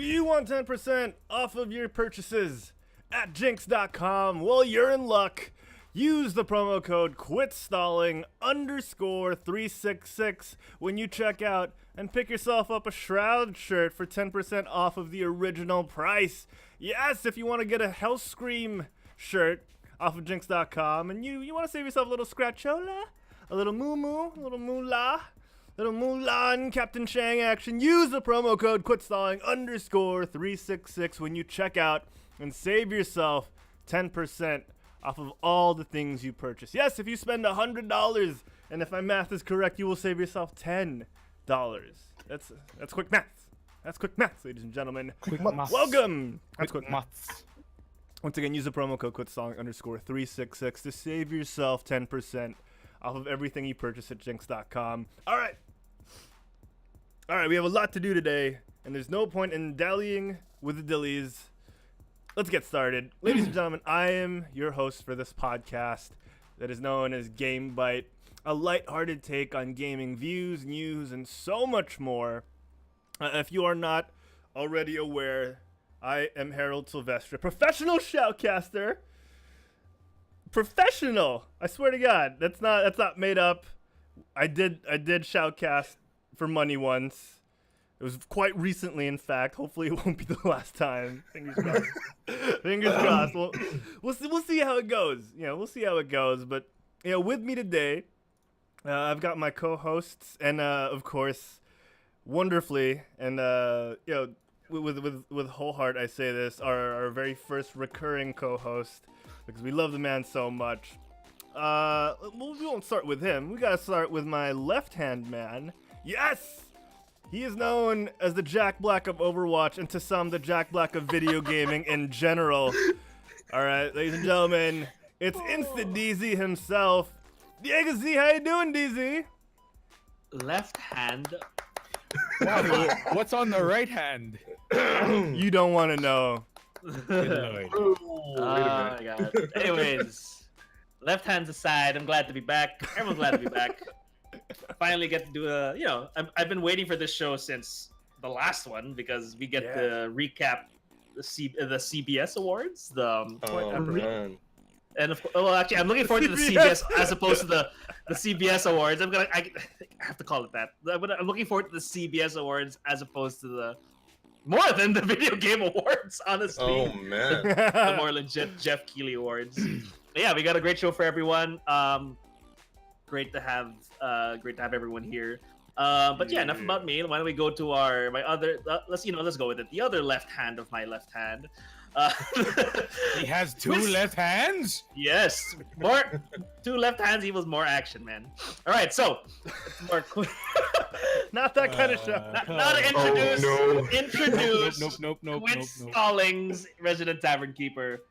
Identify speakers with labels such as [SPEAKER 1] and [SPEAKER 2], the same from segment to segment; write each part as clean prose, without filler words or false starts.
[SPEAKER 1] Do you want 10% off of your purchases at jinx.com? Well, you're in luck. Use the promo code QUITSTALLING_366 when you check out and pick yourself up a Shroud shirt for 10% off of the original price. Yes, if you want to get a Hellscream shirt off of jinx.com and you want to save yourself a little scratchola, a little moo-moo, a little moolah, little Mulan Captain Shang action, use the promo code QUITSTALLING_366 when you check out and save yourself 10% off of all the things you purchase. Yes, if you spend $100, and if my math is correct, you will save yourself $10. That's quick math. That's quick math, ladies and gentlemen.
[SPEAKER 2] Quick maths.
[SPEAKER 1] Welcome. That's quick
[SPEAKER 2] maths.
[SPEAKER 1] Once again, use the promo code QUITSTALLING_366 to save yourself 10% off of everything you purchase at jinx.com. All right, we have a lot to do today, and there's no point in dallying with the dillies. Let's get started. Ladies and gentlemen, I am your host for this podcast that is known as GameByte, a lighthearted take on gaming views, news, and so much more. If you are not already aware, I am Harold Silvestre, professional shoutcaster. Professional, I swear to God, that's not made up. I did shoutcast for money once. It was quite recently, in fact. Hopefully, it won't be the last time. Fingers crossed. Fingers crossed. We'll see how it goes. We'll see how it goes. But with me today, I've got my co-hosts, and of course, wonderfully, and with whole heart, I say this, our very first recurring co-host, because we love the man so much. We won't start with him. We gotta start with my left-hand man. Yes! He is known as the Jack Black of Overwatch, and to some, the Jack Black of video gaming in general. All right, ladies and gentlemen, it's Instant DZ himself. Diego Z, how you doing, DZ?
[SPEAKER 3] Left hand.
[SPEAKER 2] Wow, what's on the right hand?
[SPEAKER 1] You don't want to know.
[SPEAKER 2] Good Lord.
[SPEAKER 3] Oh my god. Anyways, left hands aside, I'm glad to be back. Everyone's glad to be back. Finally get to do I've been waiting for this show since the last one because we get to recap the CBS awards.
[SPEAKER 2] Man.
[SPEAKER 3] And actually, I'm looking forward to the CBS as opposed to the CBS awards. I have to call it that. I'm looking forward to the CBS awards as opposed to the more than the video game awards. Honestly,
[SPEAKER 4] oh man,
[SPEAKER 3] the more legit Jeff Keighley awards. But yeah, we got a great show for everyone. Great to have everyone here. But yeah, enough about me. Why don't we go to my other? Let's go with it. The other left hand of my left hand.
[SPEAKER 2] He has two left hands?
[SPEAKER 3] Yes, more two left hands equals more action, man. All right, so it's more
[SPEAKER 1] Not that kind of show.
[SPEAKER 3] Not to introduce.
[SPEAKER 2] Nope.
[SPEAKER 3] Quit Stallings, resident tavern keeper,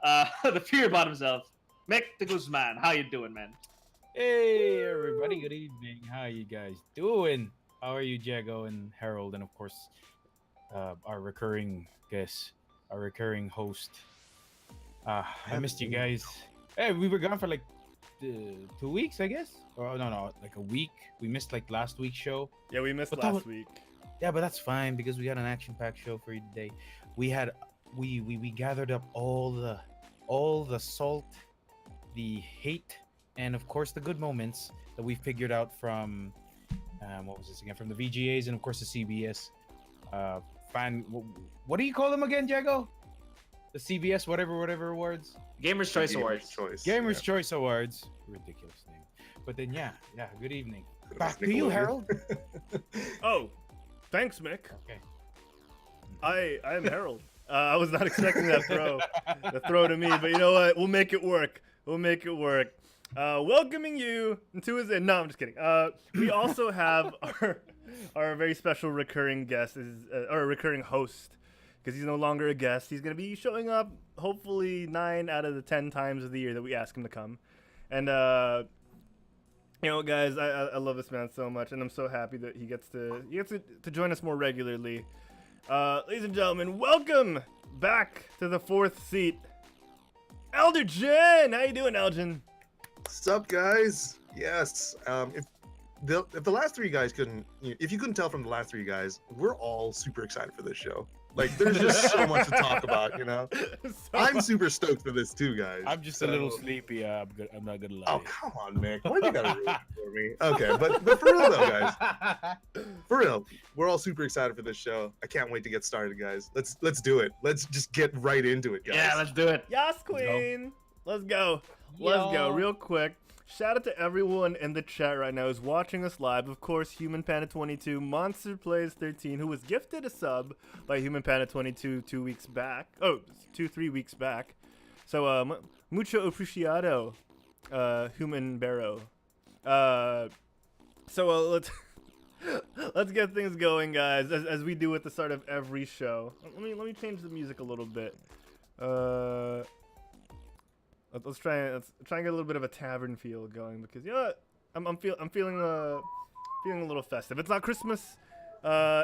[SPEAKER 3] the pure bottom self, Mick de Guzman. How you doing, man?
[SPEAKER 2] Hey, everybody. Good evening. How you guys doing? How are you, Jago and Harold? And, of course, our recurring guest, our recurring host. I missed you guys. Hey, we were gone for like 2 weeks, I guess. Or no, like a week. We missed like last week's show.
[SPEAKER 1] Yeah, we missed last week.
[SPEAKER 2] Yeah, but that's fine because we had an action-packed show for you today. We gathered up all the salt, the hate, and of course the good moments that we figured out from what was this again? From the VGAs and of course the CBS what do you call them again, Jago? The CBS whatever awards?
[SPEAKER 3] Gamers Choice Awards.
[SPEAKER 2] Gamers Choice Awards. Ridiculous name. But then yeah, good evening. Back to you, Harold.
[SPEAKER 1] Oh, thanks, Mick.
[SPEAKER 2] Okay.
[SPEAKER 1] I am Harold. I was not expecting that throw to me, but you know what? We'll make it work. Welcoming you to his end. No, I'm just kidding. We also have our very special recurring guest, or recurring host, because he's no longer a guest. He's going to be showing up hopefully 9 out of the 10 times of the year that we ask him to come. And guys, I love this man so much, and I'm so happy that he gets to join us more regularly. Ladies and gentlemen, welcome back to the 4th seat, ElderDjinn. How you doing, Elgin?
[SPEAKER 4] What's up, guys? Yes. If the last three guys if you couldn't tell from the last three guys, we're all super excited for this show. Like, there's just so much to talk about,
[SPEAKER 1] So
[SPEAKER 4] I'm super stoked for this too, guys.
[SPEAKER 2] I'm just a little
[SPEAKER 4] So-
[SPEAKER 2] sleepy. I'm not gonna lie.
[SPEAKER 4] Oh, come on, Mick. Why you gotta ruin it for me? Okay, but for real though, guys. For real, we're all super excited for this show. I can't wait to get started, guys. Let's do it. Let's just get right into it, guys.
[SPEAKER 3] Yeah, let's do it.
[SPEAKER 1] Yas, queen. Let's go. Let's go. Real quick. Shout out to everyone in the chat right now who's watching us live. Of course, Human Panda 22, Monster Plays 13, who was gifted a sub by Human Panda 22 2 weeks back. Oh, 3 weeks back. So, mucho apreciado, Human Barrow. Let's let's get things going, guys, as we do at the start of every show. Let me change the music a little bit. Let's try and get a little bit of a tavern feel going, because you know what? I'm feeling a little festive. It's not Christmas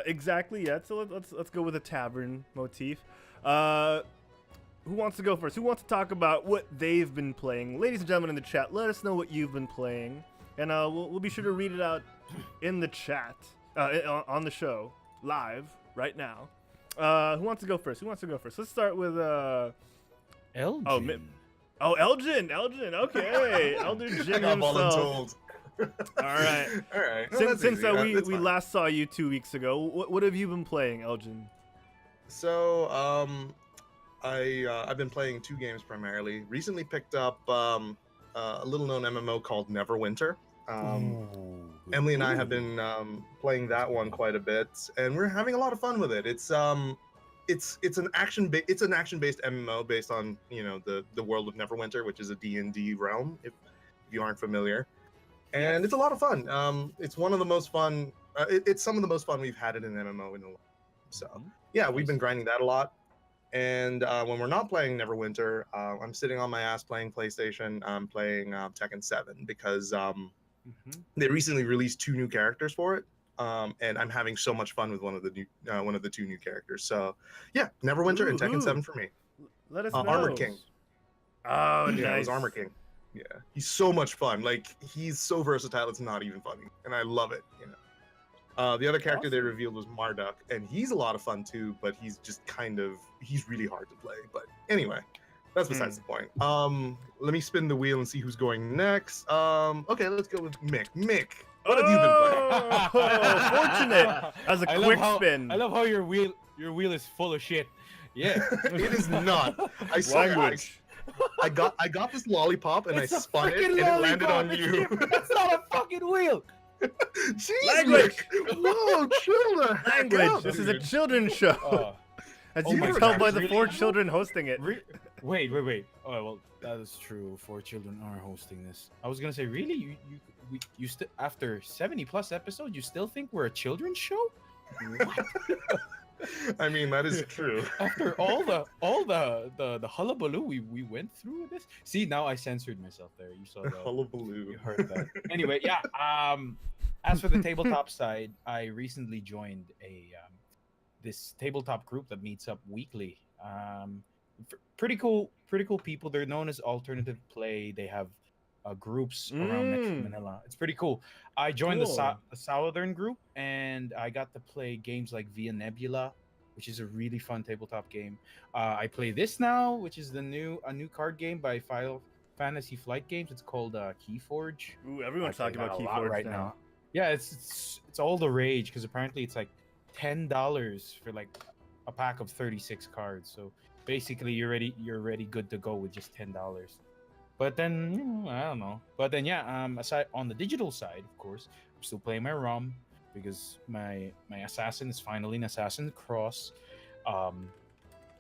[SPEAKER 1] exactly yet, so let's go with a tavern motif. Who wants to go first? Who wants to talk about what they've been playing? Ladies and gentlemen in the chat, let us know what you've been playing, and we'll be sure to read it out in the chat on the show live right now. Who wants to go first? Let's start with
[SPEAKER 2] ElderDjinn.
[SPEAKER 1] Oh, ElderDjinn, okay, ElderDjinn
[SPEAKER 4] I got
[SPEAKER 1] himself.
[SPEAKER 4] voluntold.
[SPEAKER 1] All right.
[SPEAKER 4] All right. Well,
[SPEAKER 1] Since
[SPEAKER 4] that's easy. That's
[SPEAKER 1] we
[SPEAKER 4] fine.
[SPEAKER 1] last saw you 2 weeks ago, what have you been playing, ElderDjinn?
[SPEAKER 4] So, I've been playing 2 games primarily. Recently picked up a little-known MMO called Neverwinter. Emily and I have been playing that one quite a bit, and we're having a lot of fun with it. It's an action-based MMO based on the world of Neverwinter, which is a D&D realm, if you aren't familiar. And it's a lot of fun. It's one of the most fun. It's some of the most fun we've had in an MMO in a while. So yeah, we've been grinding that a lot. And when we're not playing Neverwinter, I'm sitting on my ass playing PlayStation. I'm playing Tekken 7 because they recently released 2 new characters for it. And I'm having so much fun with one of the 2 new characters. So yeah, Neverwinter and Tekken 7 for me.
[SPEAKER 1] Let us know.
[SPEAKER 4] Armored King.
[SPEAKER 1] Oh,
[SPEAKER 4] Yeah, it
[SPEAKER 1] nice.
[SPEAKER 4] was Armor King. Yeah, he's so much fun. Like, he's so versatile, it's not even funny, and I love it. The other character they revealed was Marduk, and he's a lot of fun too. But he's just he's really hard to play. But anyway, that's besides the point. Let me spin the wheel and see who's going next. Okay, let's go with Mick. Mick, what have you been playing?
[SPEAKER 1] Oh, fortunate. As a quick spin.
[SPEAKER 2] I love how your wheel is full of shit. Yeah.
[SPEAKER 4] It is not. I swear.
[SPEAKER 1] Language.
[SPEAKER 4] I got this lollipop and
[SPEAKER 2] It's
[SPEAKER 4] I
[SPEAKER 2] a
[SPEAKER 4] spun it
[SPEAKER 2] freaking
[SPEAKER 4] and it landed
[SPEAKER 2] lollipop.
[SPEAKER 4] on you.
[SPEAKER 2] That's not a fucking wheel.
[SPEAKER 4] Jeez,
[SPEAKER 1] Language.
[SPEAKER 4] Mick. Whoa, chill the heck
[SPEAKER 1] Language.
[SPEAKER 4] out,
[SPEAKER 1] This is a
[SPEAKER 4] dude.
[SPEAKER 1] children's show. As
[SPEAKER 2] Oh
[SPEAKER 1] you
[SPEAKER 2] my
[SPEAKER 1] can
[SPEAKER 2] God,
[SPEAKER 1] tell by the
[SPEAKER 2] really?
[SPEAKER 1] 4 children hosting it.
[SPEAKER 2] Wait. Oh well, that is true. 4 children are hosting this. I was gonna say, really, you still after 70+ episodes, you still think we're a children's show? What?
[SPEAKER 4] I mean, that is true.
[SPEAKER 2] After all the hullabaloo we went through with this. See, now I censored myself there. You saw that.
[SPEAKER 4] Hullabaloo.
[SPEAKER 2] You heard that. Anyway, yeah. As for the tabletop side, I recently joined this tabletop group that meets up weekly. Pretty cool people. They're known as Alternative Play. They have groups around Metro Manila. It's pretty cool. I joined the Southern group, and I got to play games like Via Nebula, which is a really fun tabletop game. I play this now, which is a new card game by Final Fantasy Flight Games. It's called Keyforge.
[SPEAKER 1] Ooh, everyone's
[SPEAKER 2] I play
[SPEAKER 1] talking about
[SPEAKER 2] that a lot
[SPEAKER 1] Keyforge
[SPEAKER 2] right
[SPEAKER 1] now.
[SPEAKER 2] Yeah, it's all the rage because apparently it's like $10 for like a pack of 36 cards. So basically, you're ready good to go with just $10. But then I don't know. But then yeah, aside on the digital side, of course, I'm still playing my ROM because my assassin is finally an Assassin's Cross. I'm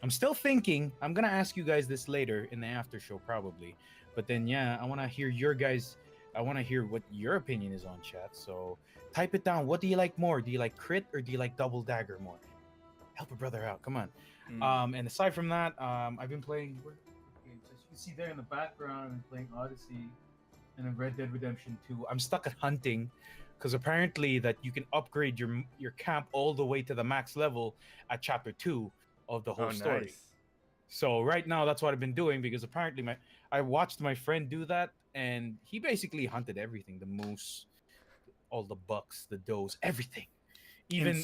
[SPEAKER 2] still thinking. I'm gonna ask you guys this later in the after show probably. But then yeah, I want to hear your guys. I want to hear what your opinion is on chat. So type it down. What do you like more? Do you like crit or do you like double dagger more? Help a brother out. Come on. And aside from that, I've been playing. You see there in the background, I'm playing Odyssey and then Red Dead Redemption 2. I'm stuck at hunting because apparently that you can upgrade your camp all the way to the max level at chapter 2 of the whole story.
[SPEAKER 1] Nice.
[SPEAKER 2] So right now that's what I've been doing because apparently I watched my friend do that and he basically hunted everything, the moose, all the bucks, the does, everything. Even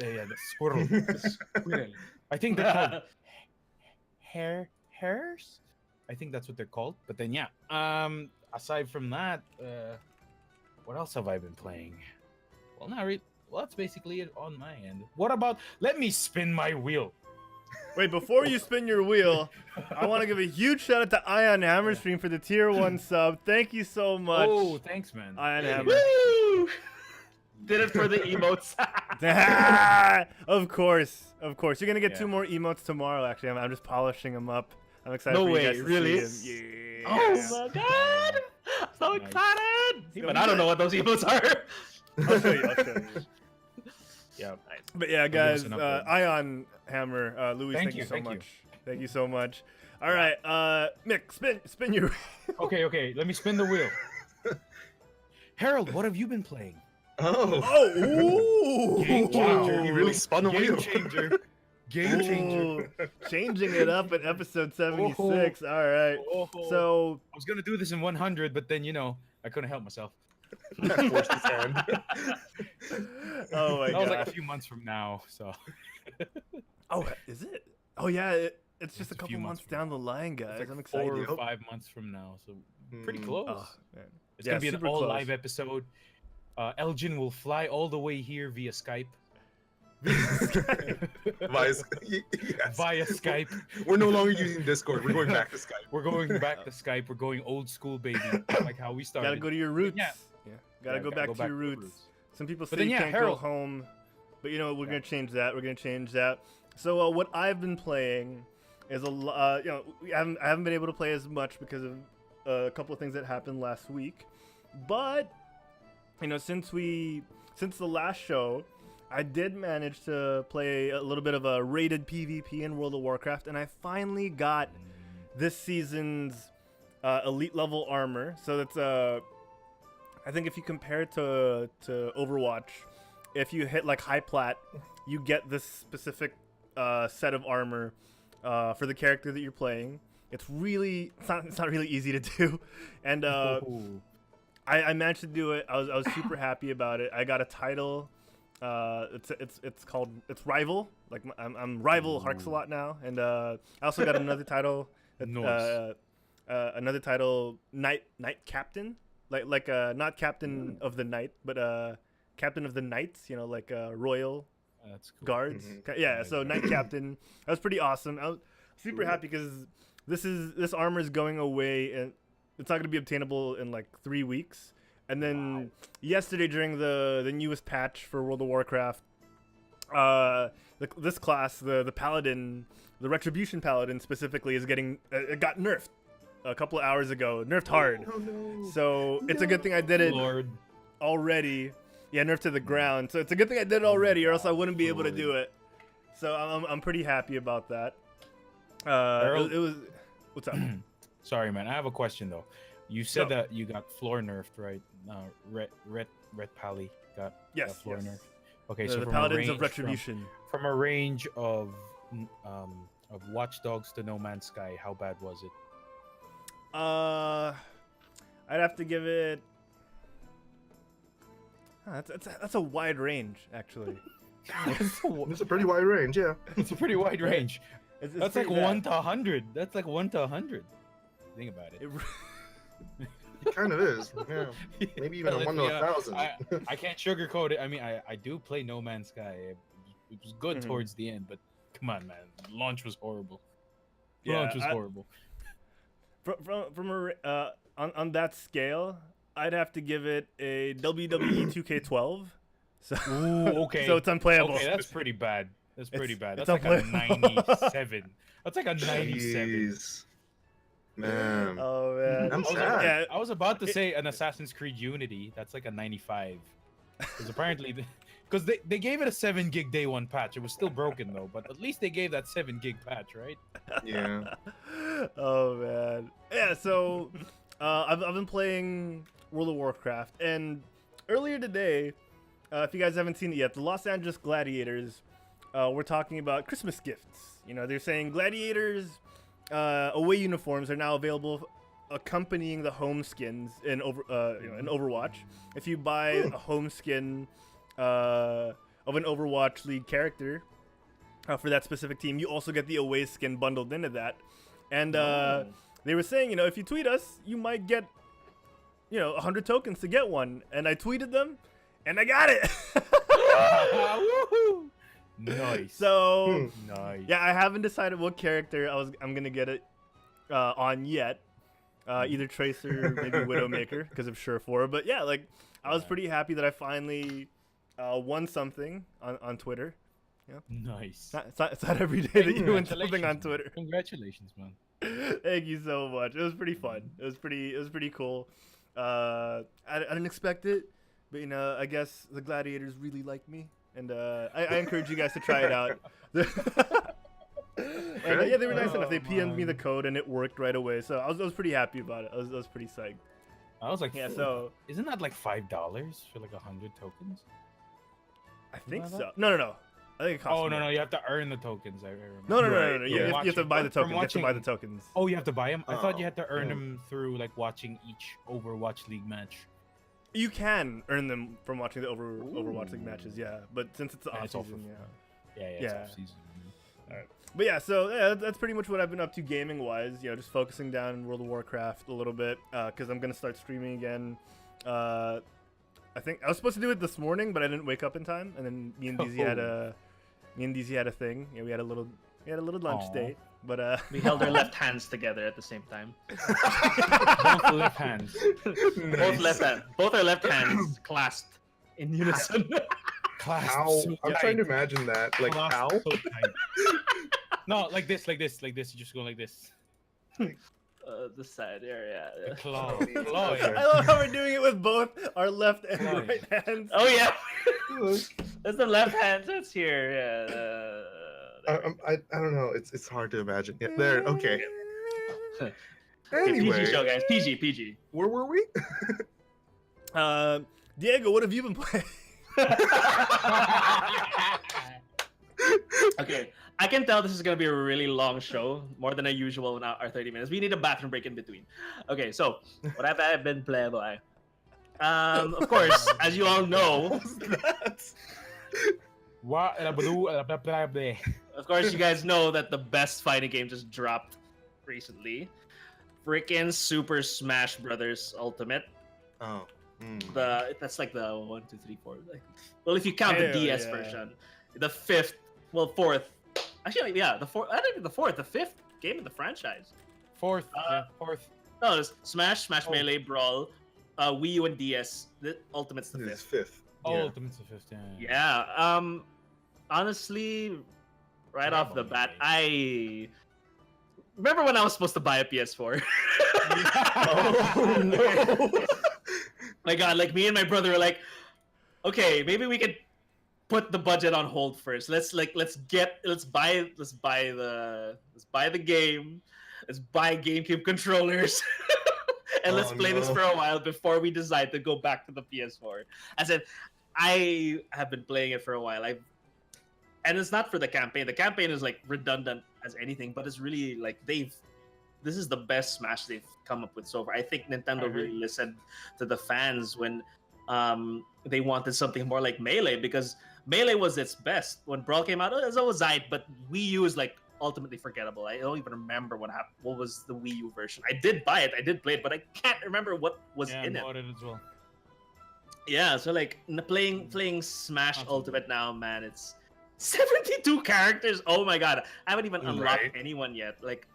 [SPEAKER 2] Yeah, the squirrel. The squirrel. I think they're called hares. I think that's what they're called. But then yeah. Aside from that, what else have I been playing? Well, not really. Well, that's basically it on my end. What about? Let me spin my wheel.
[SPEAKER 1] Wait, before you spin your wheel, I want to give a huge shout out to Ion Hammerstream for the tier 1 sub. Thank you so much.
[SPEAKER 2] Oh, thanks, man.
[SPEAKER 1] Ion Hammer.
[SPEAKER 3] Woo! Did it for the emotes.
[SPEAKER 1] Of course. You're gonna get
[SPEAKER 2] Yeah.
[SPEAKER 1] 2 more emotes tomorrow. Actually, I'm just polishing them up. I'm excited
[SPEAKER 3] No
[SPEAKER 1] for
[SPEAKER 3] way,
[SPEAKER 1] you guys to
[SPEAKER 3] really?
[SPEAKER 1] see them.
[SPEAKER 3] Oh
[SPEAKER 1] Yeah.
[SPEAKER 3] my god! I'm so
[SPEAKER 2] Nice.
[SPEAKER 3] excited!
[SPEAKER 1] gonna
[SPEAKER 3] But
[SPEAKER 1] be
[SPEAKER 3] I don't
[SPEAKER 1] good.
[SPEAKER 3] know what those emotes are.
[SPEAKER 1] I'll show you.
[SPEAKER 2] Yeah.
[SPEAKER 1] But yeah,
[SPEAKER 2] give us
[SPEAKER 1] guys,
[SPEAKER 2] an update.
[SPEAKER 1] Ion Hammer, Louis, thank you so
[SPEAKER 2] thank you.
[SPEAKER 1] much. Thank you so much. All right, Mick, spin your.
[SPEAKER 2] Okay. Let me spin the wheel. Harold, what have you been playing?
[SPEAKER 4] Oh.
[SPEAKER 1] Oh, ooh!
[SPEAKER 2] Game changer.
[SPEAKER 4] Wow, you really spun the
[SPEAKER 2] Game
[SPEAKER 4] wheel.
[SPEAKER 2] changer. Game changer.
[SPEAKER 1] Ooh, changing it up at episode 76. All right.
[SPEAKER 2] Oh,
[SPEAKER 1] So,
[SPEAKER 2] I was gonna do this in 100, but then I couldn't help myself.
[SPEAKER 4] Forced his hand.
[SPEAKER 1] oh my
[SPEAKER 2] That was like
[SPEAKER 1] god.
[SPEAKER 2] a few months from now, so
[SPEAKER 1] Oh, is it? Oh yeah, it's just a
[SPEAKER 2] a
[SPEAKER 1] couple
[SPEAKER 2] few
[SPEAKER 1] months
[SPEAKER 2] months from
[SPEAKER 1] down the line, guys.
[SPEAKER 2] it's like
[SPEAKER 1] I'm excited.
[SPEAKER 2] 4 or
[SPEAKER 4] Yep.
[SPEAKER 2] 5 months from now, so pretty
[SPEAKER 4] Hmm.
[SPEAKER 2] close.
[SPEAKER 1] Oh, man.
[SPEAKER 2] It's
[SPEAKER 1] Yeah,
[SPEAKER 2] gonna be an
[SPEAKER 1] super
[SPEAKER 2] all
[SPEAKER 1] close.
[SPEAKER 2] live episode. ElderDjinn will fly all the way here via Skype.
[SPEAKER 4] Yes.
[SPEAKER 2] Via Skype.
[SPEAKER 4] We're no longer using Discord. We're going back to Skype.
[SPEAKER 2] We're going back to Skype. We're going old school, baby, like how we started.
[SPEAKER 1] Gotta go to your roots.
[SPEAKER 2] Yeah.
[SPEAKER 1] Gotta
[SPEAKER 2] Yeah,
[SPEAKER 1] go back to your roots. Some people say
[SPEAKER 2] then,
[SPEAKER 1] you
[SPEAKER 2] yeah,
[SPEAKER 1] can't
[SPEAKER 2] Harold.
[SPEAKER 1] go home, but you know what? We're
[SPEAKER 2] Yeah.
[SPEAKER 1] gonna change that. We're gonna change that. So what I've been playing is I haven't been able to play as much because of a couple of things that happened last week, but since the last show, I did manage to play a little bit of a rated PvP in World of Warcraft, and I finally got this season's elite level armor. So that's I think if you compare it to Overwatch, if you hit like high plat, you get this specific set of armor for the character that you're playing. It's not really easy to do, and I managed to do it. I was super happy about it. I got a title. It's rival. Like I'm rival Harksalot now, and I also got another title.
[SPEAKER 2] Nice.
[SPEAKER 1] Another title, Knight Captain. Like not Captain of the Night, but Captain of the Knights. Like royal
[SPEAKER 2] That's cool.
[SPEAKER 1] guards.
[SPEAKER 4] Mhm.
[SPEAKER 1] Yeah,
[SPEAKER 2] Nice,
[SPEAKER 1] so
[SPEAKER 2] nice.
[SPEAKER 1] Knight Captain. That was pretty awesome. I was super happy because this armor is going away, and it's not going to be obtainable in like 3 weeks. And then yesterday during the newest patch for World of Warcraft, this class, the Paladin, the Retribution Paladin specifically, is getting it got nerfed a couple of hours ago, nerfed hard.
[SPEAKER 4] Oh no.
[SPEAKER 1] So it's a good thing I did it
[SPEAKER 2] Lord.
[SPEAKER 1] already. Yeah, nerfed to the ground. So it's a good thing I did it already, or else I wouldn't be able to do it. So I'm pretty happy about that. It was what's up?
[SPEAKER 2] Sorry, man. I have a question though. You said that you got floor nerfed, right? Red Pally got
[SPEAKER 1] Yes,
[SPEAKER 2] floor
[SPEAKER 1] yes.
[SPEAKER 2] nerfed. Okay,
[SPEAKER 1] The
[SPEAKER 2] so from a
[SPEAKER 1] Paladins
[SPEAKER 2] range
[SPEAKER 1] of Retribution.
[SPEAKER 2] from a range of Watch Dogs to No Man's Sky, how bad was it?
[SPEAKER 1] I'd have to give it. That's a wide range, actually.
[SPEAKER 4] It's a pretty wide range, yeah.
[SPEAKER 2] It's a pretty wide range.
[SPEAKER 1] It's
[SPEAKER 2] That's like
[SPEAKER 1] pretty bad.
[SPEAKER 2] 1 to 100. That's like 1 to 100. Think about it.
[SPEAKER 4] It kind of is. Yeah. Maybe even a
[SPEAKER 2] Let's
[SPEAKER 4] 1
[SPEAKER 2] be
[SPEAKER 4] to 1,000.
[SPEAKER 2] I can't sugarcoat it. I mean, I do play No Man's Sky. It was good
[SPEAKER 1] Mhm.
[SPEAKER 2] towards the end, but come on, man. Launch was horrible.
[SPEAKER 1] Yeah,
[SPEAKER 2] Launch was horrible.
[SPEAKER 1] On that scale, I'd have to give it a WWE 2K12. So
[SPEAKER 2] Ooh, okay.
[SPEAKER 1] so it's unplayable.
[SPEAKER 2] Okay, that's pretty bad. That's pretty bad.
[SPEAKER 1] it's
[SPEAKER 2] That's like a
[SPEAKER 1] unplayable.
[SPEAKER 2] 97. That's like a 97.
[SPEAKER 4] Jeez. Man.
[SPEAKER 1] Oh man.
[SPEAKER 4] I'm
[SPEAKER 2] I was,
[SPEAKER 4] sad.
[SPEAKER 1] Yeah.
[SPEAKER 2] I was about to say an Assassin's Creed Unity. That's like a 95. Because apparently, because they gave it a 7 gig day one patch. It was still broken though, but at least they gave that 7 gig patch, right?
[SPEAKER 4] Yeah.
[SPEAKER 1] Oh man. Yeah. So I've been playing World of Warcraft, and earlier today, if you guys haven't seen it yet, the Los Angeles Gladiators were talking about Christmas gifts. They're saying Gladiators away uniforms are now available, accompanying the home skins in Overwatch. If you buy a home skin of an Overwatch League character for that specific team. You also get the away skin bundled into that. And they were saying, you know, if you tweet us, you might get, you know, 100 tokens to get one. And I tweeted them, and I got it.
[SPEAKER 2] Woohoo! Nice.
[SPEAKER 1] So,
[SPEAKER 2] Nice.
[SPEAKER 1] yeah, I haven't decided what character I'm gonna get it on yet. Either Tracer, maybe Widowmaker, because of Sure4. But yeah, like I was pretty happy that I finally won something on Twitter. Yeah.
[SPEAKER 2] Nice.
[SPEAKER 1] It's not every day that you win something on Twitter.
[SPEAKER 2] Congratulations, man.
[SPEAKER 1] Thank you so much. It was pretty fun. It was pretty cool. I didn't expect it, but you know, I guess the gladiators really like me, and I encourage you guys to try it out. And yeah, they were nice enough. They PM'd me the code, and it worked right away. So I was pretty happy about it. I was pretty psyched.
[SPEAKER 2] I was like,
[SPEAKER 1] Yeah. So
[SPEAKER 2] isn't that like $5 for like 100 tokens?
[SPEAKER 1] I think
[SPEAKER 2] Something
[SPEAKER 1] so.
[SPEAKER 2] like
[SPEAKER 1] No. I think it costs
[SPEAKER 2] Oh no,
[SPEAKER 1] more.
[SPEAKER 2] no, you have to earn the tokens. I remember.
[SPEAKER 1] No.
[SPEAKER 4] Right,
[SPEAKER 1] You
[SPEAKER 4] yeah.
[SPEAKER 1] have to buy the
[SPEAKER 2] From
[SPEAKER 1] tokens. You have to buy the
[SPEAKER 2] watching-
[SPEAKER 1] tokens.
[SPEAKER 2] Oh, you have to buy them. I thought you had to earn
[SPEAKER 4] Oh.
[SPEAKER 2] them through like watching each Overwatch League match.
[SPEAKER 1] You can earn them from watching the Overwatch League matches, yeah. But since it's the
[SPEAKER 2] And
[SPEAKER 1] off
[SPEAKER 2] it's all
[SPEAKER 1] season,
[SPEAKER 2] for
[SPEAKER 1] yeah.
[SPEAKER 2] Yeah,
[SPEAKER 1] Yeah.
[SPEAKER 2] it's off-season.
[SPEAKER 1] But yeah, so yeah, that's pretty much what I've been up to gaming wise. You know, just focusing down in World of Warcraft a little bit because I'm gonna start streaming again. I think I was supposed to do it this morning, but I didn't wake up in time, and then me and DZ had a thing. Yeah, we had a little lunch
[SPEAKER 2] Aw.
[SPEAKER 1] date. But
[SPEAKER 3] We held our left hands together at the same time.
[SPEAKER 2] Both left hands.
[SPEAKER 3] Both our left hands clasped in unison.
[SPEAKER 2] Clasped
[SPEAKER 4] How?
[SPEAKER 2] so
[SPEAKER 4] I'm
[SPEAKER 2] tight.
[SPEAKER 4] trying to imagine that. Like
[SPEAKER 2] Clasped
[SPEAKER 4] how?
[SPEAKER 2] so tight. No, like this. You just go like this.
[SPEAKER 3] This side, yeah.
[SPEAKER 2] The claw.
[SPEAKER 4] Okay.
[SPEAKER 2] Claw,
[SPEAKER 1] I
[SPEAKER 2] yeah.
[SPEAKER 1] love how we're doing it with both our left and
[SPEAKER 2] Flying.
[SPEAKER 1] right hands.
[SPEAKER 3] Oh yeah, that's the left hand. That's here. Yeah.
[SPEAKER 4] I don't know. It's hard to imagine. Yeah, there. Okay.
[SPEAKER 3] Okay,
[SPEAKER 4] Anyway,
[SPEAKER 3] PG show, guys. PG.
[SPEAKER 4] where were we?
[SPEAKER 1] Diego, what have you been playing?
[SPEAKER 3] Okay, I can tell this is gonna be a really long show, more than a usual in our 30 minutes. We need a bathroom break in between. Okay, so what have I been playing by? Of course, as you all know,
[SPEAKER 2] What?
[SPEAKER 3] of course, you guys know that the best fighting game just dropped recently. Freaking Super Smash Brothers Ultimate.
[SPEAKER 4] Oh.
[SPEAKER 3] That's like the 1, 2, 3, 4. Like, well, if you count the
[SPEAKER 1] Hell
[SPEAKER 3] DS
[SPEAKER 1] yeah.
[SPEAKER 3] version, the fourth. Actually, yeah, the fourth. I don't think the fifth game of the franchise.
[SPEAKER 2] Fourth.
[SPEAKER 3] Uh,
[SPEAKER 2] Fourth.
[SPEAKER 3] No, it's Smash
[SPEAKER 2] Oh.
[SPEAKER 3] Melee, Brawl, Wii U and DS. The Ultimate's the
[SPEAKER 4] It's
[SPEAKER 3] fifth.
[SPEAKER 4] fifth.
[SPEAKER 2] Oh,
[SPEAKER 4] Yeah.
[SPEAKER 2] Ultimate's the fifth.
[SPEAKER 3] Yeah. Honestly, right
[SPEAKER 2] Yeah,
[SPEAKER 3] off the
[SPEAKER 2] but-
[SPEAKER 3] bat, I remember when I was supposed to buy a PS4.
[SPEAKER 4] Oh no.
[SPEAKER 3] My God, like me and my brother were like, okay, maybe we could put the budget on hold first. Let's buy the game. Let's buy GameCube controllers. And let's
[SPEAKER 4] Oh,
[SPEAKER 3] play this
[SPEAKER 4] no.
[SPEAKER 3] for a while before we decide to go back to the PS4. I said, I have been playing it for a while. And it's not for the campaign. The campaign is like redundant as anything, but it's really like this is the best Smash they've come up with so far. I think Nintendo really listened to the fans when they wanted something more like Melee, because Melee was its best when Brawl came out. It was always Zite, but Wii U is like ultimately forgettable. I don't even remember what happened. What was the Wii U version? I did buy it, I did play it, but I can't remember what was
[SPEAKER 2] Yeah,
[SPEAKER 3] in
[SPEAKER 2] I
[SPEAKER 3] it.
[SPEAKER 2] bought it as well.
[SPEAKER 3] Yeah, so like playing Smash
[SPEAKER 2] Awesome.
[SPEAKER 3] Ultimate now, man, it's 72 characters. Oh my God, I haven't even unlocked
[SPEAKER 4] Right.
[SPEAKER 3] anyone yet. Like,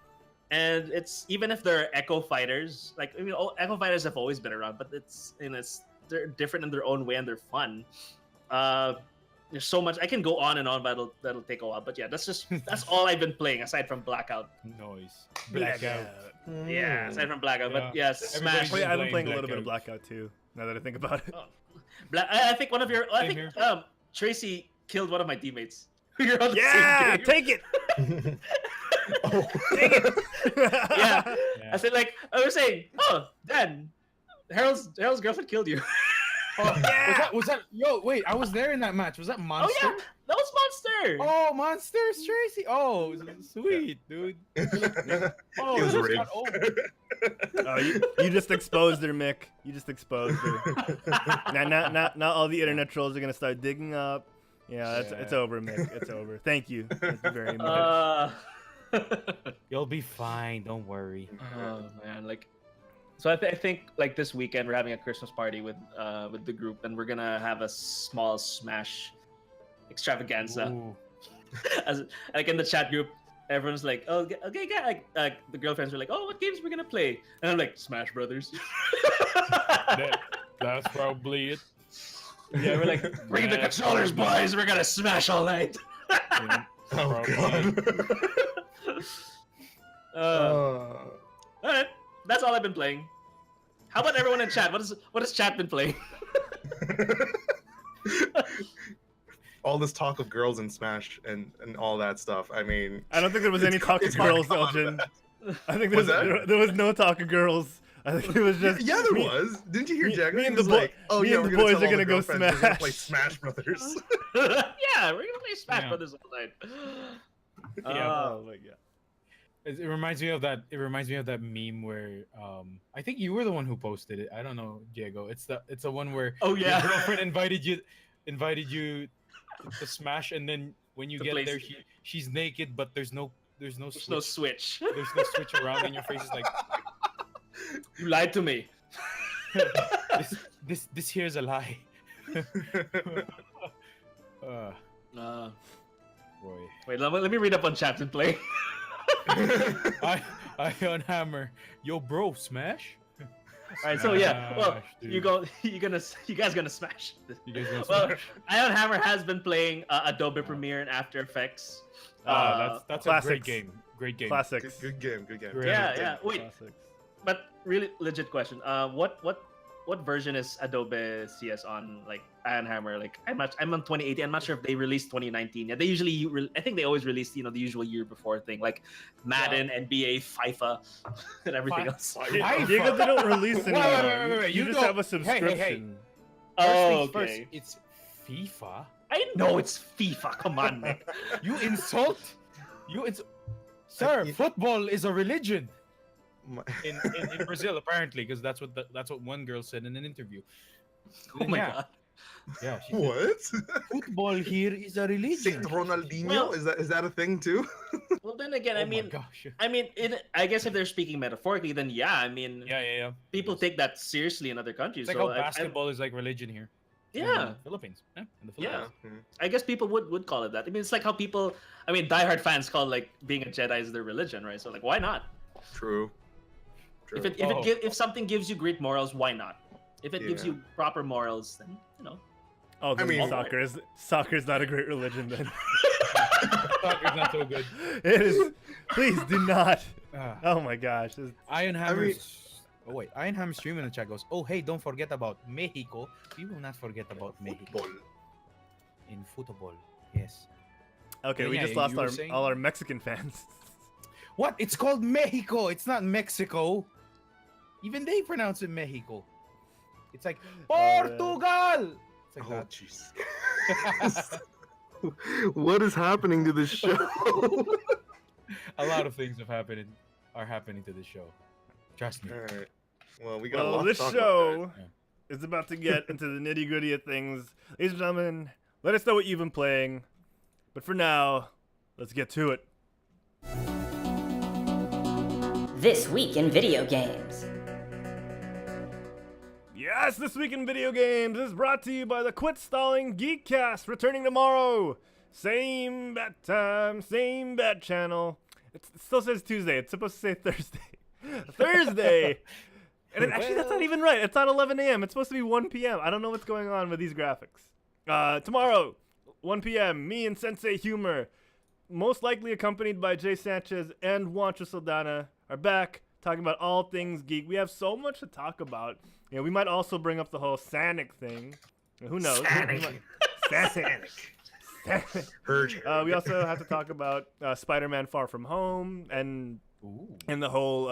[SPEAKER 3] and it's even if they're Echo Fighters, like I mean, Echo Fighters have always been around, but they're different in their own way and they're fun. There's so much I can go on and on, but that'll take a while. But yeah, that's all I've been playing aside from Blackout.
[SPEAKER 2] Noise.
[SPEAKER 1] Blackout.
[SPEAKER 3] Yeah, aside from Blackout, but
[SPEAKER 2] Yeah.
[SPEAKER 3] yeah, Smash.
[SPEAKER 1] Oh yeah, I've been
[SPEAKER 2] Playing
[SPEAKER 1] playing a little bit of
[SPEAKER 2] Blackout.
[SPEAKER 1] Blackout too. Now that I think about it.
[SPEAKER 3] I think one of your, I
[SPEAKER 2] Same
[SPEAKER 3] think
[SPEAKER 2] here.
[SPEAKER 3] Tracy killed one of my teammates. You're on the
[SPEAKER 1] Yeah,
[SPEAKER 3] same game.
[SPEAKER 1] take it.
[SPEAKER 4] Oh.
[SPEAKER 3] Yeah.
[SPEAKER 2] Yeah.
[SPEAKER 3] I said like I was saying, oh Dan, Harold's girlfriend killed you.
[SPEAKER 2] Oh,
[SPEAKER 1] Yeah.
[SPEAKER 2] was that? Yo, wait, I was there in that match. Was that Monster?
[SPEAKER 3] Oh yeah, that was Monster.
[SPEAKER 2] Oh, Monsters, Tracy. Oh, sweet, dude. Oh,
[SPEAKER 4] It was
[SPEAKER 2] this
[SPEAKER 4] rigged.
[SPEAKER 2] got over.
[SPEAKER 1] Oh, you just exposed her, Mick. You just exposed her. Now all the internet trolls are gonna start digging up Yeah, it's
[SPEAKER 2] Yeah.
[SPEAKER 1] over, Mick. It's over. Thank you. Thank you very much.
[SPEAKER 2] You'll be fine. Don't worry.
[SPEAKER 3] Oh man, like, so I think like this weekend we're having a Christmas party with the group, and we're gonna have a small Smash extravaganza.
[SPEAKER 2] Ooh.
[SPEAKER 3] As like in the chat group, everyone's like, "Oh, okay, yeah." Like the girlfriends are like, "Oh, what games we're gonna play?" And I'm like, "Smash Brothers."
[SPEAKER 2] That's probably it.
[SPEAKER 3] Yeah, we're like, "Bring the controllers, boys. We're gonna smash all night."
[SPEAKER 2] Yeah,
[SPEAKER 4] Oh
[SPEAKER 2] probably.
[SPEAKER 4] god.
[SPEAKER 3] All right, that's all I've been playing. How about everyone in chat? What has chat been playing?
[SPEAKER 4] All this talk of girls in Smash and all that stuff. I mean,
[SPEAKER 1] I don't think there was any talk of
[SPEAKER 4] it's hard to
[SPEAKER 1] girls,
[SPEAKER 4] come out of
[SPEAKER 1] Elgin.
[SPEAKER 4] that.
[SPEAKER 1] I think
[SPEAKER 4] Was that?
[SPEAKER 1] there was no talk of girls. I think it was just
[SPEAKER 4] Yeah, there
[SPEAKER 1] me-
[SPEAKER 4] was. Didn't you hear
[SPEAKER 1] me-
[SPEAKER 4] Jagger?
[SPEAKER 1] me
[SPEAKER 4] He
[SPEAKER 1] and
[SPEAKER 4] was
[SPEAKER 1] the boy-
[SPEAKER 4] like, "Oh
[SPEAKER 1] me
[SPEAKER 4] yeah,
[SPEAKER 1] and
[SPEAKER 4] we're
[SPEAKER 1] the
[SPEAKER 4] gonna
[SPEAKER 1] boys
[SPEAKER 4] tell
[SPEAKER 1] are
[SPEAKER 4] all the
[SPEAKER 1] gonna go
[SPEAKER 4] girlfriends we're gonna play
[SPEAKER 1] Smash."
[SPEAKER 4] Smash Brothers."
[SPEAKER 3] Yeah, we're gonna play Smash
[SPEAKER 2] Yeah.
[SPEAKER 3] Brothers all night.
[SPEAKER 2] Yeah.
[SPEAKER 1] Oh my god.
[SPEAKER 2] It reminds me of that. It reminds me of that meme where I think you were the one who posted it. I don't know, Diego. It's the one where
[SPEAKER 3] Oh yeah.
[SPEAKER 2] your girlfriend invited you to Smash, and then when you
[SPEAKER 3] To
[SPEAKER 2] get
[SPEAKER 3] play
[SPEAKER 2] there,
[SPEAKER 3] s-
[SPEAKER 2] she's naked, but there's no
[SPEAKER 3] There's no
[SPEAKER 2] switch.
[SPEAKER 3] switch.
[SPEAKER 2] There's no switch around, and your face is like
[SPEAKER 3] You lied to me.
[SPEAKER 2] this here's a lie.
[SPEAKER 3] Uh,
[SPEAKER 2] Boy.
[SPEAKER 3] wait, let me read up on chat and play.
[SPEAKER 2] I on Hammer. Yo, bro, Smash.
[SPEAKER 3] All right, so yeah, well,
[SPEAKER 2] Smash,
[SPEAKER 3] you
[SPEAKER 2] dude.
[SPEAKER 3] you guys gonna smash.
[SPEAKER 2] You guys gonna
[SPEAKER 3] Well,
[SPEAKER 2] Smash?
[SPEAKER 3] Ion Hammer has been playing Adobe Premiere and After Effects.
[SPEAKER 2] That's a great
[SPEAKER 1] classics.
[SPEAKER 2] game. Great game.
[SPEAKER 1] Classics.
[SPEAKER 4] Good game. Good game.
[SPEAKER 2] Great.
[SPEAKER 3] Yeah. Wait,
[SPEAKER 1] Classics.
[SPEAKER 3] but really legit question. What version is Adobe CS on? Like Iron Hammer? Like I'm on 2018. I'm not sure if they released 2019. Yeah, they usually I think they always release the usual year before thing like Madden, NBA, FIFA, and everything
[SPEAKER 2] Fi-
[SPEAKER 3] else.
[SPEAKER 2] Fi-
[SPEAKER 1] Diego, they don't release
[SPEAKER 2] Wait,
[SPEAKER 1] anymore.
[SPEAKER 2] wait.
[SPEAKER 1] You just
[SPEAKER 2] don't-
[SPEAKER 1] have a
[SPEAKER 2] Hey, hey,
[SPEAKER 1] subscription.
[SPEAKER 2] hey.
[SPEAKER 3] Oh,
[SPEAKER 2] First things
[SPEAKER 3] okay.
[SPEAKER 2] first, it's FIFA.
[SPEAKER 3] I know it's FIFA. Come on, man.
[SPEAKER 2] You insult. Sir,
[SPEAKER 4] you-
[SPEAKER 2] football is a religion
[SPEAKER 4] My-
[SPEAKER 2] in Brazil apparently, because that's what one girl said in an interview.
[SPEAKER 3] Oh my
[SPEAKER 2] Yeah.
[SPEAKER 3] god.
[SPEAKER 2] Yeah, she said,
[SPEAKER 4] What?
[SPEAKER 2] football here is a religion.
[SPEAKER 4] Saint Ronaldinho?
[SPEAKER 3] Well-
[SPEAKER 4] is that a thing too?
[SPEAKER 3] Well, then again,
[SPEAKER 2] Oh
[SPEAKER 3] I
[SPEAKER 2] my
[SPEAKER 3] mean,
[SPEAKER 2] gosh.
[SPEAKER 3] I guess if they're speaking metaphorically, then yeah, I mean,
[SPEAKER 2] Yeah.
[SPEAKER 3] people take that seriously in other countries.
[SPEAKER 2] It's like
[SPEAKER 3] so
[SPEAKER 2] how basketball is like religion here. In
[SPEAKER 3] yeah,
[SPEAKER 2] the Philippines. Yeah, in the
[SPEAKER 3] Yeah.
[SPEAKER 2] Philippines.
[SPEAKER 3] I guess people would call it that. I mean, it's like how people, I mean, diehard fans call like being a Jedi is their religion, right? So like, why not?
[SPEAKER 4] True.
[SPEAKER 3] If
[SPEAKER 4] True.
[SPEAKER 3] if something gives you great morals, why not? If it gives
[SPEAKER 4] Yeah.
[SPEAKER 3] you proper morals, then you know.
[SPEAKER 1] Oh, then
[SPEAKER 4] mean-
[SPEAKER 1] soccer's not a great religion then.
[SPEAKER 2] Soccer's not so good.
[SPEAKER 1] It is. Please do not.
[SPEAKER 2] Ah.
[SPEAKER 1] Oh my gosh. This-
[SPEAKER 2] Iron Hammer.
[SPEAKER 4] mean-
[SPEAKER 2] Oh wait, Iron Hammer stream in the chat goes, "Oh hey, don't forget about Mexico. We will not forget about Mexico
[SPEAKER 4] Football.
[SPEAKER 2] in football." Yes.
[SPEAKER 1] Okay,
[SPEAKER 2] Yeah,
[SPEAKER 1] we
[SPEAKER 2] yeah,
[SPEAKER 1] just
[SPEAKER 2] you
[SPEAKER 1] lost
[SPEAKER 2] were saying-
[SPEAKER 1] all our Mexican fans.
[SPEAKER 2] What? It's called Mexico. It's not Mexico. Even they pronounce it Mexico. It's like
[SPEAKER 1] yeah.
[SPEAKER 2] Portugal. It's like
[SPEAKER 4] Oh
[SPEAKER 2] that.
[SPEAKER 4] jeez. What is happening to this show?
[SPEAKER 2] A lot of things are happening to this show. Trust me.
[SPEAKER 4] All right. Well, we got a
[SPEAKER 1] Well,
[SPEAKER 4] lot
[SPEAKER 1] this
[SPEAKER 4] to talk
[SPEAKER 1] show
[SPEAKER 4] about
[SPEAKER 1] is about to get into the nitty gritty of things. Ladies and gentlemen, let us know what you've been playing. But for now, let's get to it.
[SPEAKER 5] This week in video games.
[SPEAKER 1] Yes, This Week in Video Games is brought to you by the Quit Stalling Geekcast, returning tomorrow. Same bat time, same bat channel. It still says Tuesday. It's supposed to say Thursday. Thursday! And actually, that's not even right. It's not 11 a.m. It's supposed to be 1 p.m. I don't know what's going on with these graphics. Tomorrow, 1 p.m., me and Sensei Humor, most likely accompanied by Jay Sanchez and Juancho Saldana, are back talking about all things geek. We have so much to talk about. You know, we might also bring up the whole Sanic thing. Who knows?
[SPEAKER 3] Sanic.
[SPEAKER 1] Sanic.
[SPEAKER 4] Heard.
[SPEAKER 1] We also have to talk about Spider-Man Far From Home and
[SPEAKER 2] Ooh.
[SPEAKER 1] the whole,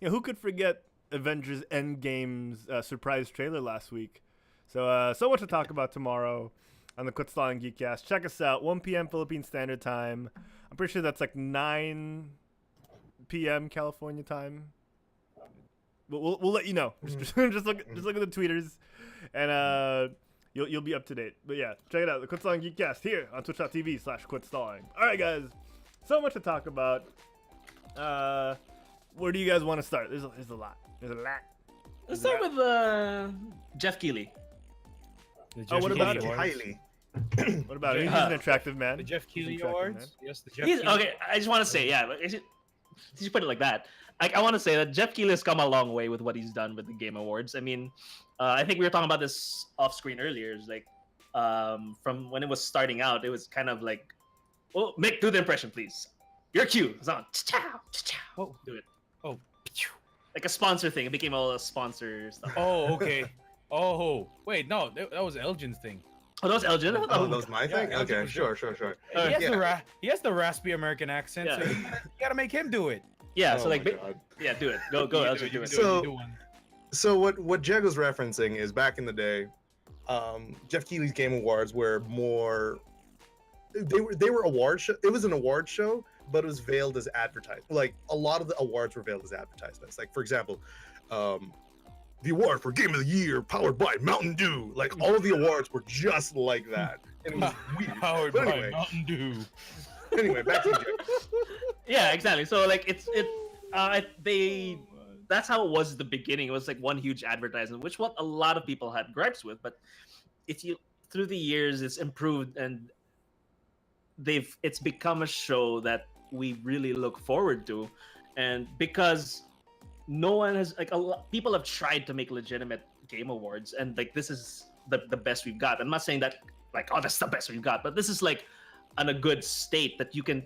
[SPEAKER 1] who could forget Avengers Endgame's surprise trailer last week? So much to talk about tomorrow on the Quit Stalling Geekcast. Check us out, 1 p.m. Philippine Standard Time. I'm pretty sure that's like 9 p.m. California time. We'll let you know. Just look at the tweeters, and you'll be up to date. But yeah, check it out. The Quit Stalling Geekcast here on twitch.tv/quitstalling. All right, guys. So much to talk about. Where do you guys want to start? There's a lot.
[SPEAKER 3] Let's start with Jeff Keighley.
[SPEAKER 1] Oh, what about
[SPEAKER 2] Keighley
[SPEAKER 1] it?
[SPEAKER 2] Awards.
[SPEAKER 4] Highly.
[SPEAKER 1] What about it? He's an attractive man.
[SPEAKER 2] The Jeff
[SPEAKER 1] He's an
[SPEAKER 2] Keighley
[SPEAKER 1] attractive
[SPEAKER 2] Awards?
[SPEAKER 1] man.
[SPEAKER 2] Yes, the Jeff
[SPEAKER 3] He's
[SPEAKER 2] Keighley.
[SPEAKER 3] okay. I just want to say, yeah. You put it like that. I want to say that Jeff Keighley has come a long way with what he's done with the Game Awards. I mean, I think we were talking about this off screen earlier. It's like from when it was starting out, it was kind of like, well, Mick, do the impression, please. Your cue. It's on.
[SPEAKER 2] Oh,
[SPEAKER 3] Do it.
[SPEAKER 2] oh.
[SPEAKER 3] Like a sponsor thing. It became all a sponsor stuff.
[SPEAKER 2] Oh, okay. Oh, wait, no, that was Elgin's thing.
[SPEAKER 3] Oh, that was Elgin?
[SPEAKER 4] Oh, that was my thing?
[SPEAKER 2] Yeah,
[SPEAKER 4] Okay,
[SPEAKER 2] for sure.
[SPEAKER 4] sure.
[SPEAKER 2] He has,
[SPEAKER 4] yeah.
[SPEAKER 2] he has the raspy American accent, so
[SPEAKER 3] Yeah.
[SPEAKER 2] you gotta make him do it.
[SPEAKER 3] Yeah,
[SPEAKER 4] Oh
[SPEAKER 3] so like,
[SPEAKER 4] my God.
[SPEAKER 3] yeah, do it. Go,
[SPEAKER 2] You do
[SPEAKER 3] Elgin,
[SPEAKER 2] it,
[SPEAKER 3] do
[SPEAKER 2] you
[SPEAKER 3] it.
[SPEAKER 2] do it,
[SPEAKER 4] So-
[SPEAKER 2] you do one.
[SPEAKER 4] So what Jago's referencing is back in the day, Jeff Keighley's Game Awards were more. They were award show. It was an award show, but it was veiled as advertisement. Like a lot of the awards were veiled as advertisements. Like for example, the award for Game of the Year powered by Mountain Dew. Like all of the awards were just like that, and it was weird.
[SPEAKER 2] Powered
[SPEAKER 4] But
[SPEAKER 2] by
[SPEAKER 4] anyway.
[SPEAKER 2] Mountain Dew.
[SPEAKER 4] Anyway, back to you, Jago.
[SPEAKER 3] Yeah, exactly. So like that's how it was at the beginning. It was like one huge advertisement, which what a lot of people had gripes with. But if you through the years, it's improved and it's become a show that we really look forward to, and because no one has like people have tried to make legitimate Game Awards, and like this is the best we've got. I'm not saying that like, oh, that's the best we've got, but this is like on a good state that you can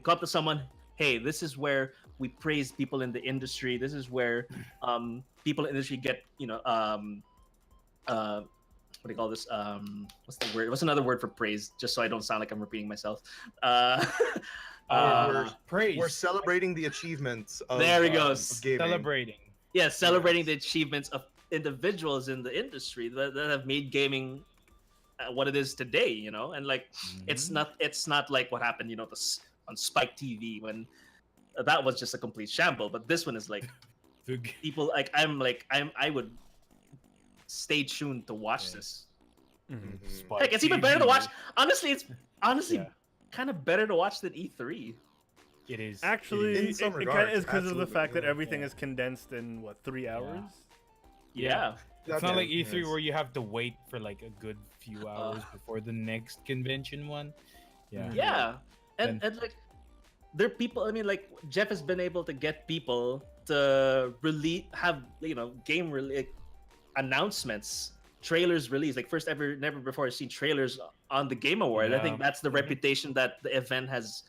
[SPEAKER 3] come to someone, hey, this is where we praise people in the industry. This is where people in the industry get, what do you call this? What's the word? What's another word for praise? Just so I don't sound like I'm repeating myself.
[SPEAKER 2] Praise.
[SPEAKER 4] We're celebrating the achievements of,
[SPEAKER 3] There we go.
[SPEAKER 4] of gaming.
[SPEAKER 2] Celebrating.
[SPEAKER 3] Yeah, celebrating the achievements of individuals in the industry that have made gaming what it is today, and like it's not like what happened, on Spike TV when that was just a complete shamble. But this one is like people like I would stay tuned to watch this.
[SPEAKER 4] Mm-hmm.
[SPEAKER 3] Heck, it's even better to watch. It's
[SPEAKER 2] Yeah.
[SPEAKER 3] kind of better to watch than E3.
[SPEAKER 2] It is.
[SPEAKER 1] Actually,
[SPEAKER 4] In
[SPEAKER 1] it
[SPEAKER 4] some
[SPEAKER 1] kind of
[SPEAKER 4] regards,
[SPEAKER 1] is because of the
[SPEAKER 4] absolutely,
[SPEAKER 1] fact that
[SPEAKER 4] yeah.
[SPEAKER 1] everything is condensed in 3 hours.
[SPEAKER 3] Yeah.
[SPEAKER 2] It's not like
[SPEAKER 4] Okay,
[SPEAKER 2] E3
[SPEAKER 4] yes.
[SPEAKER 2] where you have to wait for like a good few hours before the next convention one. Yeah.
[SPEAKER 3] Yeah, and like there are people. I mean, like Jeff has been able to get people to game announcements, trailers released. Like first ever, never before seen trailers on the Game Award. I think
[SPEAKER 2] Yeah.
[SPEAKER 3] that's the reputation that the event has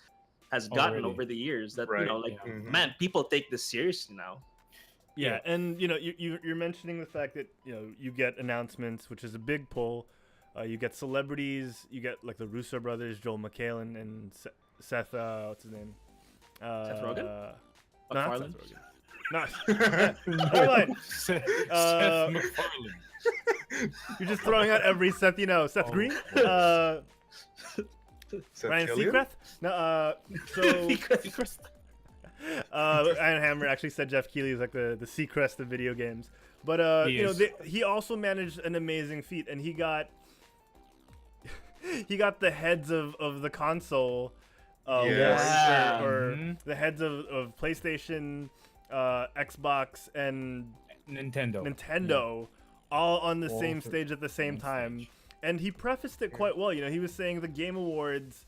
[SPEAKER 3] gotten
[SPEAKER 2] Already.
[SPEAKER 3] over the years. That
[SPEAKER 4] Right.
[SPEAKER 2] Yeah.
[SPEAKER 3] man, people take this seriously now.
[SPEAKER 1] Yeah, and you're mentioning the fact that you get announcements, which is a big pull. You get celebrities. You get like the Russo brothers, Joel McHale and Seth. What's his name?
[SPEAKER 3] Seth Rogen?
[SPEAKER 1] No, not
[SPEAKER 3] MacFarlane?
[SPEAKER 1] Seth Rogen. No, never mind.
[SPEAKER 2] Seth MacFarlane.
[SPEAKER 1] You're just throwing out every Seth. Seth
[SPEAKER 2] Oh,
[SPEAKER 1] Green.
[SPEAKER 4] Seth
[SPEAKER 1] Ryan
[SPEAKER 4] Killian?
[SPEAKER 1] Seacrest. No. So. Iron Hammer actually said Jeff Keighley is like the Seacrest of video games, but
[SPEAKER 2] He is.
[SPEAKER 1] he also managed an amazing feat, and he got the heads of the console
[SPEAKER 4] Yes.
[SPEAKER 1] awards, or
[SPEAKER 2] Mhm.
[SPEAKER 1] the heads of PlayStation, Xbox, and Nintendo all on the
[SPEAKER 2] All
[SPEAKER 1] same
[SPEAKER 2] for-
[SPEAKER 1] stage at the same
[SPEAKER 2] same
[SPEAKER 1] time.
[SPEAKER 2] stage.
[SPEAKER 1] And he prefaced it quite well. He was saying the Game Awards,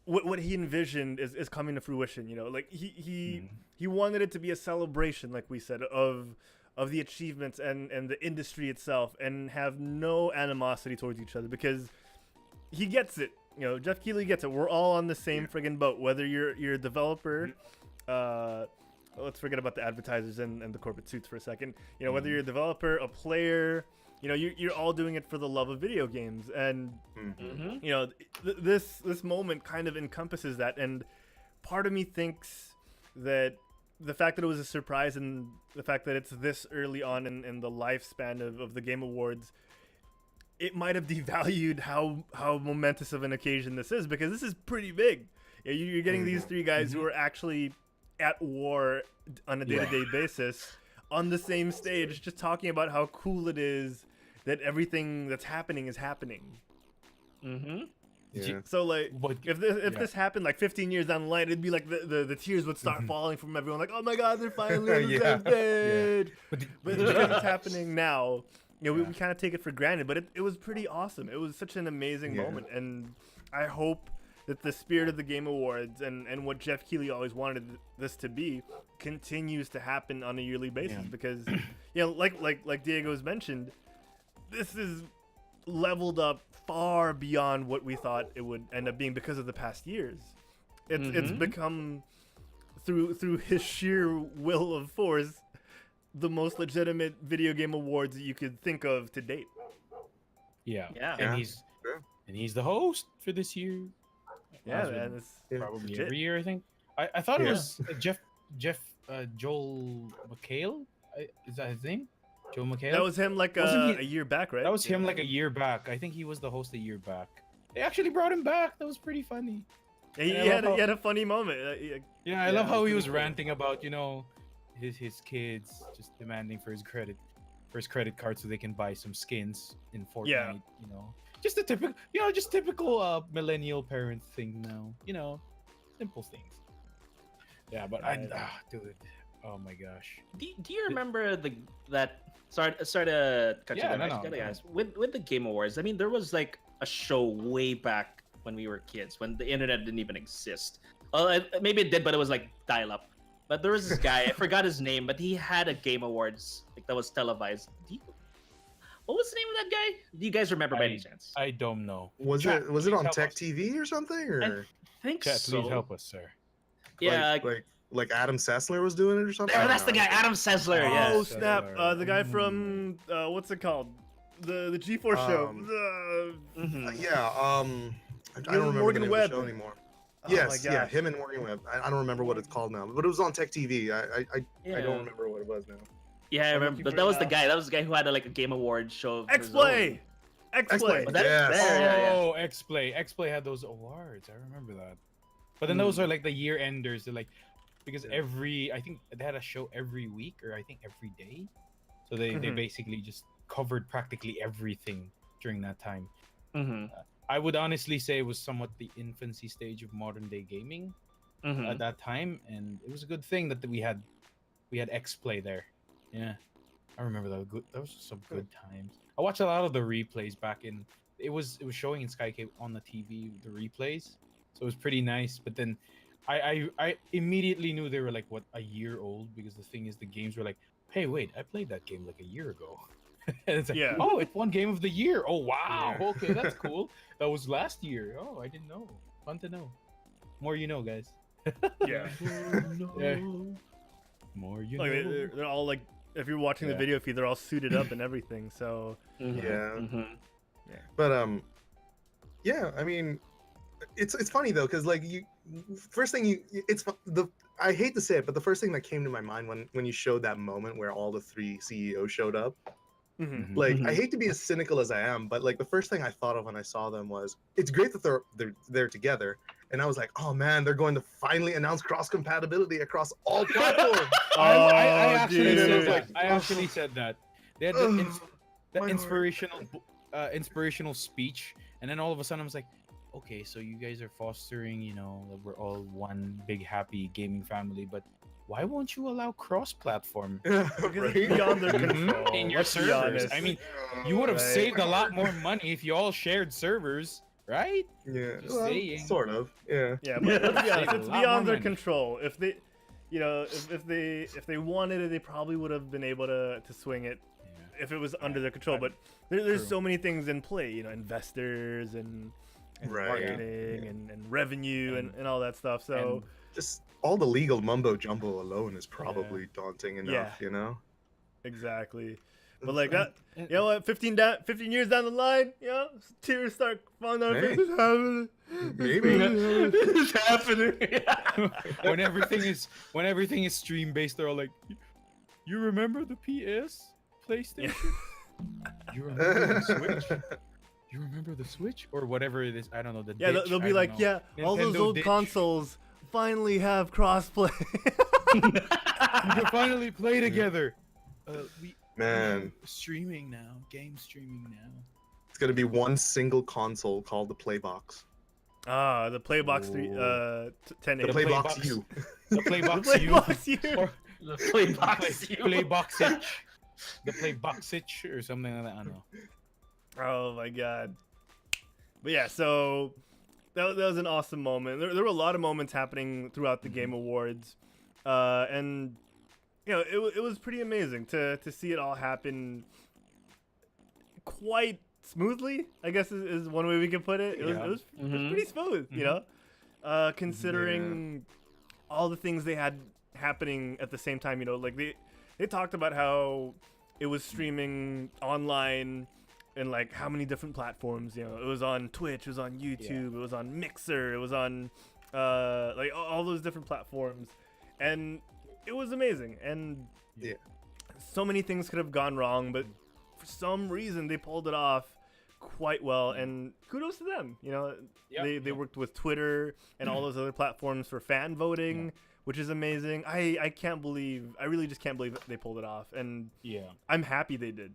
[SPEAKER 1] what he envisioned is coming to fruition. Like he wanted it to be a celebration, like we said, of the achievements and the industry itself, and have no animosity towards each other, because he gets it. Jeff Keighley gets it. We're all on the same friggin' boat, whether you're a developer. Let's forget about the advertisers and the corporate suits for a second. Whether you're a developer, a player, you're all doing it for the love of video games. And
[SPEAKER 4] Mhm.
[SPEAKER 1] this moment kind of encompasses that. And part of me thinks that the fact that it was a surprise, and the fact that it's this early on in the lifespan of the Game Awards, it might have devalued how momentous of an occasion this is, because this is pretty big. You're getting these three guys who are actually at war on a day-to-day basis on the same stage, just talking about how cool it is that everything that's happening is happening.
[SPEAKER 3] Mm-hmm.
[SPEAKER 4] Yeah.
[SPEAKER 1] So like,
[SPEAKER 2] But-
[SPEAKER 1] if this happened like 15 years down the line, it'd be like the tears would start falling from everyone. Like, oh my God, they're finally on the
[SPEAKER 4] Yeah.
[SPEAKER 1] same page.
[SPEAKER 2] But
[SPEAKER 1] But because it's happening now, we kind of take it for granted. But it was pretty awesome. It was such an amazing
[SPEAKER 4] Yeah.
[SPEAKER 1] moment, and I hope that the spirit of the Game Awards and what Jeff Keighley always wanted this to be continues to happen on a yearly basis.
[SPEAKER 2] Yeah.
[SPEAKER 1] Because like Diego's mentioned, this is leveled up far beyond what we thought it would end up being because of the past years. It's become through his sheer will of force the most legitimate video game awards that you could think of to date.
[SPEAKER 2] Yeah.
[SPEAKER 3] Yeah.
[SPEAKER 4] Yeah.
[SPEAKER 2] And he's the host for this year.
[SPEAKER 1] Yeah,
[SPEAKER 2] As with
[SPEAKER 1] man, it's
[SPEAKER 2] probably
[SPEAKER 1] legit.
[SPEAKER 2] every year, I think. I thought it
[SPEAKER 4] Yeah.
[SPEAKER 2] was Joel McHale. Is that his name? Joel McHale.
[SPEAKER 1] That was him like
[SPEAKER 2] Wasn't he-
[SPEAKER 1] a year back, right?
[SPEAKER 2] That was him like a year back. I think he was the host a year back. They actually brought him back. That was pretty funny.
[SPEAKER 1] Yeah, he
[SPEAKER 2] and I love
[SPEAKER 1] had
[SPEAKER 2] how-
[SPEAKER 1] a funny moment.
[SPEAKER 2] Yeah, I
[SPEAKER 1] Yeah,
[SPEAKER 2] love
[SPEAKER 1] it
[SPEAKER 2] how
[SPEAKER 1] was
[SPEAKER 2] he
[SPEAKER 1] pretty
[SPEAKER 2] was
[SPEAKER 1] cool.
[SPEAKER 2] ranting about, his kids just demanding for his credit card so they can buy some skins in Fortnite,
[SPEAKER 1] Yeah.
[SPEAKER 2] Just a typical millennial parent thing now, simple things. Yeah, but dude, oh my gosh.
[SPEAKER 3] Do you remember that? Sorry to cut
[SPEAKER 2] Yeah,
[SPEAKER 3] you
[SPEAKER 2] no,
[SPEAKER 3] down,
[SPEAKER 2] no,
[SPEAKER 3] guys. With the Game Awards, I mean, there was like a show way back when we were kids, when the internet didn't even exist. Maybe it did, but it was like dial-up. But there was this guy, I forgot his name, but he had a Game Awards like that was televised. What was the name of that guy? Do you guys remember by any chance?
[SPEAKER 2] I don't know.
[SPEAKER 4] Was
[SPEAKER 2] Chat,
[SPEAKER 4] it
[SPEAKER 2] please
[SPEAKER 4] on
[SPEAKER 2] help
[SPEAKER 4] Tech
[SPEAKER 2] us.
[SPEAKER 4] TV or something, or
[SPEAKER 3] I think
[SPEAKER 2] Chat,
[SPEAKER 3] so.
[SPEAKER 2] please help us, sir.
[SPEAKER 3] Yeah,
[SPEAKER 4] like Adam Sessler was doing it or something?
[SPEAKER 3] there, that's the guy, Adam Sessler.
[SPEAKER 1] Oh
[SPEAKER 3] Yes.
[SPEAKER 1] snap! The guy
[SPEAKER 2] Mm.
[SPEAKER 1] from what's it called? The G4 show.
[SPEAKER 3] Mhm.
[SPEAKER 4] Yeah. I don't remember
[SPEAKER 1] Morgan
[SPEAKER 4] the name
[SPEAKER 1] Webb.
[SPEAKER 4] of the show anymore.
[SPEAKER 1] Oh my
[SPEAKER 4] Yes, yeah,
[SPEAKER 1] gosh.
[SPEAKER 4] him and Morgan Webb. I don't remember what it's called now, but it was on Tech TV. I
[SPEAKER 3] Yeah.
[SPEAKER 4] don't remember what it was now.
[SPEAKER 3] Yeah, I
[SPEAKER 1] I'm
[SPEAKER 3] remember.
[SPEAKER 1] looking
[SPEAKER 3] But
[SPEAKER 1] for
[SPEAKER 3] that
[SPEAKER 1] it
[SPEAKER 3] was the
[SPEAKER 1] now.
[SPEAKER 3] guy. That was the guy who had like a Game Award show. of his
[SPEAKER 1] X-Play.
[SPEAKER 3] own.
[SPEAKER 1] X-Play.
[SPEAKER 3] Was that
[SPEAKER 4] Yes.
[SPEAKER 3] Yeah.
[SPEAKER 2] Oh, X-Play had those awards. I remember that. But then those are like the year enders. They're like because I think they had a show every week or I think every day. So they
[SPEAKER 1] Mhm.
[SPEAKER 2] basically just covered practically everything during that time.
[SPEAKER 3] Mhm.
[SPEAKER 2] I would honestly say it was somewhat the infancy stage of modern day gaming
[SPEAKER 3] Mhm.
[SPEAKER 2] at that time, and it was a good thing that we had X-Play there. Yeah, I remember that. Those were some good times. I watched a lot of the replays back in. It was showing in Skycape on the TV, the replays, so it was pretty nice. But then, I immediately knew they were like a year old because the thing is the games were like, hey, wait, I played that game like a year ago. And it's like,
[SPEAKER 1] Yeah.
[SPEAKER 2] oh, it won Game of the Year. Oh wow,
[SPEAKER 4] Yeah.
[SPEAKER 2] okay, that's cool. That was last year. Oh, I didn't know. Fun to know. More you know, guys.
[SPEAKER 1] Yeah.
[SPEAKER 2] Yeah. More you
[SPEAKER 1] Like
[SPEAKER 2] know.
[SPEAKER 1] they're all like, if you're watching the
[SPEAKER 2] Yeah.
[SPEAKER 1] video feed, they're all suited up and everything. So
[SPEAKER 3] Mhm.
[SPEAKER 4] Yeah.
[SPEAKER 3] Mhm.
[SPEAKER 4] But yeah, I mean, it's funny though, because like I hate to say it, but the first thing that came to my mind when you showed that moment where all the 3 CEOs showed up,
[SPEAKER 1] mhm.
[SPEAKER 4] like I
[SPEAKER 3] Mhm.
[SPEAKER 4] hate to be as cynical as I am, but like the first thing I thought of when I saw them was it's great that they're together, and I was like, oh man, they're going to finally announce cross compatibility across all platforms.
[SPEAKER 2] I
[SPEAKER 1] Oh,
[SPEAKER 2] actually
[SPEAKER 1] dude.
[SPEAKER 2] said that. I actually said that. They had
[SPEAKER 4] Ugh,
[SPEAKER 2] the
[SPEAKER 4] my heart.
[SPEAKER 2] inspirational speech, and then all of a sudden I was like, okay, so you guys are fostering, that we're all one big happy gaming family, but why won't you allow cross-platform
[SPEAKER 1] Because
[SPEAKER 4] Right?
[SPEAKER 1] it's beyond their
[SPEAKER 2] Mhm.
[SPEAKER 1] control.
[SPEAKER 2] in your
[SPEAKER 1] let's be
[SPEAKER 2] servers?
[SPEAKER 1] honest.
[SPEAKER 2] I mean, you would have
[SPEAKER 1] Right.
[SPEAKER 2] saved a lot more money if you all shared servers, right?
[SPEAKER 4] Yeah,
[SPEAKER 2] Just
[SPEAKER 4] well,
[SPEAKER 2] saying.
[SPEAKER 4] sort of. Yeah.
[SPEAKER 1] Yeah, but let's be honest,
[SPEAKER 2] Save a
[SPEAKER 1] it's
[SPEAKER 2] lot
[SPEAKER 1] beyond
[SPEAKER 2] more
[SPEAKER 1] their
[SPEAKER 2] money.
[SPEAKER 1] control. If they, if they wanted it, they probably would have been able to swing it if it was under their control. But there's
[SPEAKER 2] True.
[SPEAKER 1] so many things in play, investors and
[SPEAKER 4] Right.
[SPEAKER 1] marketing and revenue and all that stuff. So
[SPEAKER 4] Just all the legal mumbo jumbo alone is probably daunting enough,
[SPEAKER 1] Yeah.
[SPEAKER 4] you know?
[SPEAKER 1] exactly. But like that, you know what? 15 years down the line, tears start falling down.
[SPEAKER 4] Hey.
[SPEAKER 1] It's happening.
[SPEAKER 4] Maybe.
[SPEAKER 3] It's happening.
[SPEAKER 2] when everything is stream based, they're all like, "You remember the PS, PlayStation? You remember the Switch? You remember the Switch or whatever it is? I don't know the.
[SPEAKER 1] Yeah,
[SPEAKER 2] ditch,
[SPEAKER 1] they'll
[SPEAKER 2] I
[SPEAKER 1] be
[SPEAKER 2] don't
[SPEAKER 1] like,
[SPEAKER 2] know.
[SPEAKER 1] yeah, all those
[SPEAKER 2] Nintendo
[SPEAKER 1] old
[SPEAKER 2] ditch.
[SPEAKER 1] consoles finally have crossplay.
[SPEAKER 2] We can finally play together.
[SPEAKER 4] Man,
[SPEAKER 2] Streaming now. Game streaming now.
[SPEAKER 4] it's gonna be one single console called the Playbox.
[SPEAKER 1] The Playbox 3,
[SPEAKER 2] Ooh.
[SPEAKER 1] 10
[SPEAKER 4] The Playbox U.
[SPEAKER 2] The
[SPEAKER 1] The
[SPEAKER 2] Playbox U.
[SPEAKER 1] Playbox U.
[SPEAKER 2] Or
[SPEAKER 3] The play box.
[SPEAKER 2] Playboxage. The Playboxage or something like that. I don't know.
[SPEAKER 1] Oh my god. But yeah, so that was an awesome moment. There were a lot of moments happening throughout the Game Awards, and it was pretty amazing to see it all happen quite smoothly, I guess is one way we can put it. It was pretty smooth, considering all the things they had happening at the same time. Like they talked about how it was streaming online and like how many different platforms. It was on Twitch, it was on YouTube, it was on Mixer, it was on like all those different platforms, and it was amazing. And so many things could have gone wrong, but for some reason they pulled it off quite well, and kudos to them. They worked with Twitter and all those other platforms for fan voting, which is amazing. I really just can't believe they pulled it off, and I'm happy they did.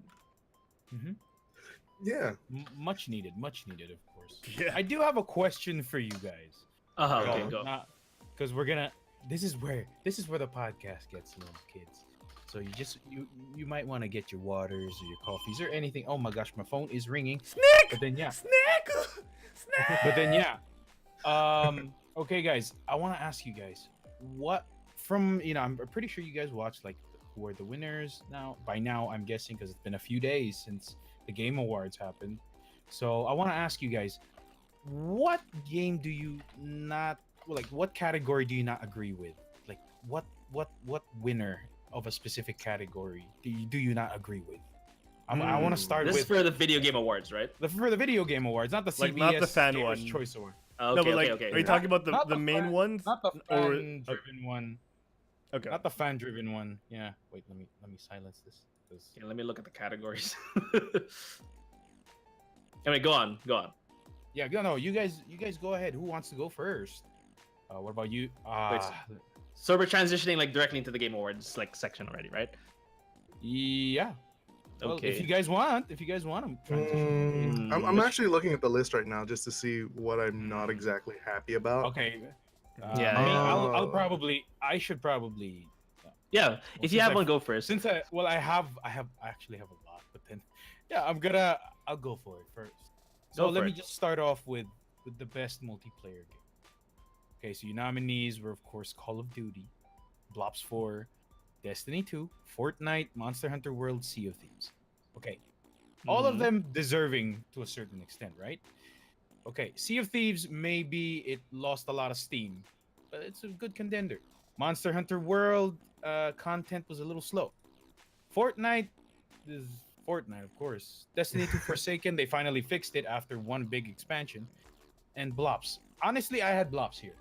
[SPEAKER 4] Yeah.
[SPEAKER 2] Much needed, of course.
[SPEAKER 1] Yeah.
[SPEAKER 2] I do have a question for you guys.
[SPEAKER 3] Okay, go.
[SPEAKER 2] Because this is where the podcast gets, kids. So you might want to get your waters or your coffees or anything. Oh my gosh, my phone is ringing.
[SPEAKER 1] Snack.
[SPEAKER 2] But then
[SPEAKER 1] Snack.
[SPEAKER 2] But then okay guys, I want to ask you guys what from I'm pretty sure you guys watched like who are the winners now. By now I'm guessing because it's been a few days since the Game Awards happened. So I want to ask you guys, what game do you not like? What category do you not agree with? Like what winner of a specific category do you not agree with? I want to start
[SPEAKER 3] This
[SPEAKER 2] with
[SPEAKER 3] is for the Video Game Awards, right?
[SPEAKER 2] for the Video Game Awards, not the CBS
[SPEAKER 1] Like, not the fan
[SPEAKER 2] Gamers
[SPEAKER 1] one.
[SPEAKER 2] Choice Award.
[SPEAKER 3] Okay,
[SPEAKER 1] No, but like,
[SPEAKER 3] okay.
[SPEAKER 1] are you talking about
[SPEAKER 2] Not
[SPEAKER 1] the main
[SPEAKER 2] fan-
[SPEAKER 1] ones?
[SPEAKER 2] Not the
[SPEAKER 1] Or-
[SPEAKER 2] fan-driven one.
[SPEAKER 1] Okay.
[SPEAKER 2] Not the fan-driven one. Yeah. Wait, let me silence this. 'cause-
[SPEAKER 3] Okay, let me look at the categories. Anyway, go on.
[SPEAKER 2] Yeah, no, you guys go ahead. Who wants to go first? What about you?
[SPEAKER 3] So we're transitioning like directly into the Game Awards like section already, right?
[SPEAKER 2] Yeah. Well,
[SPEAKER 3] Okay.
[SPEAKER 2] if you guys want to transition.
[SPEAKER 4] I'm actually looking at the list right now just to see what I'm not exactly happy about.
[SPEAKER 2] Okay.
[SPEAKER 3] Yeah,
[SPEAKER 2] I mean,
[SPEAKER 4] yeah.
[SPEAKER 2] I should probably.
[SPEAKER 3] Yeah, if you
[SPEAKER 2] since
[SPEAKER 3] have
[SPEAKER 2] I-
[SPEAKER 3] one, go first.
[SPEAKER 2] Since I actually have a lot, but then, yeah, I'll go for it first. So
[SPEAKER 3] Go
[SPEAKER 2] let
[SPEAKER 3] for
[SPEAKER 2] me
[SPEAKER 3] it.
[SPEAKER 2] just start off with the best multiplayer game. Okay, so your nominees were of course Call of Duty, Blops 4, Destiny 2, Fortnite, Monster Hunter World, Sea of Thieves. Okay, all of
[SPEAKER 3] Mhm.
[SPEAKER 2] them deserving to a certain extent, right? Okay, Sea of Thieves, maybe it lost a lot of steam, but it's a good contender. Monster Hunter World content was a little slow. Fortnite is Fortnite, of course. Destiny 2 Forsaken, they finally fixed it after one big expansion. And Blops. Honestly, I had Blops here.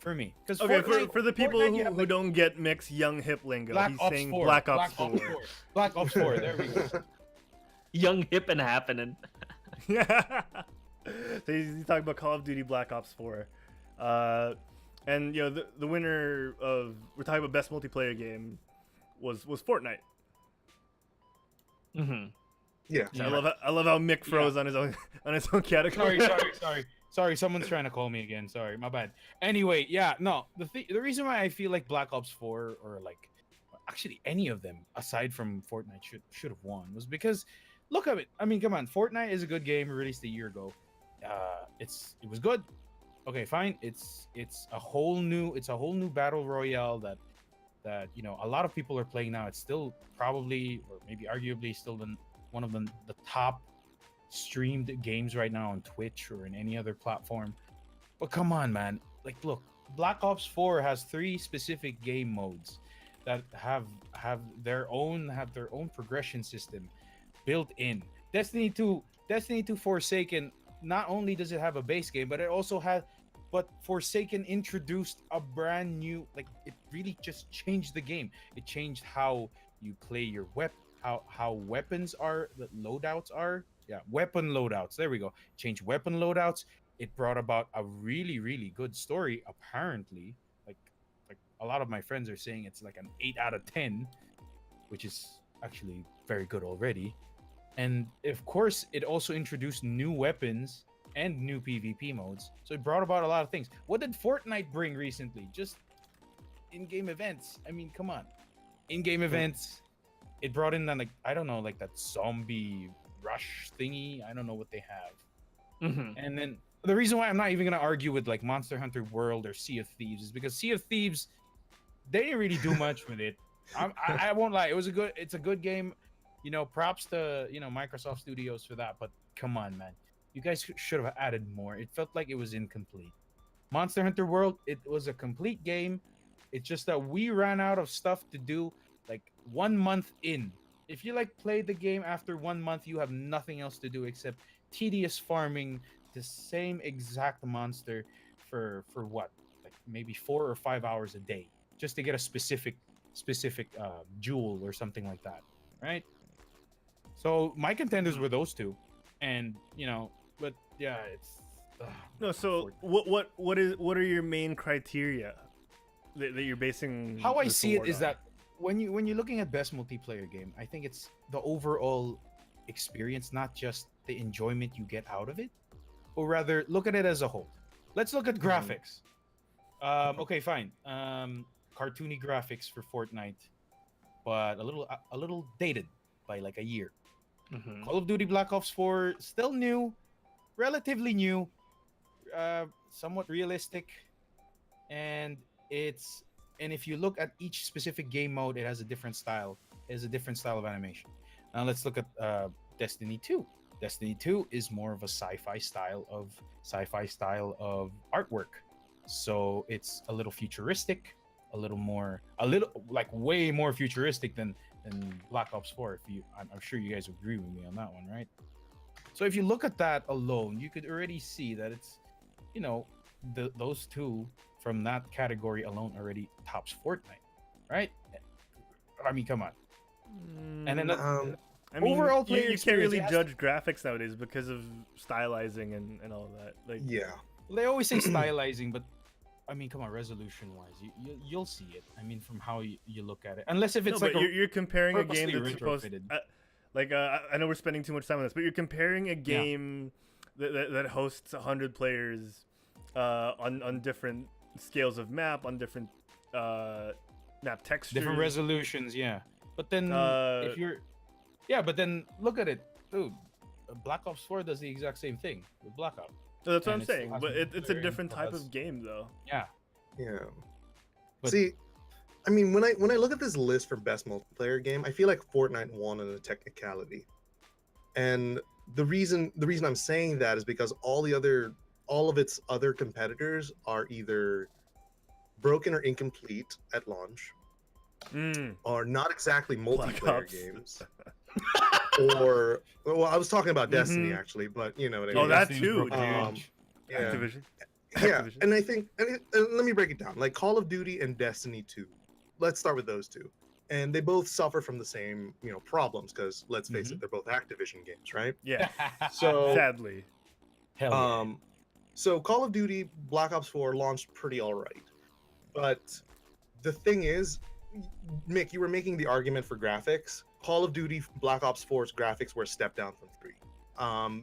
[SPEAKER 2] For me. Because
[SPEAKER 1] Okay, for the people
[SPEAKER 2] Fortnite, you have,
[SPEAKER 1] who
[SPEAKER 2] like,
[SPEAKER 1] don't get mixed young hip lingo,
[SPEAKER 2] Black
[SPEAKER 1] he's
[SPEAKER 2] Ops
[SPEAKER 1] saying
[SPEAKER 2] 4.
[SPEAKER 1] Black Ops 4.
[SPEAKER 2] Black Ops 4, there we go.
[SPEAKER 3] Young, hip, and happening.
[SPEAKER 1] Yeah. So he's talking about Call of Duty Black Ops 4. And the winner of, we're talking about best multiplayer game was Fortnite.
[SPEAKER 3] Mm-hmm.
[SPEAKER 4] Yeah.
[SPEAKER 1] I love how Mick froze on his own category.
[SPEAKER 2] Sorry, someone's trying to call me again. Sorry, my bad. Anyway, yeah, no, the reason why I feel like Black Ops 4 or like actually any of them aside from Fortnite should have won was because look at it. I mean, come on, Fortnite is a good game released a year ago. It was good. Okay, fine. It's a whole new battle royale that a lot of people are playing now. It's still probably or maybe arguably still one of the top streamed games right now on Twitch or in any other platform. But come on, man. Like, look, Black Ops 4 has 3 specific game modes that have their own progression system built in. Destiny 2 Forsaken, not only does it have a base game, but Forsaken introduced a brand new, like, it really just changed the game. It changed how you play your how weapons are, the loadouts are. Yeah, weapon loadouts. There we go. Change weapon loadouts. It brought about a really, really good story. Apparently, like a lot of my friends are saying it's like an 8 out of 10, which is actually very good already. And of course, it also introduced new weapons and new PvP modes. So it brought about a lot of things. What did Fortnite bring recently? Just in-game events. I mean, come on. In-game events. It brought in that, like, I don't know, like that zombie rush thingy. I don't know what they have. And then the reason why I'm not even going to argue with like Monster Hunter World or Sea of Thieves is because Sea of Thieves, they didn't really do much with it. I won't lie. It's a good game. You know, props to, you know, Microsoft Studios for that. But come on, man. You guys should have added more. It felt like it was incomplete. Monster Hunter World, it was a complete game. It's just that we ran out of stuff to do like 1 month in. If you like played the game after 1 month, you have nothing else to do except tedious farming the same exact monster for what? Like maybe 4 or 5 hours a day just to get a specific jewel or something like that, right? So my contenders were those two, and you know, but yeah, it's
[SPEAKER 1] No, so what are your main criteria that you're basing?
[SPEAKER 2] how I
[SPEAKER 1] this
[SPEAKER 2] see it
[SPEAKER 1] award
[SPEAKER 2] is
[SPEAKER 1] on?
[SPEAKER 2] that when you're looking at best multiplayer game, I think it's the overall experience, not just the enjoyment you get out of it, or rather look at it as a whole. Let's look at graphics. Okay, fine. Cartoony graphics for Fortnite, but a little dated by like a year. Call of Duty Black Ops 4 still new, relatively new, somewhat realistic, and if you look at each specific game mode, it has a different style. It has a different style of animation. Now let's look at Destiny 2. Destiny 2 is more of a sci-fi style of artwork. So it's a little futuristic, a little like way more futuristic than Black Ops 4. I'm sure you guys agree with me on that one, right? So if you look at that alone, you could already see that it's, you know, those two from that category alone already tops Fortnite, right? I mean, come on. And then
[SPEAKER 1] I mean,
[SPEAKER 2] overall
[SPEAKER 1] you
[SPEAKER 2] player
[SPEAKER 1] can't
[SPEAKER 2] experience,
[SPEAKER 1] really
[SPEAKER 2] it has
[SPEAKER 1] judge graphics nowadays because of stylizing and all that. Like,
[SPEAKER 4] Yeah.
[SPEAKER 2] they always say stylizing, but I mean, come on, resolution-wise, you'll see it. I mean, from how you look at it, unless if it's
[SPEAKER 1] no,
[SPEAKER 2] like
[SPEAKER 1] but you're comparing a game
[SPEAKER 2] purposely
[SPEAKER 1] that's supposed.
[SPEAKER 2] retrofitted.
[SPEAKER 1] I know we're spending too much time on this, but you're comparing a game that hosts 100 players on different scales of map, on different map textures,
[SPEAKER 2] different resolutions, yeah. But then but then look at it, dude. Black Ops 4 does the exact same thing with Black Ops.
[SPEAKER 1] No, that's what
[SPEAKER 2] and
[SPEAKER 1] I'm saying,
[SPEAKER 2] still
[SPEAKER 1] but
[SPEAKER 2] has
[SPEAKER 1] it's a
[SPEAKER 2] multiplayer
[SPEAKER 1] different
[SPEAKER 2] and
[SPEAKER 1] type
[SPEAKER 2] still
[SPEAKER 1] of
[SPEAKER 2] has-
[SPEAKER 1] game, though.
[SPEAKER 2] Yeah.
[SPEAKER 4] Yeah.
[SPEAKER 2] But-
[SPEAKER 4] See, I mean, when I look at this list for best multiplayer game, I feel like Fortnite won on a technicality, and the reason I'm saying that is because all of its other competitors are either broken or incomplete at launch, are not exactly
[SPEAKER 1] Black
[SPEAKER 4] multiplayer
[SPEAKER 1] Ops.
[SPEAKER 4] games, or well, I was talking about Destiny actually, but you know what I mean.
[SPEAKER 1] Oh, that
[SPEAKER 2] Destiny's
[SPEAKER 1] too,
[SPEAKER 2] broken.
[SPEAKER 1] dude.
[SPEAKER 4] Yeah.
[SPEAKER 1] Activision.
[SPEAKER 4] Yeah,
[SPEAKER 1] Activision.
[SPEAKER 4] and I think, and let me break it down. Like Call of Duty and Destiny 2. Let's start with those two. And they both suffer from the same, you know, problems because let's face it, they're both Activision games, right?
[SPEAKER 1] Yeah,
[SPEAKER 4] So,
[SPEAKER 1] sadly.
[SPEAKER 2] Hell yeah.
[SPEAKER 4] so Call of Duty Black Ops 4 launched pretty all right. But the thing is, Mick, you were making the argument for graphics. Call of Duty Black Ops 4's graphics were a step down from 3.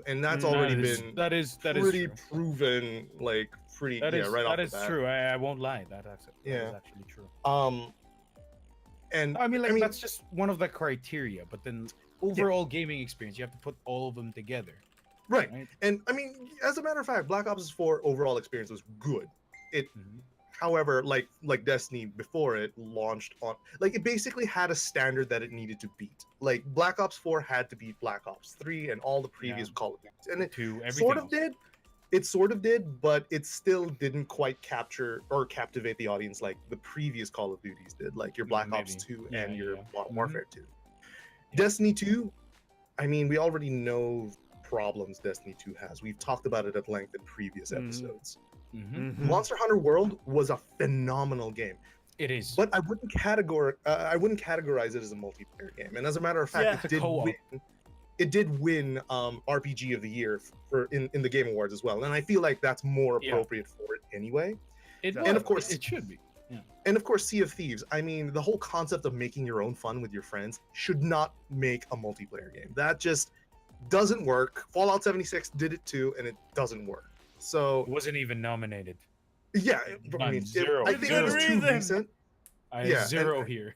[SPEAKER 4] And that's already been
[SPEAKER 2] that is
[SPEAKER 4] pretty
[SPEAKER 2] true.
[SPEAKER 4] proven, like pretty
[SPEAKER 2] That is
[SPEAKER 4] right off
[SPEAKER 2] that is
[SPEAKER 4] the bat.
[SPEAKER 2] true. I won't lie. That is
[SPEAKER 4] Yeah.
[SPEAKER 2] actually true.
[SPEAKER 4] And
[SPEAKER 2] I mean, that's just one of the criteria. But then overall gaming experience, you have to put all of them together.
[SPEAKER 4] right.
[SPEAKER 2] Right.
[SPEAKER 4] And I mean, as a matter of fact, Black Ops 4 overall experience was good. It, however, like Destiny before it launched on, like it basically had a standard that it needed to beat. Like Black Ops 4 had to beat Black Ops 3 and all the previous Call of Duty, and it sort of did. It sort of did, but it still didn't quite capture or captivate the audience like the previous Call of Duties did, like your Black Ops 2 and your Modern Warfare 2. Destiny 2, I mean, we already know problems Destiny 2 has. We've talked about it at length in previous episodes. Monster Hunter World was a phenomenal game.
[SPEAKER 2] It is,
[SPEAKER 4] but I wouldn't categorize it as a multiplayer game. And as a matter of fact, it did win RPG of the Year in the Game Awards as well. And I feel like that's more appropriate for it anyway.
[SPEAKER 2] And
[SPEAKER 4] of course,
[SPEAKER 2] it should be.
[SPEAKER 4] And of course, Sea of Thieves. I mean, the whole concept of making your own fun with your friends should not make a multiplayer game. That just doesn't work. Fallout 76 did it too, and it doesn't work. So
[SPEAKER 2] It wasn't even nominated.
[SPEAKER 4] yeah,
[SPEAKER 2] None, zero.
[SPEAKER 4] I think it was too
[SPEAKER 1] Reason.
[SPEAKER 4] recent.
[SPEAKER 2] I
[SPEAKER 4] Yeah,
[SPEAKER 2] have zero
[SPEAKER 4] and-
[SPEAKER 2] here.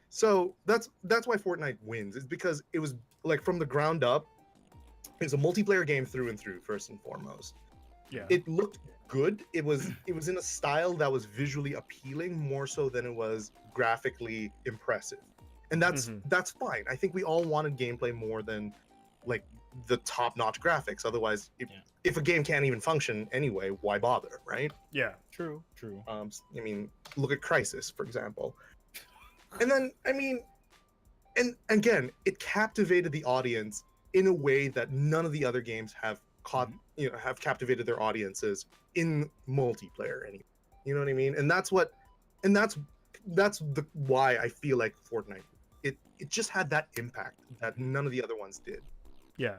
[SPEAKER 4] So that's why Fortnite wins. Is because it was like from the ground up. It's a multiplayer game through and through, first and foremost.
[SPEAKER 1] Yeah.
[SPEAKER 4] It looked good. It was in a style that was visually appealing more so than it was graphically impressive. And that's fine. I think we all wanted gameplay more than like the top-notch graphics. Otherwise, if a game can't even function anyway, why bother, right?
[SPEAKER 1] Yeah.
[SPEAKER 2] True.
[SPEAKER 4] I mean, look at Crisis, for example. And then, I mean, and again, it captivated the audience in a way that none of the other games have have captivated their audiences in multiplayer anymore. You know what I mean? And that's why I feel like Fortnite, it just had that impact that none of the other ones did.
[SPEAKER 1] Yeah.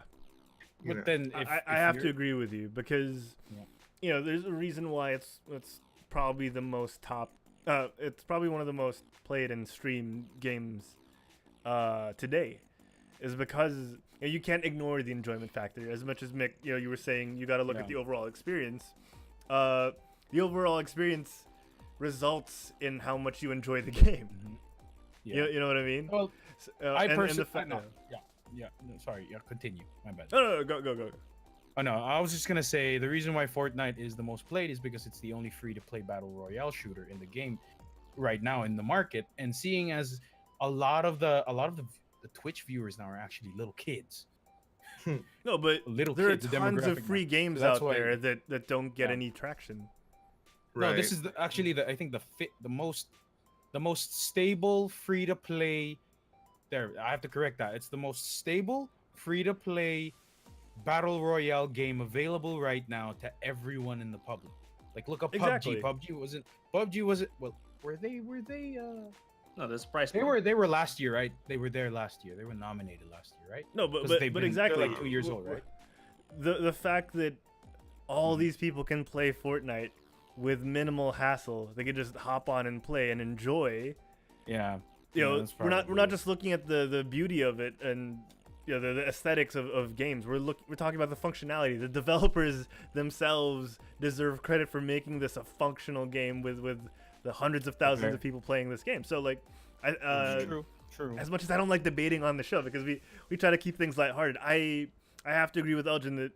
[SPEAKER 4] you know?
[SPEAKER 2] But then
[SPEAKER 1] I have to agree with you because there's a reason why it's probably the most it's probably one of the most played and streamed games today, is because you can't ignore the enjoyment factor. As much as Mick, you were saying, you got to look at the overall experience. The overall experience results in how much you enjoy the game. You know what I mean?
[SPEAKER 2] Well, I
[SPEAKER 1] and the
[SPEAKER 2] personally,
[SPEAKER 1] fa-
[SPEAKER 2] no, sorry, continue. My bad.
[SPEAKER 1] No, go.
[SPEAKER 2] Oh no, I was just gonna say the reason why Fortnite is the most played is because it's the only free-to-play battle royale shooter in the game right now in the market, and seeing as a lot of the Twitch viewers now are actually little kids.
[SPEAKER 1] No, but
[SPEAKER 2] Little
[SPEAKER 1] there are
[SPEAKER 2] kids, the
[SPEAKER 1] tons of
[SPEAKER 2] demographic
[SPEAKER 1] free
[SPEAKER 2] now.
[SPEAKER 1] games
[SPEAKER 2] So that's
[SPEAKER 1] out
[SPEAKER 2] why-
[SPEAKER 1] there that don't get any traction.
[SPEAKER 2] No, this is I think the most stable free-to-play. There, I have to correct that. It's the most stable free-to-play battle royale game available right now to everyone in the public. Like, look up
[SPEAKER 1] Exactly.
[SPEAKER 2] PUBG. PUBG wasn't. Well, were they?
[SPEAKER 3] No, this price.
[SPEAKER 2] They were last year, right? They were there last year. They were nominated last year, right?
[SPEAKER 1] No,
[SPEAKER 2] 'Cause
[SPEAKER 1] but
[SPEAKER 2] they've been-
[SPEAKER 1] exactly.
[SPEAKER 2] They're like 2 years old, right?
[SPEAKER 1] The fact that all these people can play Fortnite with minimal hassle, they can just hop on and play and enjoy.
[SPEAKER 2] Yeah.
[SPEAKER 1] We're not just looking at the beauty of it and the aesthetics of games. We're talking about the functionality. The developers themselves deserve credit for making this a functional game with the hundreds of thousands of people playing this game. So like,
[SPEAKER 2] True.
[SPEAKER 1] as much as I don't like debating on the show because we try to keep things lighthearted, I have to agree with Elgin that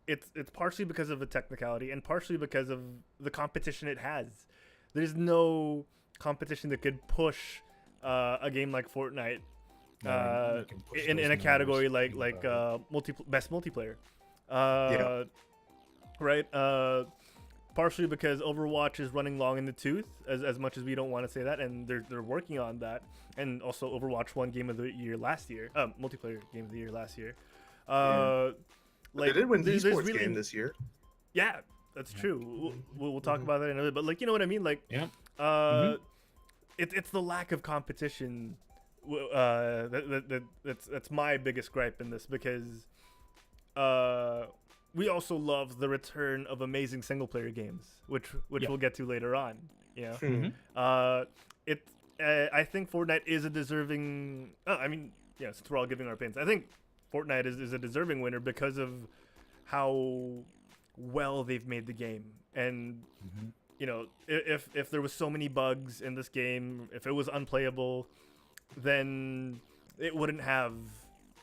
[SPEAKER 1] it's partially because of the technicality and partially because of the competition it has. There's no competition that could push a game like Fortnite in a category like best multiplayer. Right? Partially because Overwatch is running long in the tooth, as much as we don't want to say that, and they're working on that. And also Overwatch won Game of the Year last year, multiplayer Game of the Year last year.
[SPEAKER 4] They did win
[SPEAKER 1] there's
[SPEAKER 4] esports
[SPEAKER 1] really-
[SPEAKER 4] game this year.
[SPEAKER 1] Yeah, that's true. We'll talk about that in a bit, but like, you know what I mean? Like, it's the lack of competition. That's my biggest gripe in this, because we also love the return of amazing single player games, which we'll get to later on. I think Fortnite is a deserving. Since we're all giving our opinions, I think Fortnite is a deserving winner because of how well they've made the game. And if there was so many bugs in this game, if it was unplayable, then it wouldn't have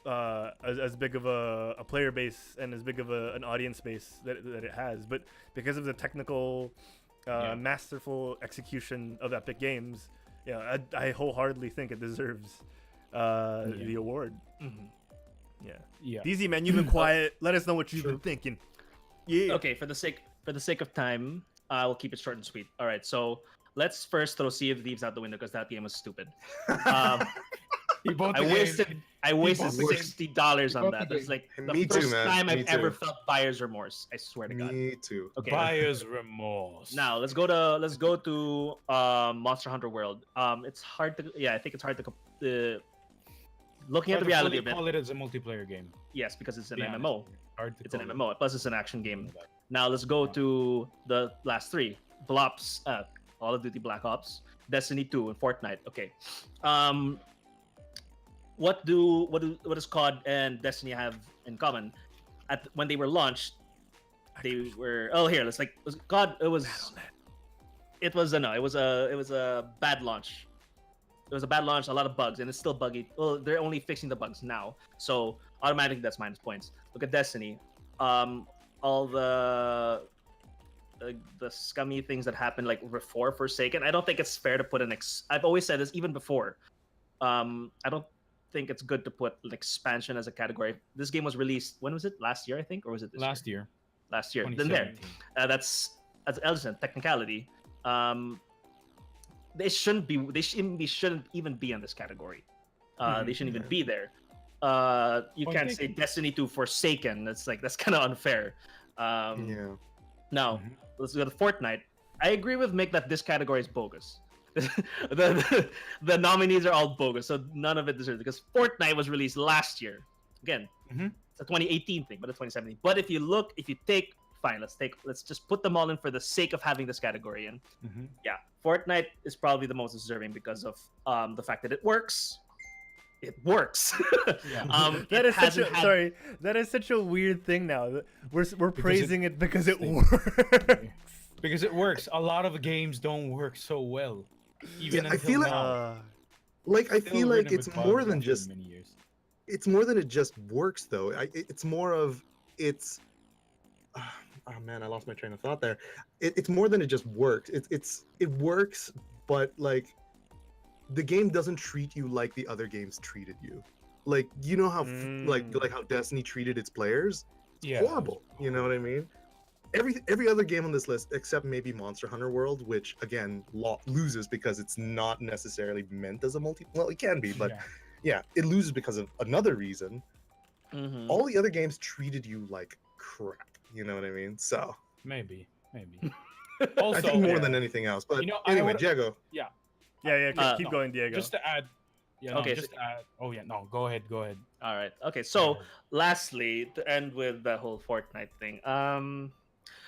[SPEAKER 1] as big of a player base and as big of an audience base that it has. But because of the technical masterful execution of Epic Games, I wholeheartedly think it deserves the award.
[SPEAKER 2] Yeah.
[SPEAKER 1] DZ, man, you've been quiet. Let us know what you've been thinking. Yeah.
[SPEAKER 3] Okay, for the sake of time, I will keep it short and sweet. All right, so let's first throw Sea of Thieves out the window because that game was stupid. I wasted $60 on that. That's like the
[SPEAKER 4] Me too,
[SPEAKER 3] first
[SPEAKER 4] man.
[SPEAKER 3] time
[SPEAKER 4] Me
[SPEAKER 3] I've ever
[SPEAKER 4] too.
[SPEAKER 3] felt buyer's remorse. I swear to God.
[SPEAKER 4] Me too.
[SPEAKER 3] Okay.
[SPEAKER 2] Buyer's remorse.
[SPEAKER 3] Now let's go to Monster Hunter World. It's hard to I think it's hard to looking at the reality of it.
[SPEAKER 2] Call it as a multiplayer game.
[SPEAKER 3] Yes, because it's an
[SPEAKER 2] Yeah,
[SPEAKER 3] MMO. It's an MMO. Plus, it's an action game. Now let's go to the last three. Call of Duty Black Ops, Destiny 2, and Fortnite. Okay. What does COD and Destiny have in common? When they were launched, they were let's COD. It was a bad launch. It was a bad launch, a lot of bugs, and it's still buggy. Well, they're only fixing the bugs now, so automatically that's minus points. Look at Destiny. All the scummy things that happened like before Forsaken. I don't think it's fair to put I've always said this even before. I don't think it's good to put an expansion as a category. This game was released, when was it? Last year, I think, or was it this
[SPEAKER 2] Last year?
[SPEAKER 3] Last year. Then there. That's as ElderDjinn technicality. They shouldn't even be in this category. They shouldn't even be there. You can't say Destiny 2 Forsaken. That's kind of unfair. Now, let's go to Fortnite. I agree with Mick that this category is bogus. the nominees are all bogus, so none of it deserves it, because Fortnite was released last year. Again, it's a 2018 thing, but it's 2017. But if you take, fine, let's just put them all in for the sake of having this category in. Yeah, Fortnite is probably the most deserving because of the fact that it works. It works.
[SPEAKER 1] That is such a weird thing now. We're praising it because it works.
[SPEAKER 2] Because it works. A lot of games don't work so well. Even until
[SPEAKER 4] I feel
[SPEAKER 2] now.
[SPEAKER 4] I feel like it's more than just. It's more than it just works, though. It's more of it's. Oh man, I lost my train of thought there. It's more than it just works. It works, but like, the game doesn't treat you like the other games treated you. Like, you know how like how Destiny treated its players? It's horrible. You know what I mean? Every other game on this list, except maybe Monster Hunter World, which again loses because it's not necessarily meant as a multi. Well, it can be, but yeah, it loses because of another reason. All the other games treated you like crap. You know what I mean? So
[SPEAKER 2] maybe. Also,
[SPEAKER 4] I think more than anything else. But anyway, Diego.
[SPEAKER 2] Yeah.
[SPEAKER 1] Keep going, Diego.
[SPEAKER 2] Just to add. Go ahead.
[SPEAKER 3] All right. Okay. So, lastly, to end with the whole Fortnite thing,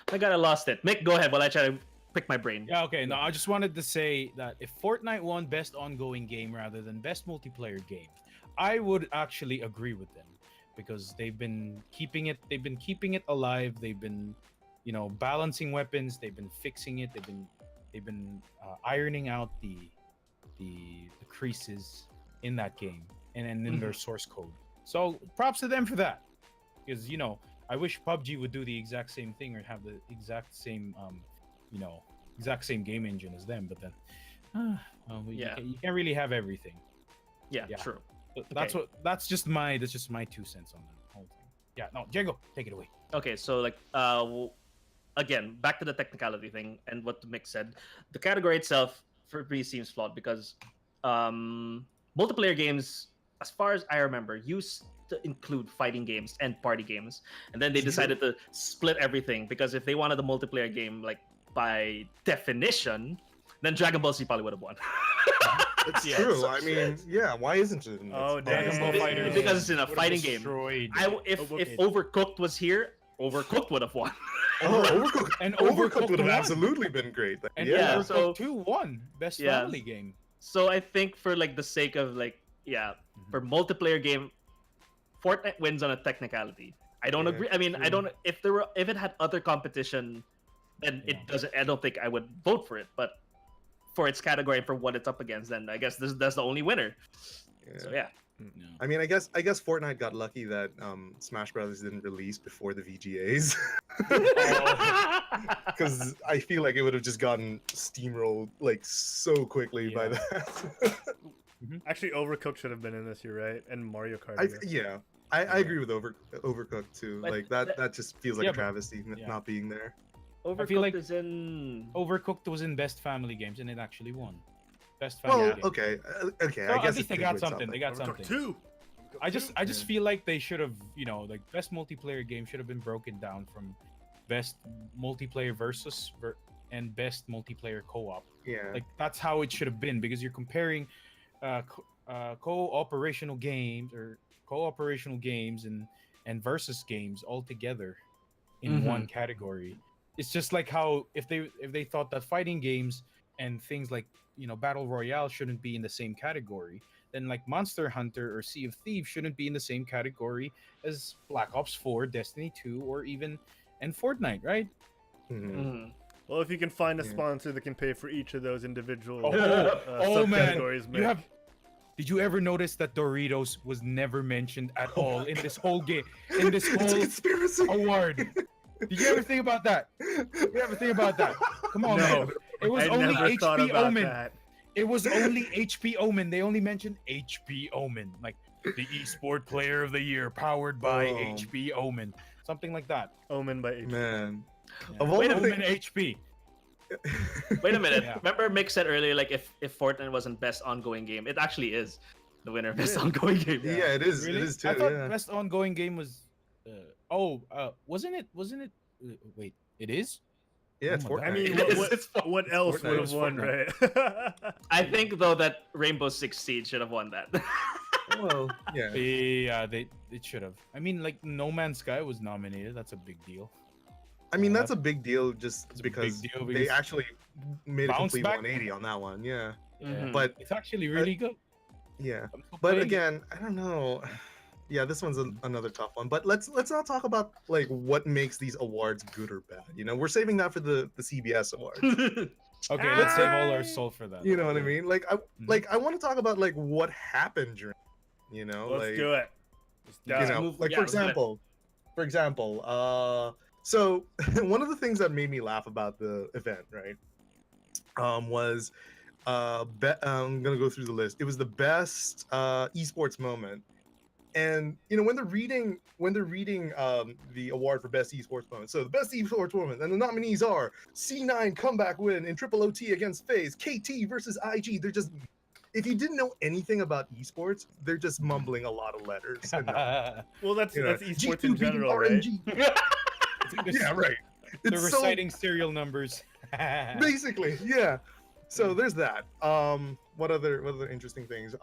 [SPEAKER 3] my God, I lost it. Mick, go ahead while I try to pick my brain.
[SPEAKER 2] Yeah. Okay. No, I just wanted to say that if Fortnite won Best Ongoing Game rather than Best Multiplayer Game, I would actually agree with them, because they've been keeping it. They've been keeping it alive. They've been, balancing weapons. They've been fixing it. They've been ironing out the creases in that game and in their source code. So props to them for that, because I wish PUBG would do the exact same thing or have the exact same game engine as them. But then, you can't really have everything.
[SPEAKER 3] Yeah. True.
[SPEAKER 2] That's just my 2 cents on the whole thing. Yeah. No, Diego, take it away.
[SPEAKER 3] Okay. So again, back to the technicality thing and what Mick said. The category itself for me seems flawed because multiplayer games, as far as I remember, used to include fighting games and party games, and then they decided to split everything, because if they wanted a multiplayer game, like by definition, then Dragon Ball Z probably would have won.
[SPEAKER 4] It's true. I mean, why isn't it?
[SPEAKER 1] Dragon Ball Fighters.
[SPEAKER 3] Because it's in a fighting game. If Overcooked was here, Overcooked would have won.
[SPEAKER 4] Overcooked.
[SPEAKER 2] And
[SPEAKER 4] Overcooked would have absolutely been great.
[SPEAKER 2] And Overcooked 2 won Best Family Game.
[SPEAKER 3] So I think for the sake of for multiplayer game, Fortnite wins on a technicality. I don't agree. I mean, I don't. If it had other competition, then it doesn't. I don't think I would vote for it. But for its category and for what it's up against, then I guess that's the only winner. So yeah.
[SPEAKER 4] I mean, I guess Fortnite got lucky that Smash Brothers didn't release before the VGAs, because I feel like it would have just gotten steamrolled so quickly by that.
[SPEAKER 1] Actually, Overcooked should have been in this year, right? And Mario Kart.
[SPEAKER 4] I agree with Overcooked too. That just feels like a travesty not being there.
[SPEAKER 2] Overcooked was in Best Family Games, and it actually won. Best family game.
[SPEAKER 4] Okay. I guess
[SPEAKER 2] at least they got something. They got something.
[SPEAKER 1] Two.
[SPEAKER 2] I just feel like they should have, best multiplayer game should have been broken down from best multiplayer versus and best multiplayer co-op.
[SPEAKER 4] Yeah.
[SPEAKER 2] That's how it should have been, because you're comparing co-operational games and versus games all together in one category. It's just like how if they thought that fighting games and things like Battle Royale shouldn't be in the same category, then like Monster Hunter or Sea of Thieves shouldn't be in the same category as Black Ops 4, Destiny 2, or even Fortnite, right?
[SPEAKER 4] Mhm.
[SPEAKER 3] Mhm.
[SPEAKER 1] Well, if you can find a
[SPEAKER 4] Yeah.
[SPEAKER 1] sponsor that can pay for each of those individual
[SPEAKER 2] Oh man,
[SPEAKER 1] subcategories,
[SPEAKER 2] you
[SPEAKER 1] Mick.
[SPEAKER 2] have. Did you ever notice that Doritos was never mentioned at all in this whole game, in this
[SPEAKER 4] It's a
[SPEAKER 2] whole
[SPEAKER 4] conspiracy.
[SPEAKER 2] award? Did you ever think about that? Did you ever think about that? Come on,
[SPEAKER 1] No,
[SPEAKER 2] man. It was
[SPEAKER 1] I
[SPEAKER 2] only
[SPEAKER 1] never thought
[SPEAKER 2] HP
[SPEAKER 1] about
[SPEAKER 2] Omen.
[SPEAKER 1] that.
[SPEAKER 2] It was only HP Omen. They only mentioned HP Omen, like the esport player of the year, powered by
[SPEAKER 4] Oh.
[SPEAKER 2] HP Omen, something like that.
[SPEAKER 1] Omen by HP.
[SPEAKER 4] Man.
[SPEAKER 2] Yeah.
[SPEAKER 4] Of all
[SPEAKER 3] Wait
[SPEAKER 4] the
[SPEAKER 3] a
[SPEAKER 2] Omen
[SPEAKER 4] things-
[SPEAKER 2] HP.
[SPEAKER 3] Wait a minute.
[SPEAKER 2] Yeah.
[SPEAKER 3] Remember Mick said earlier, like if Fortnite wasn't best ongoing game, it actually is the winner of best ongoing game.
[SPEAKER 4] Yeah, it is.
[SPEAKER 2] Really?
[SPEAKER 4] It is too.
[SPEAKER 2] I thought
[SPEAKER 4] Yeah.
[SPEAKER 2] best ongoing game was. Wasn't it? Wasn't it? Wait, it is.
[SPEAKER 4] Yeah, it's
[SPEAKER 2] Oh my
[SPEAKER 4] Fortnite.
[SPEAKER 2] God.
[SPEAKER 1] I mean,
[SPEAKER 3] It is,
[SPEAKER 1] what,
[SPEAKER 3] it's fun.
[SPEAKER 1] what else
[SPEAKER 2] Fortnite
[SPEAKER 1] would
[SPEAKER 2] is
[SPEAKER 1] have won,
[SPEAKER 2] Fortnite.
[SPEAKER 1] right?
[SPEAKER 3] I think though that Rainbow Six Siege should have won that.
[SPEAKER 4] Well, yeah.
[SPEAKER 2] Yeah, it should have. I mean, like No Man's Sky was nominated. That's a big deal.
[SPEAKER 4] I mean, that's a big deal just
[SPEAKER 2] It's a big
[SPEAKER 4] because
[SPEAKER 2] deal
[SPEAKER 4] they
[SPEAKER 2] because
[SPEAKER 4] actually made a
[SPEAKER 2] bounce
[SPEAKER 4] complete
[SPEAKER 2] back.
[SPEAKER 4] 180 on that one. Yeah.
[SPEAKER 3] Mhm.
[SPEAKER 4] But
[SPEAKER 2] It's actually really good.
[SPEAKER 4] yeah.
[SPEAKER 2] I'm still
[SPEAKER 4] But
[SPEAKER 2] playing it.
[SPEAKER 4] again, I don't know. Yeah, this one's another tough one. But let's not talk about like what makes these awards good or bad. You know, we're saving that for the CBS awards.
[SPEAKER 2] Okay, let's save all our soul for that.
[SPEAKER 4] You know what I mean? Like
[SPEAKER 2] Mhm.
[SPEAKER 4] I want to talk about like what happened during. You know,
[SPEAKER 1] Let's
[SPEAKER 4] like
[SPEAKER 1] do it. Let's do
[SPEAKER 4] you
[SPEAKER 1] it.
[SPEAKER 4] know,
[SPEAKER 3] move-
[SPEAKER 4] like
[SPEAKER 3] yeah,
[SPEAKER 4] for
[SPEAKER 3] let's do it.
[SPEAKER 4] example, so one of the things that made me laugh about the event, right, was I'm gonna go through the list. It was the best esports moment, and you know when they're reading the award for best esports moment. So the best esports moment, and the nominees are C9 comeback win in triple OT against FaZe, KT versus IG. They're just, if you didn't know anything about esports, they're just mumbling a lot of letters. And,
[SPEAKER 1] Well, that's
[SPEAKER 4] you know,
[SPEAKER 1] esports
[SPEAKER 4] G2
[SPEAKER 1] in
[SPEAKER 4] beating
[SPEAKER 1] general, right?
[SPEAKER 4] RNG.
[SPEAKER 2] They're
[SPEAKER 4] Yeah, right.
[SPEAKER 2] They're
[SPEAKER 4] It's so
[SPEAKER 2] reciting serial numbers.
[SPEAKER 4] basically, yeah. So there's that. What other interesting things?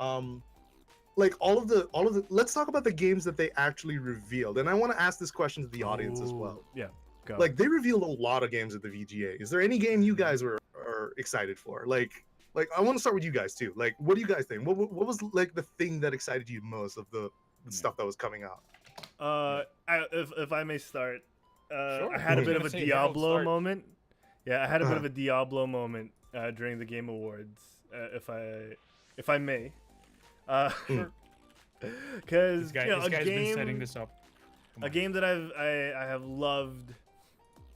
[SPEAKER 4] Like all of the let's talk about the games that they actually revealed. And I want to ask this question to the audience as well.
[SPEAKER 1] Ooh, Yeah, go.
[SPEAKER 4] Like they revealed a lot of games at the VGA. Is there any game you guys are excited for? Like I want to start with you guys too. Like what do you guys think? What was like the thing that excited you most of the stuff that was coming out?
[SPEAKER 1] If I may start,
[SPEAKER 2] Sure.
[SPEAKER 1] I had a
[SPEAKER 4] I was
[SPEAKER 1] bit of
[SPEAKER 2] gonna
[SPEAKER 1] a
[SPEAKER 2] say, Harold,
[SPEAKER 1] Diablo
[SPEAKER 2] start.
[SPEAKER 1] moment. Yeah, I had a bit
[SPEAKER 4] Uh-huh.
[SPEAKER 1] of a Diablo moment during the Game Awards, if I may. Because
[SPEAKER 2] This guy,
[SPEAKER 1] you know,
[SPEAKER 2] this
[SPEAKER 1] a
[SPEAKER 2] guy's been setting
[SPEAKER 1] game,
[SPEAKER 2] this up. Come
[SPEAKER 1] a
[SPEAKER 2] on.
[SPEAKER 1] game that I have loved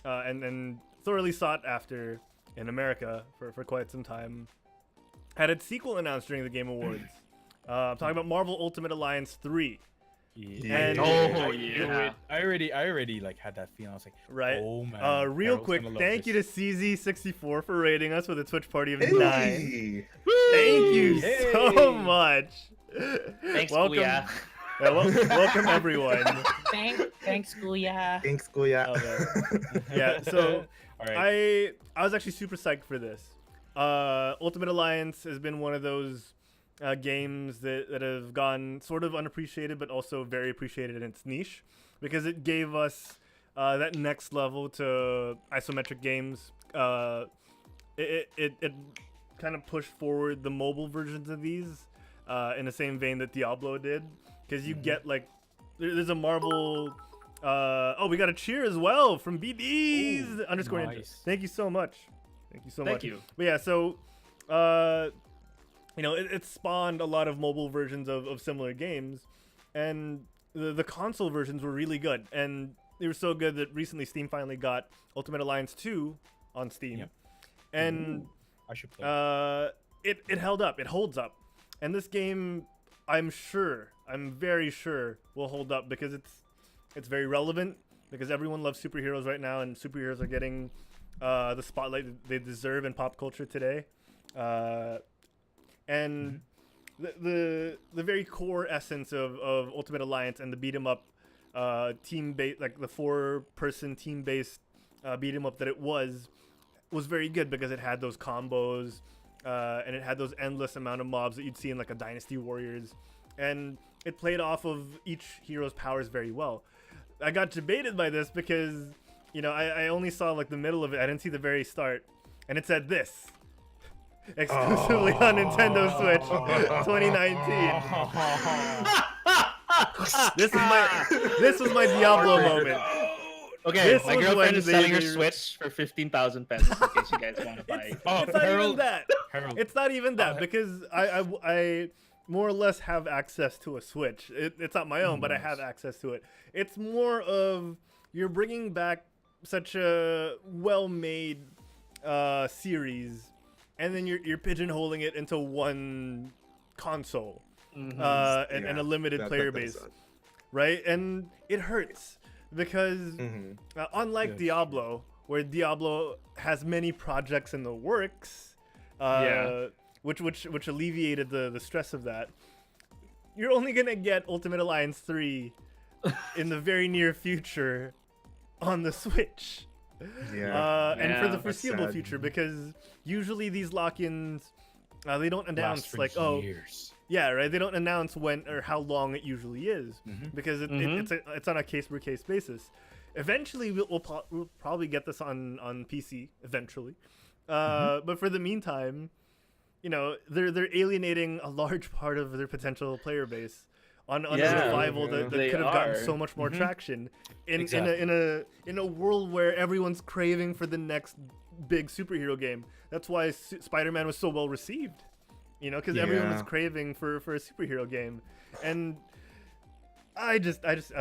[SPEAKER 1] and thoroughly sought after in America for quite some time, had its sequel announced during the Game Awards. I'm talking about Marvel Ultimate Alliance 3.
[SPEAKER 2] Yeah.
[SPEAKER 1] And-
[SPEAKER 3] Oh,
[SPEAKER 2] I
[SPEAKER 3] yeah.
[SPEAKER 2] knew it. I already like had that feeling. I was like,
[SPEAKER 1] Right.
[SPEAKER 2] oh man.
[SPEAKER 1] Real
[SPEAKER 2] Harold's
[SPEAKER 1] quick,
[SPEAKER 2] gonna love
[SPEAKER 1] thank you to
[SPEAKER 2] this.
[SPEAKER 1] CZ64 for rating us with a Twitch party of 9.
[SPEAKER 4] Hey!
[SPEAKER 1] Thank you so
[SPEAKER 2] Hey.
[SPEAKER 1] much.
[SPEAKER 3] Thanks,
[SPEAKER 1] welcome,
[SPEAKER 3] Kuya.
[SPEAKER 1] yeah, welcome everyone.
[SPEAKER 2] Thanks, Kuya.
[SPEAKER 4] Thanks, Kuya.
[SPEAKER 1] Oh, Yeah, so
[SPEAKER 2] All right.
[SPEAKER 1] I was actually super psyched for this. Ultimate Alliance has been one of those games that have gone sort of unappreciated, but also very appreciated in its niche, because it gave us that next level to isometric games. It kind of pushed forward the mobile versions of these in the same vein that Diablo did, because you get like there's a Marvel. We got a cheer as well from BDs
[SPEAKER 2] Ooh,
[SPEAKER 1] underscore Ninja.
[SPEAKER 2] nice.
[SPEAKER 1] Thank you so much. Thank you so much.
[SPEAKER 3] Thank you.
[SPEAKER 1] But yeah, so you know, it spawned a lot of mobile versions of similar games, and the console versions were really good, and they were so good that recently Steam finally got Ultimate Alliance 2 on Steam,
[SPEAKER 2] Yep.
[SPEAKER 1] and
[SPEAKER 2] I should play.
[SPEAKER 1] it held up. It holds up, and this game, I'm very sure, will hold up because it's very relevant, because everyone loves superheroes right now, and superheroes are getting the spotlight they deserve in pop culture today. And the very core essence of Ultimate Alliance and the beat 'em up team based, like the 4-person team based beat 'em up that it was very good, because it had those combos and it had those endless amount of mobs that you'd see in like a Dynasty Warriors, and it played off of each hero's powers very well. I got debated by this because, you know, I only saw like the middle of it. I didn't see the very start, and it said this: exclusively on Nintendo Switch 2019. This was my Diablo moment.
[SPEAKER 3] Okay,
[SPEAKER 1] This
[SPEAKER 3] my
[SPEAKER 1] was
[SPEAKER 3] girlfriend
[SPEAKER 1] when
[SPEAKER 3] is selling her
[SPEAKER 1] they-
[SPEAKER 3] Switch for 15,000 pesos in case you guys want to buy.
[SPEAKER 2] Oh,
[SPEAKER 1] It's not even
[SPEAKER 2] Harold.
[SPEAKER 1] that.
[SPEAKER 2] Harold.
[SPEAKER 1] It's not even that because I more or less have access to a Switch. It's not my own, but I have access to it. It's more of you're bringing back such a well-made series, and then you're pigeonholing it into one console and a limited player base, right? And it hurts because unlike
[SPEAKER 2] Yes.
[SPEAKER 1] Diablo, where Diablo has many projects in the works, which alleviated the stress of that. You're only gonna get Ultimate Alliance 3 in the very near future on the Switch. And for the
[SPEAKER 3] that's
[SPEAKER 1] foreseeable
[SPEAKER 4] sad.
[SPEAKER 1] future, because usually these lock-ins, they don't
[SPEAKER 2] Last
[SPEAKER 1] announce
[SPEAKER 2] for
[SPEAKER 1] like,
[SPEAKER 2] years.
[SPEAKER 1] yeah, right. They don't announce when or how long it usually is because it's on a case-by-case basis. Eventually, we'll probably get this on PC eventually, but for the meantime, you know, they're alienating a large part of their potential player base on a revival that
[SPEAKER 3] they
[SPEAKER 1] could have gotten
[SPEAKER 3] are.
[SPEAKER 1] so much more traction
[SPEAKER 2] Exactly.
[SPEAKER 1] in a world where everyone's craving for the next big superhero game. That's why Spider-Man was so well received, you know, because everyone was
[SPEAKER 4] Yeah.
[SPEAKER 1] craving for a superhero game, and I was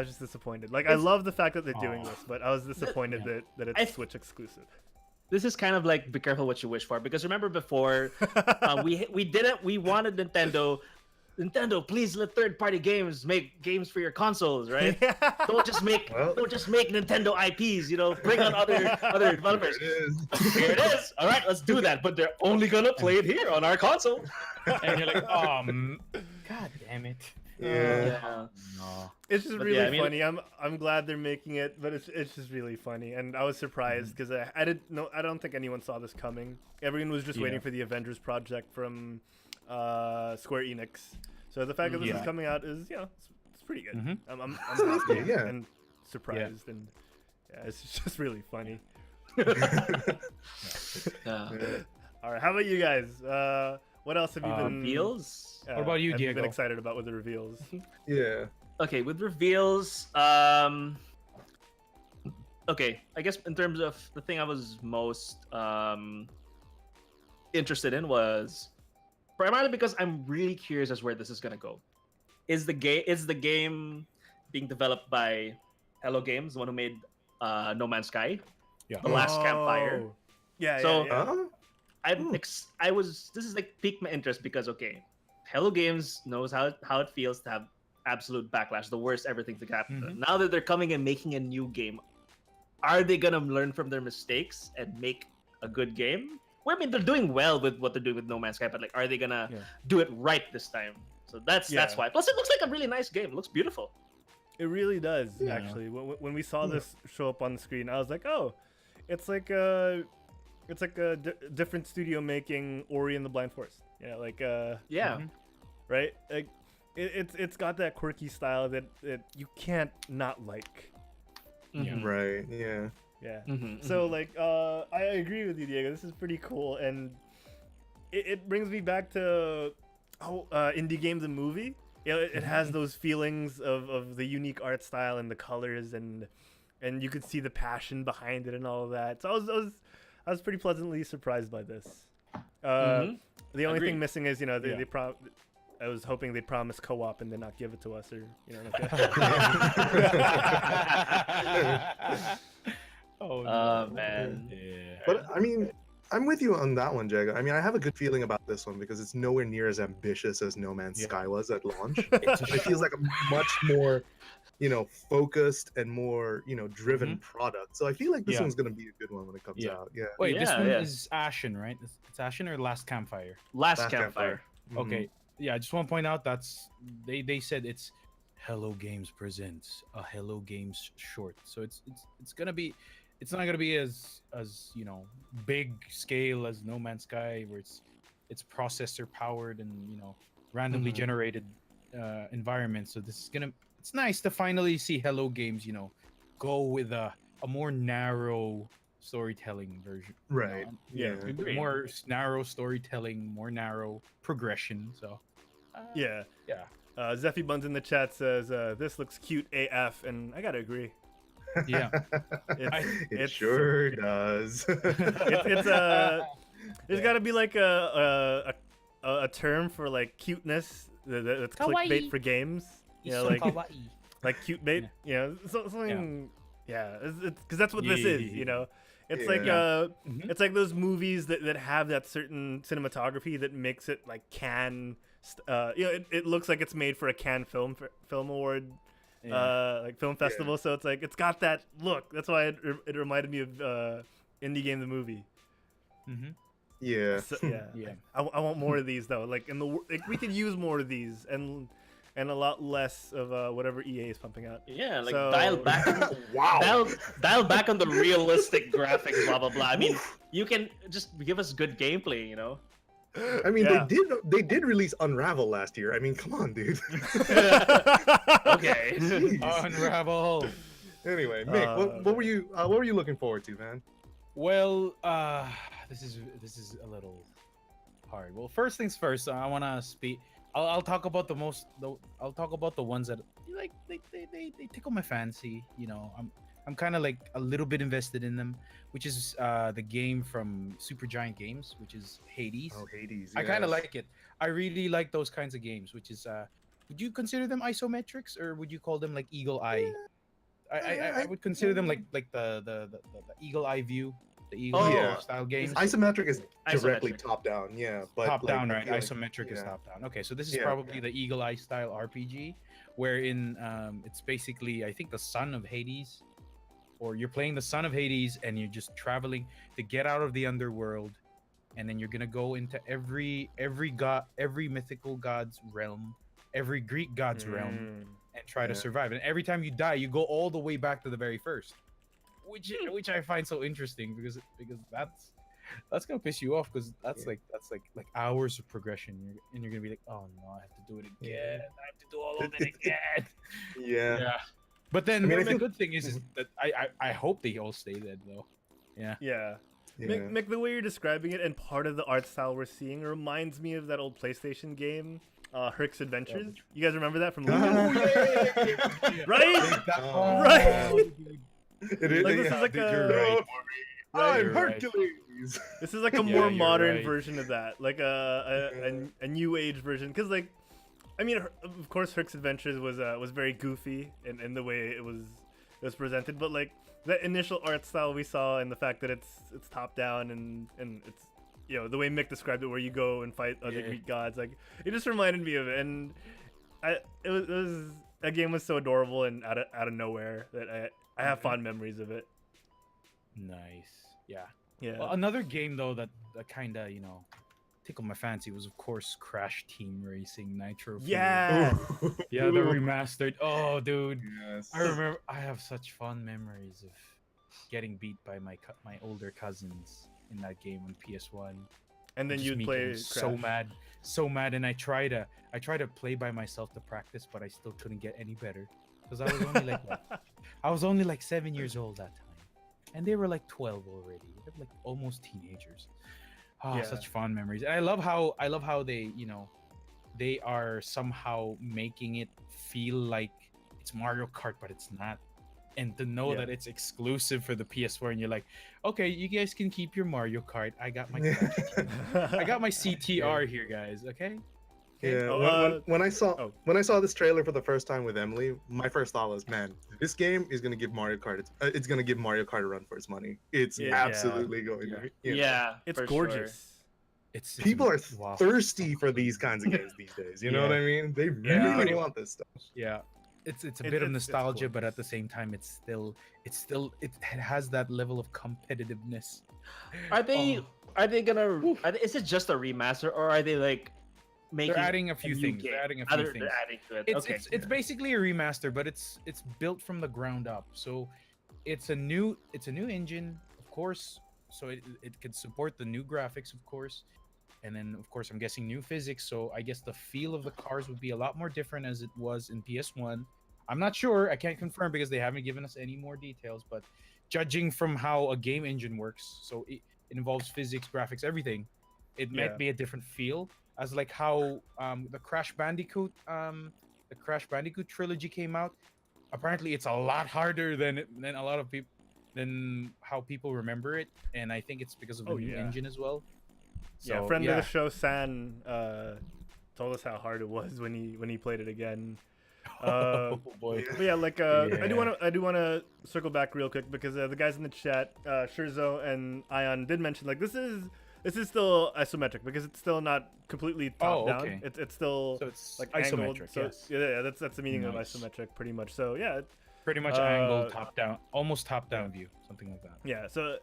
[SPEAKER 1] just disappointed. Like, I love the fact that they're doing this, but I was disappointed that it's Switch exclusive.
[SPEAKER 3] This is kind of like be careful what you wish for, because remember before we wanted Nintendo, please let third-party games make games for your consoles, right? Don't just make Nintendo IPs, you know, bring on other developers. Here it is. All right, let's do that, but they're only gonna play it here on our console.
[SPEAKER 2] And you're like, God damn it.
[SPEAKER 3] Yeah.
[SPEAKER 2] No.
[SPEAKER 1] It's just
[SPEAKER 3] But
[SPEAKER 1] really
[SPEAKER 3] yeah, I mean-
[SPEAKER 1] funny. I'm glad they're making it, but it's just really funny, and I was surprised because I didn't know. I don't think anyone saw this coming. Everyone was just waiting for the Avengers project from Square Enix. So the fact that this is coming out is, you know, it's pretty good. I'm happy
[SPEAKER 4] Yeah.
[SPEAKER 1] and surprised, and it's just really funny.
[SPEAKER 3] Yeah.
[SPEAKER 1] All right, how about you guys? What else have you been?
[SPEAKER 3] Reveals.
[SPEAKER 2] What about you,
[SPEAKER 1] have you
[SPEAKER 2] Diego?
[SPEAKER 1] been excited about with the reveals?
[SPEAKER 4] Yeah.
[SPEAKER 3] Okay, with reveals, okay, I guess in terms of the thing I was most interested in was primarily because I'm really curious as where this is gonna go. Is the game being developed by Hello Games, the one who made No Man's Sky,
[SPEAKER 2] Yeah.
[SPEAKER 3] The Last Campfire?
[SPEAKER 1] Oh. Yeah,
[SPEAKER 3] So-
[SPEAKER 1] yeah.
[SPEAKER 3] This is like piqued my interest because okay, Hello Games knows how it feels to have absolute backlash, the worst everything to happen. Now that they're coming and making a new game, are they gonna learn from their mistakes and make a good game? Well, I mean, they're doing well with what they're doing with No Man's Sky, but like, are they gonna do it right this time? So that's why. Plus, it looks like a really nice game. It looks beautiful.
[SPEAKER 1] It really does,
[SPEAKER 2] Yeah.
[SPEAKER 1] actually. When we saw this show up on the screen, I was like, "Oh, it's like a different studio making Ori and the Blind Forest." Yeah, like right? Like it's got that quirky style that you can't not like.
[SPEAKER 4] Right. Yeah.
[SPEAKER 1] Yeah. So like I agree with you, Diego. This is pretty cool, and it brings me back to Indie Game the movie. You know, it has those feelings of the unique art style and the colors, and you could see the passion behind it and all of that. So I was pretty pleasantly surprised by this. The only
[SPEAKER 3] Agreed.
[SPEAKER 1] thing missing is, you know, I was hoping they'd promise co-op and then not give it to us, or you know.
[SPEAKER 2] Oh,
[SPEAKER 3] Man.
[SPEAKER 2] Yeah.
[SPEAKER 4] But I mean, I'm with you on that one, Jago. I mean, I have a good feeling about this one because it's nowhere near as ambitious as No Man's Sky was at launch. It feels like a much more, you know, focused and more, you know, driven product. So I feel like this one's gonna be a good one when it comes out. Yeah.
[SPEAKER 2] Wait, this
[SPEAKER 3] Yeah,
[SPEAKER 2] one
[SPEAKER 3] yeah.
[SPEAKER 2] is Ashen, right? It's Ashen or Last Campfire?
[SPEAKER 3] Last
[SPEAKER 4] Last
[SPEAKER 3] Campfire.
[SPEAKER 4] Mhm.
[SPEAKER 2] Okay. Yeah, I just want to point out that's they said it's Hello Games presents a Hello Games short. So it's not gonna be as you know, big scale as No Man's Sky, where it's processor powered and, you know, randomly generated environment. So this is it's nice to finally see Hello Games, you know, go with a more narrow storytelling version.
[SPEAKER 4] Right.
[SPEAKER 1] Yeah.
[SPEAKER 3] Agreed.
[SPEAKER 2] More narrow storytelling, more narrow progression. So,
[SPEAKER 1] Yeah.
[SPEAKER 2] yeah.
[SPEAKER 1] Zeffy Buns in the chat says, "This looks cute AF," and I gotta agree.
[SPEAKER 2] Yeah.
[SPEAKER 4] It sure does.
[SPEAKER 1] There's got to be like a term for like cuteness that's clickbait
[SPEAKER 2] Kawaii.
[SPEAKER 1] for games. You know, like cute bait. You know, something. Yeah, because that's what this is. You know, it's like it's like those movies that have that certain cinematography that makes it like Cannes. You know, it looks like it's made for a Cannes film award. Like film festival, so it's like it's got that look. That's why it reminded me of Indie Game the movie.
[SPEAKER 4] Yeah.
[SPEAKER 1] So, yeah. I want more of these though. Like we could use more of these and a lot less of whatever EA is pumping out.
[SPEAKER 3] Yeah, like
[SPEAKER 1] So-
[SPEAKER 3] dial back. Dial back on the realistic graphics. Blah blah blah. I mean, you can just give us good gameplay. You know.
[SPEAKER 4] I mean,
[SPEAKER 1] Yeah.
[SPEAKER 4] they did release Unravel last year. I mean, come on, dude.
[SPEAKER 3] Okay.
[SPEAKER 4] Jeez.
[SPEAKER 2] Unravel.
[SPEAKER 4] Anyway, Mick, what were you looking forward to, man?
[SPEAKER 2] Well, this is a little hard. Well, first things first, I want to speak. I'll talk about I'll talk about the ones that like they tickle my fancy. You know, I'm kind of like a little bit invested in them, which is the game from Supergiant Games, which is Hades.
[SPEAKER 4] Oh, Hades.
[SPEAKER 2] I kind of like it. I really like those kinds of games, which is would you consider them isometrics or would you call them like eagle eye? I would consider them like the eagle eye view, the eagle eye style games.
[SPEAKER 4] Isometric is directly
[SPEAKER 3] Isometric.
[SPEAKER 4] top down, yeah. But
[SPEAKER 2] Top
[SPEAKER 4] like,
[SPEAKER 2] down,
[SPEAKER 4] I
[SPEAKER 2] right?
[SPEAKER 4] feel like-
[SPEAKER 2] Isometric is
[SPEAKER 4] yeah.
[SPEAKER 2] top down. Okay, so this is
[SPEAKER 4] Yeah,
[SPEAKER 2] probably the eagle eye style RPG, wherein it's basically I think the son of Hades, or you're playing the son of Hades and you're just traveling to get out of the underworld, and then you're gonna go into every mythical god's realm, every Greek god's realm, and try to
[SPEAKER 4] Yeah.
[SPEAKER 2] survive. And every time you die, you go all the way back to the very first, which I find so interesting because that's gonna piss you off because that's like hours of progression, and you're gonna be like, oh no, I have to do it again. I have to do all of it again.
[SPEAKER 4] Yeah.
[SPEAKER 2] But then
[SPEAKER 4] I mean, I
[SPEAKER 2] the
[SPEAKER 4] think-
[SPEAKER 2] good thing is that I hope they all stay dead though. Yeah.
[SPEAKER 1] Yeah.
[SPEAKER 4] Yeah.
[SPEAKER 1] Mick, the way you're describing it and part of the art style we're seeing reminds me of that old PlayStation game, Herc's Adventures. You guys remember that from
[SPEAKER 4] Oh,
[SPEAKER 1] Lugia?
[SPEAKER 4] yeah.
[SPEAKER 1] Right?
[SPEAKER 4] Oh,
[SPEAKER 1] Right?
[SPEAKER 4] It is,
[SPEAKER 1] Like, this is
[SPEAKER 4] yeah,
[SPEAKER 1] like
[SPEAKER 4] dude,
[SPEAKER 1] a-
[SPEAKER 4] you're right. I'm
[SPEAKER 2] You're right.
[SPEAKER 4] Hercules.
[SPEAKER 1] This is like a
[SPEAKER 2] Yeah,
[SPEAKER 1] more
[SPEAKER 2] you're
[SPEAKER 1] modern
[SPEAKER 2] right.
[SPEAKER 1] version of that, like a new age version. Because like, I mean, of course, Herc's Adventures was very goofy in the way it was presented, but like that initial art style we saw and the fact that it's top down and it's, you know, the way Mick described it, where you go and fight other Greek gods, like it just reminded me of it. And it was that game was so adorable and out of nowhere that I have fond memories of it.
[SPEAKER 2] Nice. Yeah.
[SPEAKER 1] Yeah.
[SPEAKER 2] Well, another game though that kind of tickled my fancy was of course Crash Team Racing Nitro. Fuel.
[SPEAKER 1] Yeah.
[SPEAKER 2] Yeah, the remastered. Oh, dude.
[SPEAKER 4] Yes.
[SPEAKER 2] I remember. I have such fond memories of getting beat by my older cousins in that game on PS1.
[SPEAKER 1] And then
[SPEAKER 2] Just
[SPEAKER 1] you'd
[SPEAKER 2] me
[SPEAKER 1] play
[SPEAKER 2] getting so mad, and I try to play by myself to practice, but I still couldn't get any better because I was only like I was only like 7 years old that time, and they were like 12 already. They were like almost teenagers. Oh,
[SPEAKER 1] Yeah.
[SPEAKER 2] such fond memories. And I love how they they are somehow making it feel like it's Mario Kart, but it's not. And to know
[SPEAKER 1] Yeah.
[SPEAKER 2] that it's exclusive for the PS4, and you're like, okay, you guys can keep your Mario Kart. I got my I got my CTR here, guys. Okay.
[SPEAKER 4] Yeah,
[SPEAKER 1] Oh,
[SPEAKER 4] when I saw
[SPEAKER 1] oh.
[SPEAKER 4] when I saw this trailer for the first time with Emily, my first thought was, man, this game is gonna give Mario Kart it's gonna give Mario Kart a run for its money. It's
[SPEAKER 1] Yeah.
[SPEAKER 4] absolutely going to. You know.
[SPEAKER 3] Yeah,
[SPEAKER 1] It's
[SPEAKER 3] for
[SPEAKER 1] gorgeous.
[SPEAKER 2] It's
[SPEAKER 4] People are
[SPEAKER 2] wow.
[SPEAKER 4] thirsty for these kinds of games these days. You know
[SPEAKER 2] Yeah.
[SPEAKER 4] what I mean? They
[SPEAKER 2] Yeah.
[SPEAKER 4] really want this stuff.
[SPEAKER 2] Yeah, it's a
[SPEAKER 1] It-
[SPEAKER 2] bit of
[SPEAKER 1] it's
[SPEAKER 2] nostalgia, but at the
[SPEAKER 1] gorgeous.
[SPEAKER 2] same time, it has that level of competitiveness.
[SPEAKER 3] Are they
[SPEAKER 2] Oh.
[SPEAKER 3] are they gonna? Is it just a remaster, or are they like making?
[SPEAKER 2] They're adding a few
[SPEAKER 3] new
[SPEAKER 2] things.
[SPEAKER 3] game?
[SPEAKER 2] They're adding a
[SPEAKER 3] Other-
[SPEAKER 2] few things.
[SPEAKER 3] They're adding to it.
[SPEAKER 2] It's
[SPEAKER 3] Okay.
[SPEAKER 2] it's basically a remaster, but it's built from the ground up. So it's a new engine, of course. So it can support the new graphics, of course, and then of course I'm guessing new physics. So I guess the feel of the cars would be a lot more different as it was in PS1. I'm not sure. I can't confirm because they haven't given us any more details, but judging from how a game engine works, so it involves physics, graphics, everything. It
[SPEAKER 1] Yeah.
[SPEAKER 2] might be a different feel, as like how the Crash Bandicoot trilogy came out. Apparently, it's a lot harder than a lot of people than how people remember it, and I think it's because of the
[SPEAKER 1] Oh,
[SPEAKER 2] new
[SPEAKER 1] yeah.
[SPEAKER 2] engine as well.
[SPEAKER 1] Yeah,
[SPEAKER 2] So,
[SPEAKER 1] friend
[SPEAKER 2] yeah.
[SPEAKER 1] of the show, San, told us how hard it was when he played it again.
[SPEAKER 2] Oh boy.
[SPEAKER 1] But yeah, like
[SPEAKER 2] Yeah.
[SPEAKER 1] I do wanna circle back real quick because the guys in the chat, Shurzo and Ion did mention like this is still isometric because it's still not completely top down.
[SPEAKER 2] okay.
[SPEAKER 1] It's still
[SPEAKER 2] So it's
[SPEAKER 1] like
[SPEAKER 2] isometric.
[SPEAKER 1] angled. So
[SPEAKER 2] Yes.
[SPEAKER 1] yeah, that's the meaning
[SPEAKER 2] Nice.
[SPEAKER 1] of isometric pretty much. So yeah,
[SPEAKER 2] Pretty much angled top down, almost top down view, something like that.
[SPEAKER 1] yeah. So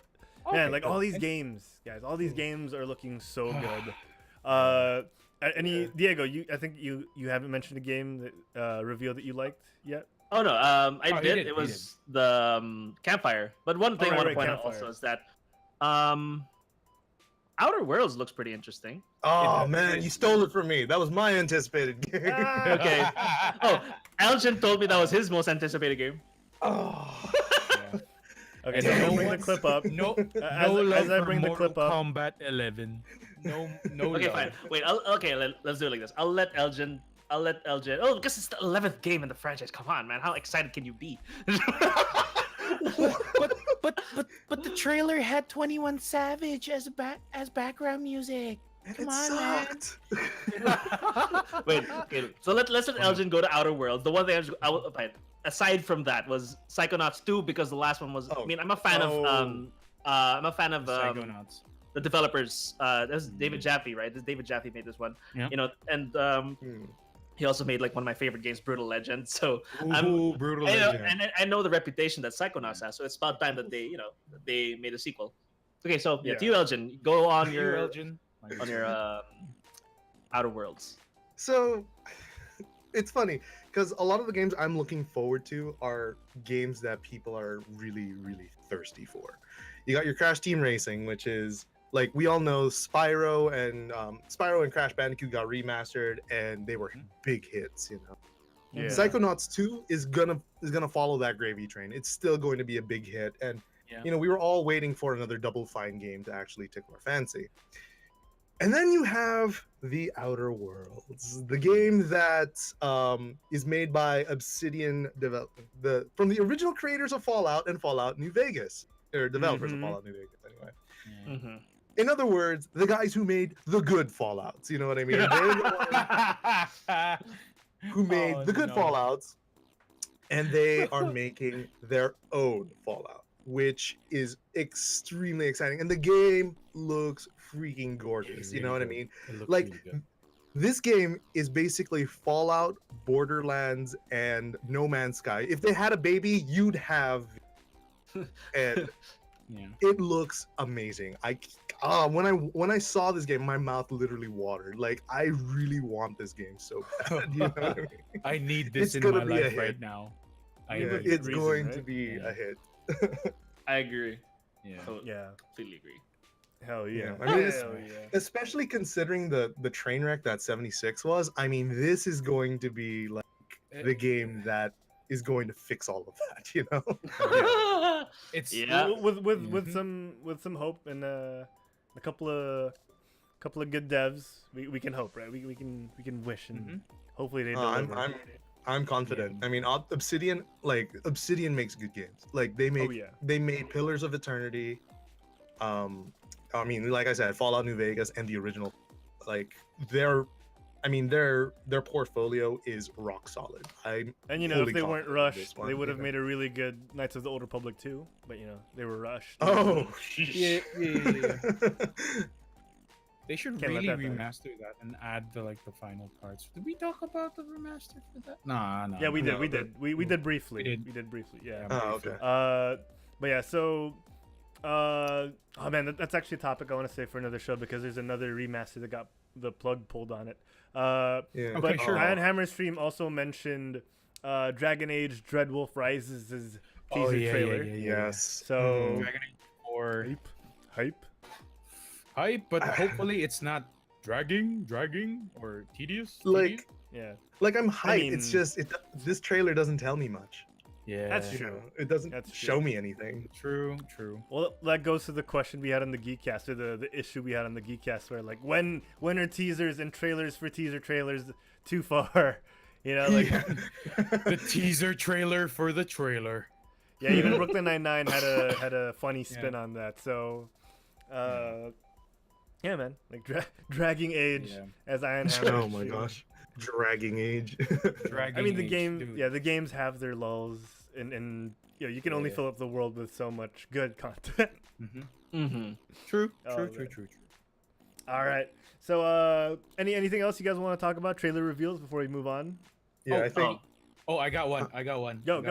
[SPEAKER 2] Okay,
[SPEAKER 1] man, like all
[SPEAKER 2] cool.
[SPEAKER 1] these games, guys, all these games are looking so good. Any Diego, I think you haven't mentioned a game that reveal that you liked yet.
[SPEAKER 3] Oh no, I
[SPEAKER 2] Oh, he
[SPEAKER 3] did.
[SPEAKER 2] did,
[SPEAKER 3] It
[SPEAKER 2] he
[SPEAKER 3] was the Campfire. But one thing I want to point out
[SPEAKER 1] Campfire.
[SPEAKER 3] also is that Outer Worlds looks pretty interesting.
[SPEAKER 4] Oh man, you stole it from me. That was my anticipated game.
[SPEAKER 3] Okay. Oh, Elgin told me that was his most anticipated game.
[SPEAKER 4] Oh.
[SPEAKER 1] Okay,
[SPEAKER 2] And
[SPEAKER 1] so
[SPEAKER 2] no
[SPEAKER 1] I'll bring the
[SPEAKER 2] one-
[SPEAKER 1] clip up.
[SPEAKER 2] No,
[SPEAKER 1] As-
[SPEAKER 2] no love
[SPEAKER 1] as I
[SPEAKER 2] for
[SPEAKER 1] bring the
[SPEAKER 2] Mortal
[SPEAKER 1] clip up.
[SPEAKER 2] Kombat 11. No,
[SPEAKER 3] Okay,
[SPEAKER 2] love.
[SPEAKER 3] fine. Wait, let's do it like this. I'll let Elgin. Oh, because it's the 11th game in the franchise. Come on, man. How excited can you be?
[SPEAKER 2] But the trailer had 21 Savage as background music.
[SPEAKER 4] And
[SPEAKER 2] Come
[SPEAKER 4] it
[SPEAKER 2] on, man.
[SPEAKER 4] sucked.
[SPEAKER 3] Wait, okay. So let's let Elgin go to Outer Worlds. The one thing fine. Aside from that was Psychonauts 2 because the last one was. I mean, I'm a fan of
[SPEAKER 2] Psychonauts.
[SPEAKER 3] the developers. This is David Jaffe, right? This David Jaffe made this one.
[SPEAKER 2] Yeah.
[SPEAKER 3] You know, and
[SPEAKER 4] Hmm.
[SPEAKER 3] he also made like one of my favorite games, Brutal Legend. So
[SPEAKER 2] Ooh, brutal.
[SPEAKER 3] I know,
[SPEAKER 2] Legend.
[SPEAKER 3] and I know the reputation that Psychonauts has. So it's about time that they made a sequel. Okay, so yeah, to you, Elgin, go on your
[SPEAKER 2] Elgin.
[SPEAKER 3] Outer Worlds.
[SPEAKER 4] So it's funny because a lot of the games I'm looking forward to are games that people are really, really thirsty for. You got your Crash Team Racing, which is like we all know Spyro and Crash Bandicoot got remastered and they were big hits, you know.
[SPEAKER 1] Yeah.
[SPEAKER 4] Psychonauts 2 is gonna follow that gravy train. It's still going to be a big hit, and
[SPEAKER 2] Yeah.
[SPEAKER 4] you know we were all waiting for another Double Fine game to actually tickle our fancy. And then you have the Outer Worlds, the game that is made by Obsidian from the original creators of Fallout and Fallout New Vegas, or developers of
[SPEAKER 1] Mhm.
[SPEAKER 4] Fallout New Vegas, anyway.
[SPEAKER 3] Mm-hmm.
[SPEAKER 4] In other words, the guys who made the good Fallouts. You know what I mean? They're the ones who made
[SPEAKER 2] Oh,
[SPEAKER 4] the good
[SPEAKER 2] no.
[SPEAKER 4] Fallouts, and they are making their own Fallout, which is extremely exciting. And the game looks freaking gorgeous. You know what I mean?
[SPEAKER 2] It looks
[SPEAKER 4] Like,
[SPEAKER 2] really good.
[SPEAKER 4] This game is basically Fallout, Borderlands, and No Man's Sky. If they had a baby, you'd have, and
[SPEAKER 2] Yeah.
[SPEAKER 4] it looks amazing. When I saw this game, my mouth literally watered. Like I really want this game so bad. You know what I mean?
[SPEAKER 2] I need this
[SPEAKER 4] It's
[SPEAKER 2] in
[SPEAKER 4] gonna
[SPEAKER 2] my
[SPEAKER 4] be a
[SPEAKER 2] life
[SPEAKER 4] hit.
[SPEAKER 2] right now. I
[SPEAKER 4] Yeah,
[SPEAKER 2] need
[SPEAKER 4] it's
[SPEAKER 1] reason,
[SPEAKER 4] going
[SPEAKER 1] right?
[SPEAKER 4] to be
[SPEAKER 2] Yeah.
[SPEAKER 4] a hit.
[SPEAKER 3] I agree.
[SPEAKER 2] Yeah.
[SPEAKER 1] Yeah.
[SPEAKER 3] Completely agree.
[SPEAKER 1] Hell yeah.
[SPEAKER 4] I mean,
[SPEAKER 1] Hell yeah.
[SPEAKER 4] Especially considering the train wreck that 76 was. I mean, this is going to be like the game that is going to fix all of that. You know?
[SPEAKER 2] It's
[SPEAKER 3] Yeah.
[SPEAKER 1] With
[SPEAKER 2] Mhm.
[SPEAKER 1] some hope and a couple of good devs, we can hope, right? We can wish and
[SPEAKER 2] Mhm.
[SPEAKER 1] hopefully they
[SPEAKER 4] I'm
[SPEAKER 1] deliver.
[SPEAKER 4] I'm confident.
[SPEAKER 2] Yeah.
[SPEAKER 4] I mean, Obsidian makes good games. Like they make
[SPEAKER 1] Oh yeah.
[SPEAKER 4] they made Pillars of Eternity. I mean, like I said, Fallout New Vegas and the original. Like their portfolio is rock solid. I'm
[SPEAKER 1] And you know,
[SPEAKER 4] fully
[SPEAKER 1] if they weren't
[SPEAKER 4] confident in this
[SPEAKER 1] rushed,
[SPEAKER 4] one,
[SPEAKER 1] they would
[SPEAKER 4] you
[SPEAKER 1] have
[SPEAKER 4] know.
[SPEAKER 1] made a really good Knights of the Old Republic too. But you know, they were rushed.
[SPEAKER 4] Oh,
[SPEAKER 2] yeah. They should
[SPEAKER 1] Can't let
[SPEAKER 2] really
[SPEAKER 1] that die.
[SPEAKER 2] remaster that and add the final parts. Did we talk about the remaster for that? Nah.
[SPEAKER 1] Yeah, we did.
[SPEAKER 4] No,
[SPEAKER 1] We
[SPEAKER 4] the-
[SPEAKER 1] did. We did briefly.
[SPEAKER 2] did.
[SPEAKER 1] We did briefly. Yeah.
[SPEAKER 4] Oh, okay.
[SPEAKER 1] But yeah, so oh man, that's actually a topic I want to say for another show because there's another remaster that got the plug pulled on it.
[SPEAKER 4] Yeah.
[SPEAKER 2] Okay,
[SPEAKER 1] But
[SPEAKER 2] sure.
[SPEAKER 1] Iron Hammer Stream also mentioned Dragon Age Dreadwolf Rises' teaser trailer.
[SPEAKER 4] Yes.
[SPEAKER 1] So
[SPEAKER 2] Dragon Age 4
[SPEAKER 1] hype.
[SPEAKER 2] hype, but hopefully it's not dragging, or tedious.
[SPEAKER 4] Like
[SPEAKER 1] Yeah.
[SPEAKER 4] like I'm hyped.
[SPEAKER 1] mean-
[SPEAKER 4] It's just this trailer doesn't tell me much.
[SPEAKER 2] Yeah,
[SPEAKER 1] That's
[SPEAKER 4] You
[SPEAKER 1] true.
[SPEAKER 4] know, it doesn't
[SPEAKER 1] That's true.
[SPEAKER 4] show me anything.
[SPEAKER 2] True.
[SPEAKER 1] Well, that goes to the question we had on the Geekcast, or the issue we had on the Geekcast, where like when are teasers and trailers for teaser trailers too far? You know, like
[SPEAKER 2] The teaser trailer for the trailer.
[SPEAKER 1] yeah, even Brooklyn Nine-Nine had a funny spin on that. So, yeah, man, like dragging age
[SPEAKER 2] Yeah.
[SPEAKER 1] as Iron Hammer.
[SPEAKER 4] Oh my gosh, dragging age.
[SPEAKER 1] I mean, the
[SPEAKER 2] Age,
[SPEAKER 1] game,
[SPEAKER 2] dude.
[SPEAKER 1] yeah, the games have their lulls, and you know, you can only
[SPEAKER 2] Yeah.
[SPEAKER 1] fill up the world with so much good content.
[SPEAKER 2] True.
[SPEAKER 1] Oh,
[SPEAKER 2] True.
[SPEAKER 1] man. All right. So, anything else you guys want to talk about? Trailer reveals before we move on?
[SPEAKER 4] Yeah, I think.
[SPEAKER 2] Oh, I got one.
[SPEAKER 1] Go,
[SPEAKER 2] I got
[SPEAKER 1] go,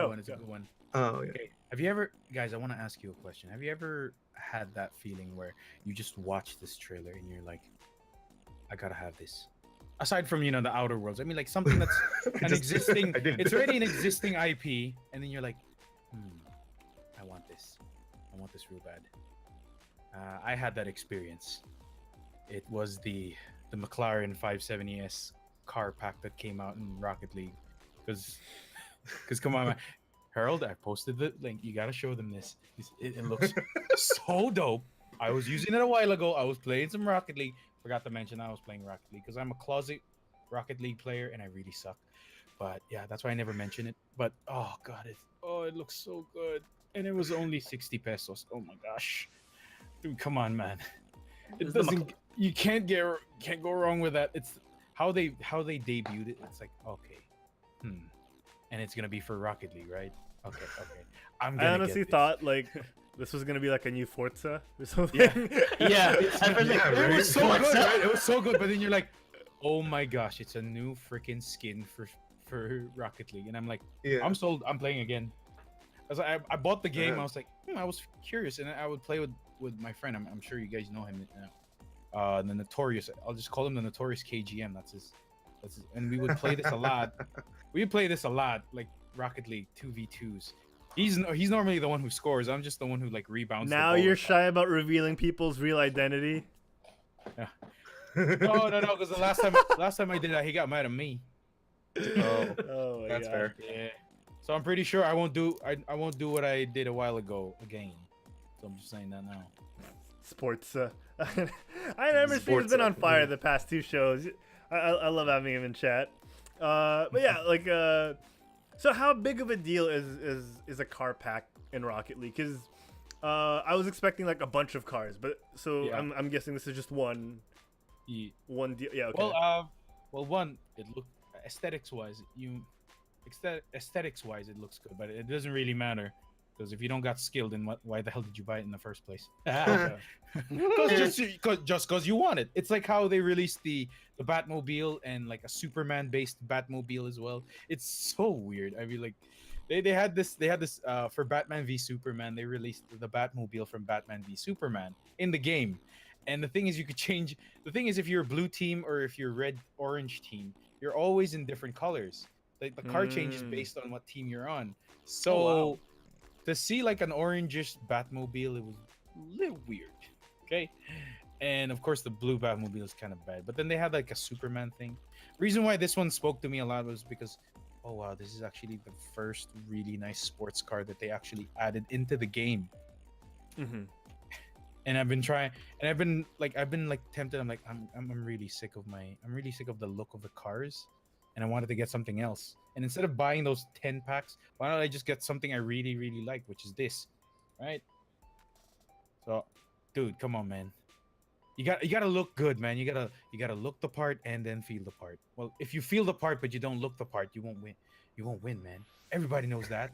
[SPEAKER 2] one. It's
[SPEAKER 1] go.
[SPEAKER 2] a good one.
[SPEAKER 4] Oh, yeah.
[SPEAKER 2] Okay. Have you ever, guys? I want to ask you a question. Have you ever had that feeling where you just watch this trailer and you're like, I gotta have this? Aside from the Outer Worlds, I mean, like something that's an existing.
[SPEAKER 4] I didn't.
[SPEAKER 2] It's already an existing IP, and then you're like, I want this. I want this real bad. I had that experience. It was the McLaren 570S car pack that came out in Rocket League. Because come on, man. Harold, I posted the link. You gotta show them this. It looks so dope. I was using it a while ago. I was playing some Rocket League. Forgot to mention I was playing Rocket League because I'm a closet Rocket League player and I really suck. But yeah, that's why I never mention it. But oh god, it looks so good. And it was only 60 pesos. Oh my gosh. Dude, come on, man. It doesn't you can't go wrong with that. It's how they debuted it. It's like, okay. And it's gonna be for Rocket League, right? Okay.
[SPEAKER 1] I
[SPEAKER 2] I'm gonna
[SPEAKER 1] honestly
[SPEAKER 2] get this.
[SPEAKER 1] thought like this was gonna be like a new Forza or something.
[SPEAKER 3] Yeah,
[SPEAKER 2] It was so
[SPEAKER 3] What's
[SPEAKER 2] good,
[SPEAKER 3] up?
[SPEAKER 2] right? It was so good, but then you're like, oh my gosh, it's a new freaking skin for Rocket League, and I'm like,
[SPEAKER 4] Yeah.
[SPEAKER 2] I'm sold. I'm playing again. I bought the game.
[SPEAKER 4] Yeah.
[SPEAKER 2] I was like, I was curious, and I would play with my friend. I'm sure you guys know him. The Notorious. I'll just call him the Notorious KGM. That's his. And we would play this a lot. We would play this a lot, like Rocket League 2v2s. He's normally the one who scores. I'm just the one who like rebounds. the
[SPEAKER 1] Now
[SPEAKER 2] ball
[SPEAKER 1] you're
[SPEAKER 2] with
[SPEAKER 1] shy about revealing people's real identity.
[SPEAKER 2] No, because the last time I did that, he got mad at me.
[SPEAKER 4] Oh,
[SPEAKER 1] Oh my
[SPEAKER 4] that's
[SPEAKER 1] God.
[SPEAKER 4] fair.
[SPEAKER 2] Yeah. So I'm pretty sure I won't do what I did a while ago again. So I'm just saying that now.
[SPEAKER 1] Sports. Iron Hammer Stream's been on fire the past two shows. I love having him in chat. But yeah, like so how big of a deal is a car pack in Rocket League? Because I was expecting like a bunch of cars, but so
[SPEAKER 2] Yeah.
[SPEAKER 1] I'm guessing this is just one deal. Yeah. Okay.
[SPEAKER 2] Well, one, it look aesthetics wise, it looks good, but it doesn't really matter because if you don't got skill, then why the hell did you buy it in the first place? Just because you want it. It's like how they released the Batmobile and like a Superman based Batmobile as well. It's so weird. I mean, like they had this for Batman v Superman. They released the Batmobile from Batman v Superman in the game. And the thing is, you could change. The thing is, if you're a blue team or if you're red orange team, you're always in different colors. Like the car changes based on what team you're on. So to see like an orangish Batmobile, it was a little weird. Okay. And of course, the blue Batmobile is kind of bad. But then they had like a Superman thing. Reason why this one spoke to me a lot was because, oh wow, this is actually the first really nice sports car that they actually added into the game. And I've been trying, and I've been tempted. I'm like, I'm really sick of the look of the cars, and I wanted to get something else. And instead of buying those 10 packs, why don't I just get something I really, really like, which is this, right? So, dude, come on, man. You gotta look good, man. You gotta look the part and then feel the part. Well, if you feel the part but you don't look the part, you won't win. You won't win, man. Everybody knows that.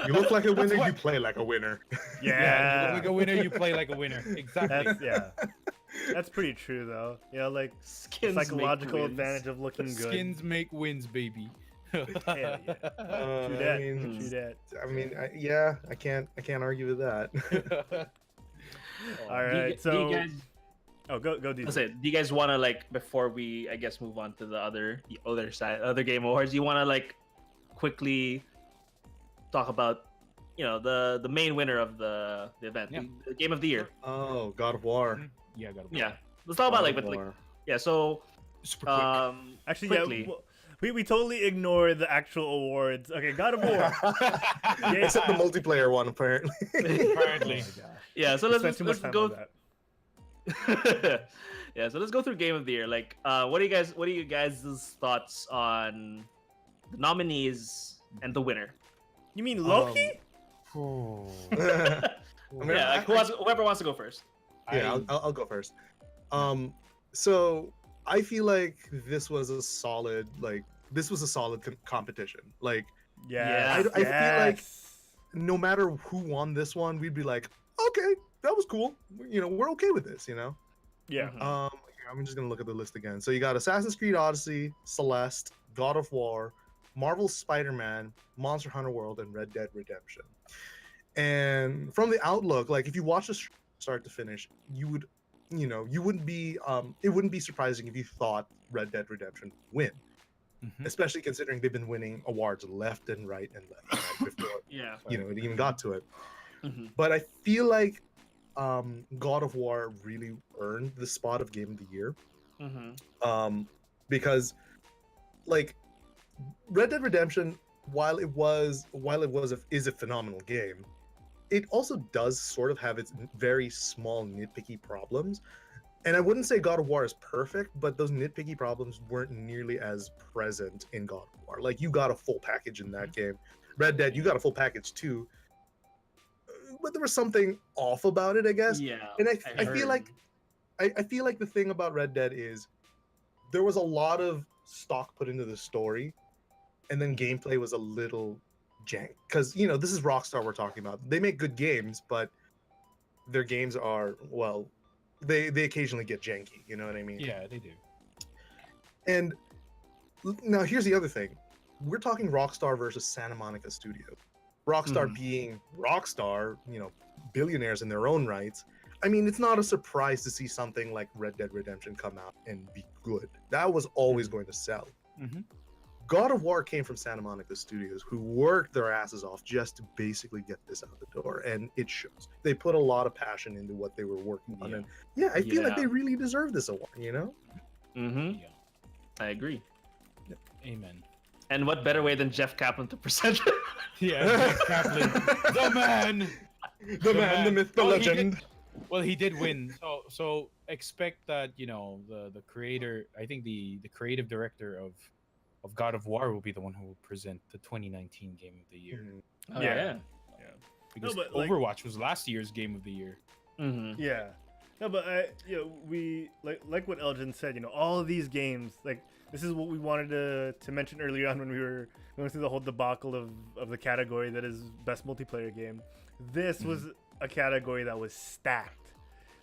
[SPEAKER 4] You look like a winner, you play like a winner.
[SPEAKER 2] Yeah, you look like a winner, you play like a winner. Exactly.
[SPEAKER 1] That's pretty true though. You know, like
[SPEAKER 3] Skins make
[SPEAKER 1] psychological
[SPEAKER 3] wins.
[SPEAKER 1] advantage of looking good.
[SPEAKER 2] Skins make wins, baby.
[SPEAKER 1] Hell yeah. True
[SPEAKER 4] I
[SPEAKER 1] that.
[SPEAKER 4] mean,
[SPEAKER 1] True that.
[SPEAKER 4] I can't argue with that.
[SPEAKER 1] All right.
[SPEAKER 3] Do you
[SPEAKER 1] So.
[SPEAKER 3] guys,
[SPEAKER 1] Oh, go, do.
[SPEAKER 3] do you guys want to like before we I guess move on to the other side, other game awards? You want to like quickly talk about the main winner of the event,
[SPEAKER 2] Yeah.
[SPEAKER 3] the game of the year.
[SPEAKER 4] Oh, God of War.
[SPEAKER 2] Yeah, I gotta.
[SPEAKER 3] Yeah, let's talk about
[SPEAKER 4] God
[SPEAKER 3] like
[SPEAKER 4] of
[SPEAKER 3] with
[SPEAKER 4] War.
[SPEAKER 3] so
[SPEAKER 2] Super quick.
[SPEAKER 1] Actually,
[SPEAKER 3] quickly.
[SPEAKER 1] yeah. We totally ignore the actual awards. Okay, God of War.
[SPEAKER 4] Except the multiplayer one, apparently.
[SPEAKER 2] Apparently.
[SPEAKER 3] Yeah, so
[SPEAKER 1] We
[SPEAKER 3] let's
[SPEAKER 1] spent too much time
[SPEAKER 3] go.
[SPEAKER 1] on that.
[SPEAKER 3] Yeah, so let's go through Game of the Year. Like, what are you guys' thoughts on the nominees and the winner?
[SPEAKER 1] You mean Loki?
[SPEAKER 2] Oh.
[SPEAKER 4] I mean,
[SPEAKER 3] Yeah, like whoever wants to go first.
[SPEAKER 4] Yeah, I'll go first. So I feel like this was a solid competition. Like,
[SPEAKER 1] Yeah.
[SPEAKER 3] Yeah.
[SPEAKER 4] I feel like no matter who won this one, we'd be like, okay, that was cool. You know, we're okay with this. You know.
[SPEAKER 1] Yeah.
[SPEAKER 3] Mhm.
[SPEAKER 4] Here, I'm just gonna look at the list again. So you got Assassin's Creed Odyssey, Celeste, God of War, Marvel's Spider-Man, Monster Hunter World, and Red Dead Redemption. And from the outlook, like if you watch this start to finish, you would, you wouldn't be, it wouldn't be surprising if you thought Red Dead Redemption would win,
[SPEAKER 2] Mhm.
[SPEAKER 4] especially considering they've been winning awards left and right before,
[SPEAKER 3] Yeah.
[SPEAKER 4] it even got to it.
[SPEAKER 3] Mhm.
[SPEAKER 4] But I feel like God of War really earned the spot of Game of the Year,
[SPEAKER 3] Mhm.
[SPEAKER 4] because like Red Dead Redemption, while it is a phenomenal game, it also does sort of have its very small nitpicky problems. And I wouldn't say God of War is perfect, but those nitpicky problems weren't nearly as present in God of War. Like, you got a full package in that game. Red Dead, you got a full package too, but there was something off about it, I guess.
[SPEAKER 3] Yeah.
[SPEAKER 4] And I feel
[SPEAKER 3] heard.
[SPEAKER 4] like I feel like the thing about Red Dead is there was a lot of stock put into the story, and then gameplay was a little jank. Because this is Rockstar we're talking about. They make good games, but their games are, well, they occasionally get janky. You know what I mean?
[SPEAKER 2] Yeah, they do.
[SPEAKER 4] And now here's the other thing: we're talking Rockstar versus Santa Monica Studios. Rockstar being Rockstar, billionaires in their own rights. I mean, it's not a surprise to see something like Red Dead Redemption come out and be good. That was always going to sell.
[SPEAKER 2] Mm-hmm.
[SPEAKER 4] God of War came from Santa Monica Studios, who worked their asses off just to basically get this out the door, and it shows. They put a lot of passion into what they were working on, and I feel like they really deserve this award.
[SPEAKER 3] Mhm.
[SPEAKER 2] Yeah.
[SPEAKER 3] I agree.
[SPEAKER 2] Amen.
[SPEAKER 3] And what better way than Jeff Kaplan to present it?
[SPEAKER 2] Yeah, Jeff Kaplan, the man,
[SPEAKER 4] The man, the myth, the
[SPEAKER 2] Well, he
[SPEAKER 4] legend.
[SPEAKER 2] He did win. So expect that the creator. I think the creative director of God of War will be the one who will present the 2019 Game of the Year.
[SPEAKER 4] Mhm.
[SPEAKER 3] Oh,
[SPEAKER 1] Yeah.
[SPEAKER 2] Because
[SPEAKER 1] but, like-
[SPEAKER 2] Overwatch was last year's Game of the Year.
[SPEAKER 3] Mhm.
[SPEAKER 1] Yeah. No, but we like what ElderDjinn said. All of these games, like this is what we wanted to mention earlier on when we were going through the whole debacle of the category that is best multiplayer game. This was a category that was stacked.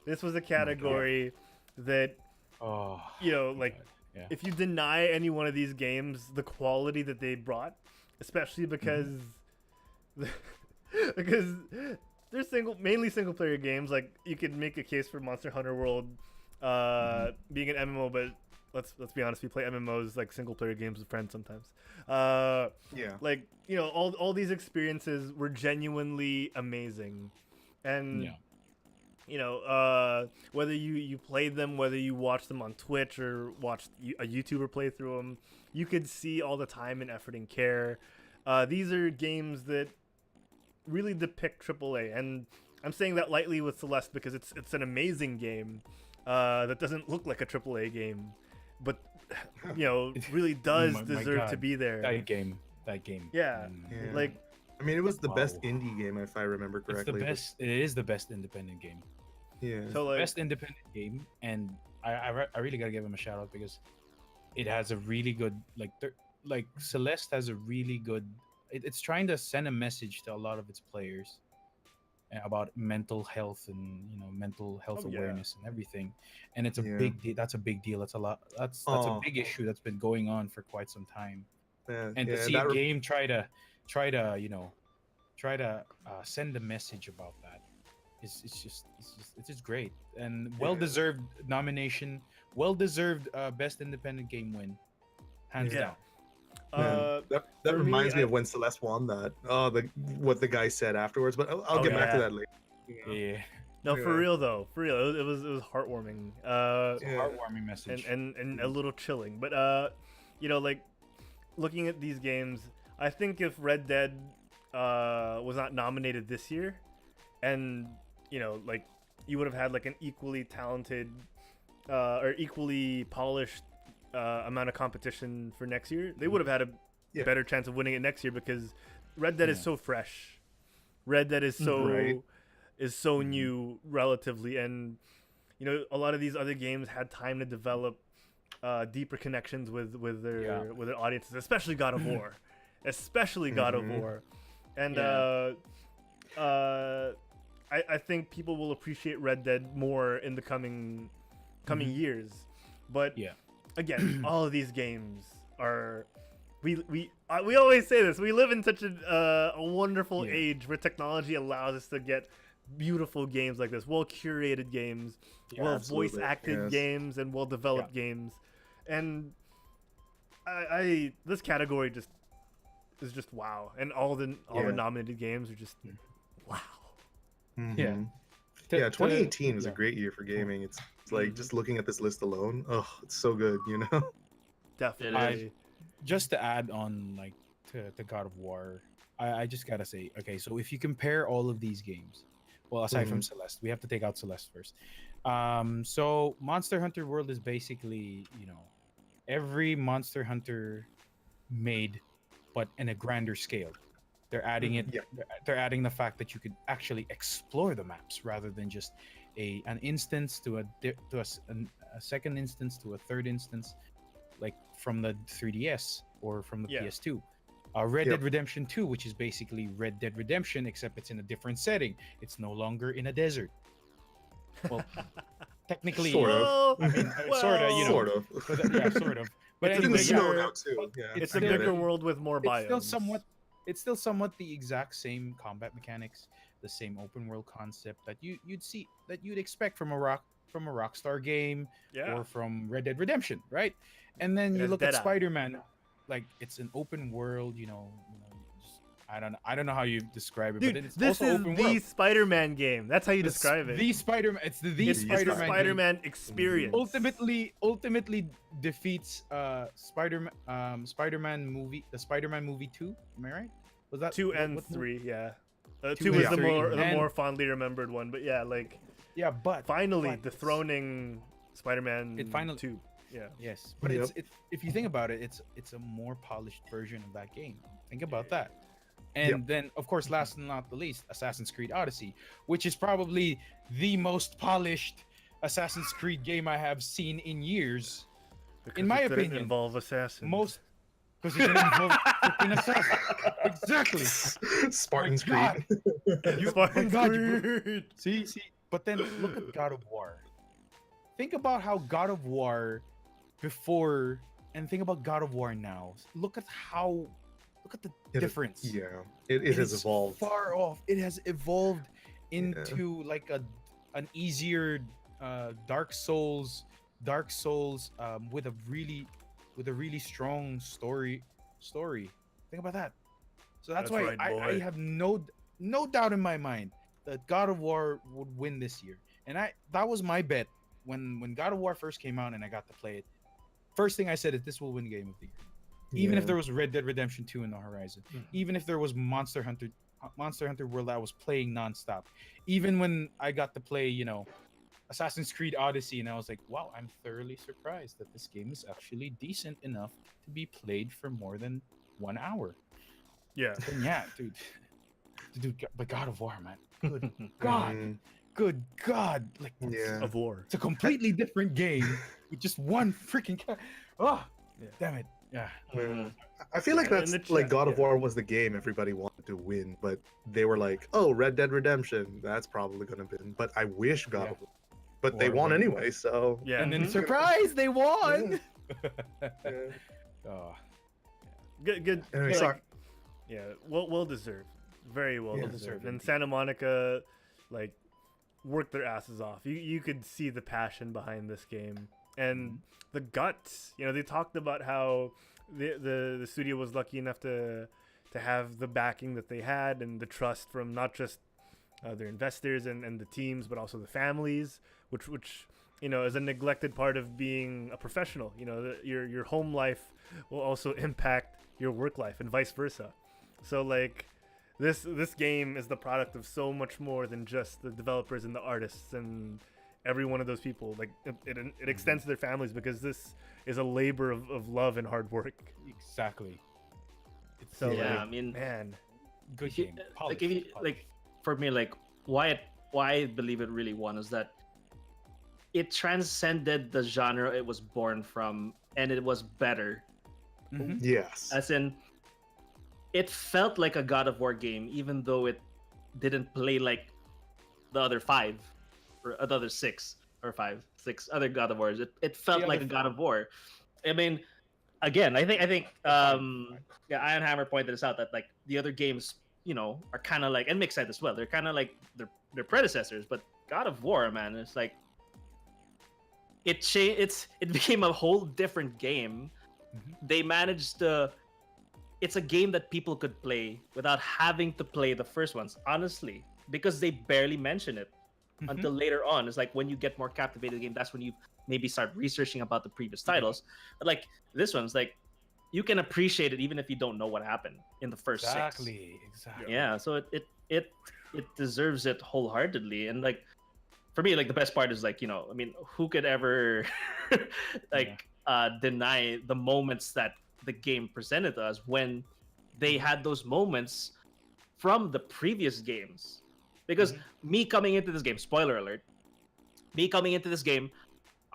[SPEAKER 1] This was a category that
[SPEAKER 2] Oh,
[SPEAKER 1] like
[SPEAKER 2] yeah.
[SPEAKER 1] if you deny any one of these games the quality that they brought, especially because because they're mainly single player games. Like you could make a case for Monster Hunter World being an MMO, but let's be honest, we play MMOs like single player games with friends sometimes.
[SPEAKER 4] Yeah.
[SPEAKER 1] Like all these experiences were genuinely amazing, and whether you played them, whether you watched them on Twitch or watched a YouTuber play through them, you could see all the time and effort and care. These are games that really depict AAA, and I'm saying that lightly with Celeste because it's an amazing game that doesn't look like a AAA game, but really does
[SPEAKER 2] My
[SPEAKER 1] deserve to
[SPEAKER 2] God.
[SPEAKER 1] be there.
[SPEAKER 2] That game.
[SPEAKER 1] Yeah.
[SPEAKER 4] Yeah.
[SPEAKER 1] Like
[SPEAKER 4] I mean, it was the best
[SPEAKER 2] Wow.
[SPEAKER 4] indie game, if I remember
[SPEAKER 2] It's the
[SPEAKER 4] correctly.
[SPEAKER 2] best. It is the best independent game.
[SPEAKER 4] Yeah.
[SPEAKER 1] so like
[SPEAKER 2] Best independent game, and I really gotta give him a shout out because it has a really good like Celeste has a really good. It's trying to send a message to a lot of its players about mental health and mental health
[SPEAKER 1] Oh, yeah.
[SPEAKER 2] awareness and everything, and it's a
[SPEAKER 4] Yeah.
[SPEAKER 2] big deal. That's a big deal. That's a lot. That's a
[SPEAKER 4] Oh.
[SPEAKER 2] big issue that's been going on for quite some time.
[SPEAKER 4] Yeah,
[SPEAKER 2] And
[SPEAKER 4] yeah,
[SPEAKER 2] to see
[SPEAKER 4] that
[SPEAKER 2] a
[SPEAKER 4] re-
[SPEAKER 2] game try to send a message about that it's just great, and well deserved nomination, well deserved best independent game win, hands
[SPEAKER 1] Yeah.
[SPEAKER 2] down.
[SPEAKER 4] Man, that
[SPEAKER 1] for me,
[SPEAKER 4] reminds me of when Celeste won that. Oh, what the guy said afterwards. But I'll get back to
[SPEAKER 1] yeah.
[SPEAKER 4] that later.
[SPEAKER 2] Yeah,
[SPEAKER 1] no, for
[SPEAKER 4] Yeah.
[SPEAKER 1] real though, for real, it was heartwarming.
[SPEAKER 2] it's a
[SPEAKER 4] Yeah.
[SPEAKER 2] heartwarming message.
[SPEAKER 1] And a little chilling, but like looking at these games, I think if Red Dead was not nominated this year, and like you would have had like an equally talented or equally polished amount of competition for next year, they would have had a better chance of winning it next year because Red Dead is so fresh. Red Dead is so new relatively, and a lot of these other games had time to develop deeper connections with their audiences, especially God of War, God of War, and I think people will appreciate Red Dead more in the coming years. But again, all of these games are we always say this. We live in such a wonderful age where technology allows us to get beautiful games like this, well curated games, well voice acted games, and well developed games. And I this category is just wow, and all the nominated games are just wow.
[SPEAKER 2] Yeah.
[SPEAKER 4] 2018 was a great year for gaming. It's like just looking at this list alone, it's so good,
[SPEAKER 1] Definitely.
[SPEAKER 2] Just to add on, like to God of War, I just gotta say, okay, so if you compare all of these games, well, aside from Celeste, we have to take out Celeste first. So Monster Hunter World is basically, every Monster Hunter made, but in a grander scale. They're adding it. They're adding the fact that you could actually explore the maps rather than just an instance to a second instance to a third instance, like from the 3DS or from the PS2. Red Dead Redemption 2, which is basically Red Dead Redemption, except it's in a different setting. It's no longer in a desert. Well, technically,
[SPEAKER 4] sort of.
[SPEAKER 2] I mean, sort of.
[SPEAKER 4] Sort of.
[SPEAKER 2] But, sort of. But
[SPEAKER 4] It's
[SPEAKER 2] anyway,
[SPEAKER 4] in the snow now too.
[SPEAKER 1] It's a bigger world with more biomes.
[SPEAKER 2] It's still somewhat the exact same combat mechanics, the same open world concept that you'd expect from a Rockstar game or from Red Dead Redemption, right? And then you look at Spider-Man, like it's an open world, I don't know how you describe it,
[SPEAKER 1] dude,
[SPEAKER 2] but it's
[SPEAKER 1] this
[SPEAKER 2] also
[SPEAKER 1] is
[SPEAKER 2] open
[SPEAKER 1] the
[SPEAKER 2] world.
[SPEAKER 1] Spider-Man game. That's how you describe it.
[SPEAKER 2] The Spider-Man. It's the
[SPEAKER 1] Spider-Man experience.
[SPEAKER 2] Ultimately defeats Spider-Man movie. The Spider-Man movie 2. Am I right? Was that
[SPEAKER 1] 2 and 3? Yeah. 2 is the more fondly remembered one, but
[SPEAKER 2] but
[SPEAKER 1] finally dethroning Spider-Man 2. Yeah.
[SPEAKER 2] Yes, but it's if you think about it, it's a more polished version of that game. Think about that. And then, of course, last and not the least, Assassin's Creed Odyssey, which is probably the most polished Assassin's Creed game I have seen in years.
[SPEAKER 1] Because
[SPEAKER 2] in my
[SPEAKER 1] it didn't
[SPEAKER 2] opinion,
[SPEAKER 1] involve assassins.
[SPEAKER 2] Because it didn't involve freaking assassins. Exactly.
[SPEAKER 4] Spartan's Creed.
[SPEAKER 1] Spartan's Creed.
[SPEAKER 2] See. But then look at God of War. Think about how God of War before, and think about God of War now. Look at the difference.
[SPEAKER 4] It has evolved.
[SPEAKER 2] Far off. It has evolved into like an easier Dark Souls with a really strong story. Think about that. So that's why
[SPEAKER 1] right,
[SPEAKER 2] I have no doubt in my mind that God of War would win this year. And that was my bet when God of War first came out and I got to play it. First thing I said is this will win Game of the Year. Even if there was Red Dead Redemption 2 in the horizon, even if there was Monster Hunter World that I was playing nonstop, even when I got to play, Assassin's Creed Odyssey, and I was like, wow, I'm thoroughly surprised that this game is actually decent enough to be played for more than 1 hour.
[SPEAKER 1] Yeah.
[SPEAKER 2] And dude, but God of War, man, good God, like
[SPEAKER 1] of War.
[SPEAKER 2] It's a completely different game with just one freaking. Damn it. Yeah.
[SPEAKER 4] I feel like that's like God of War was the game everybody wanted to win, but they were like, "Oh, Red Dead Redemption, that's probably gonna win." But I wish God of War, but they won anyway. So
[SPEAKER 2] and then surprise, they won.
[SPEAKER 1] Good.
[SPEAKER 4] Anyway,
[SPEAKER 1] well deserved, very well deserved. And Santa Monica, like, worked their asses off. You could see the passion behind this game. And the guts, they talked about how the studio was lucky enough to have the backing that they had and the trust from not just their investors and the teams, but also the families, which is a neglected part of being a professional. Your home life will also impact your work life and vice versa. So like this game is the product of so much more than just the developers and the artists and every one of those people. Like it extends to their families, because this is a labor of love and hard work.
[SPEAKER 2] Exactly. It's
[SPEAKER 1] So
[SPEAKER 3] Yeah,
[SPEAKER 1] like,
[SPEAKER 3] I mean,
[SPEAKER 1] man,
[SPEAKER 2] good
[SPEAKER 3] If you-
[SPEAKER 2] game.
[SPEAKER 3] like if you like, for me, like why I believe it really won is that it transcended the genre it was born from, and it was better.
[SPEAKER 4] Yes.
[SPEAKER 3] As in, it felt like a God of War game, even though it didn't play like the other 5 or the other 6 or 6 other God of Wars. It felt
[SPEAKER 2] The
[SPEAKER 3] like a
[SPEAKER 2] other
[SPEAKER 3] God of War. I mean, again, I think yeah, Iron Hammer pointed this out, that like the other games, are kind of like, and Mick said as well, they're kind of like their predecessors, but God of War, man, it's like it became a whole different game. They managed to. It's a game that people could play without having to play the first ones, honestly, because they barely mention it until later on. It's like when you get more captivated in the game, that's when you maybe start researching about the previous titles. But like this one's like, you can appreciate it even if you don't know what happened in the first 6.
[SPEAKER 2] Exactly.
[SPEAKER 3] Yeah, so it deserves it wholeheartedly. And like for me, like the best part is like, I mean, who could ever deny the moments that the game presented to us when they had those moments from the previous games? Because me coming into this game, spoiler alert, me coming into this game,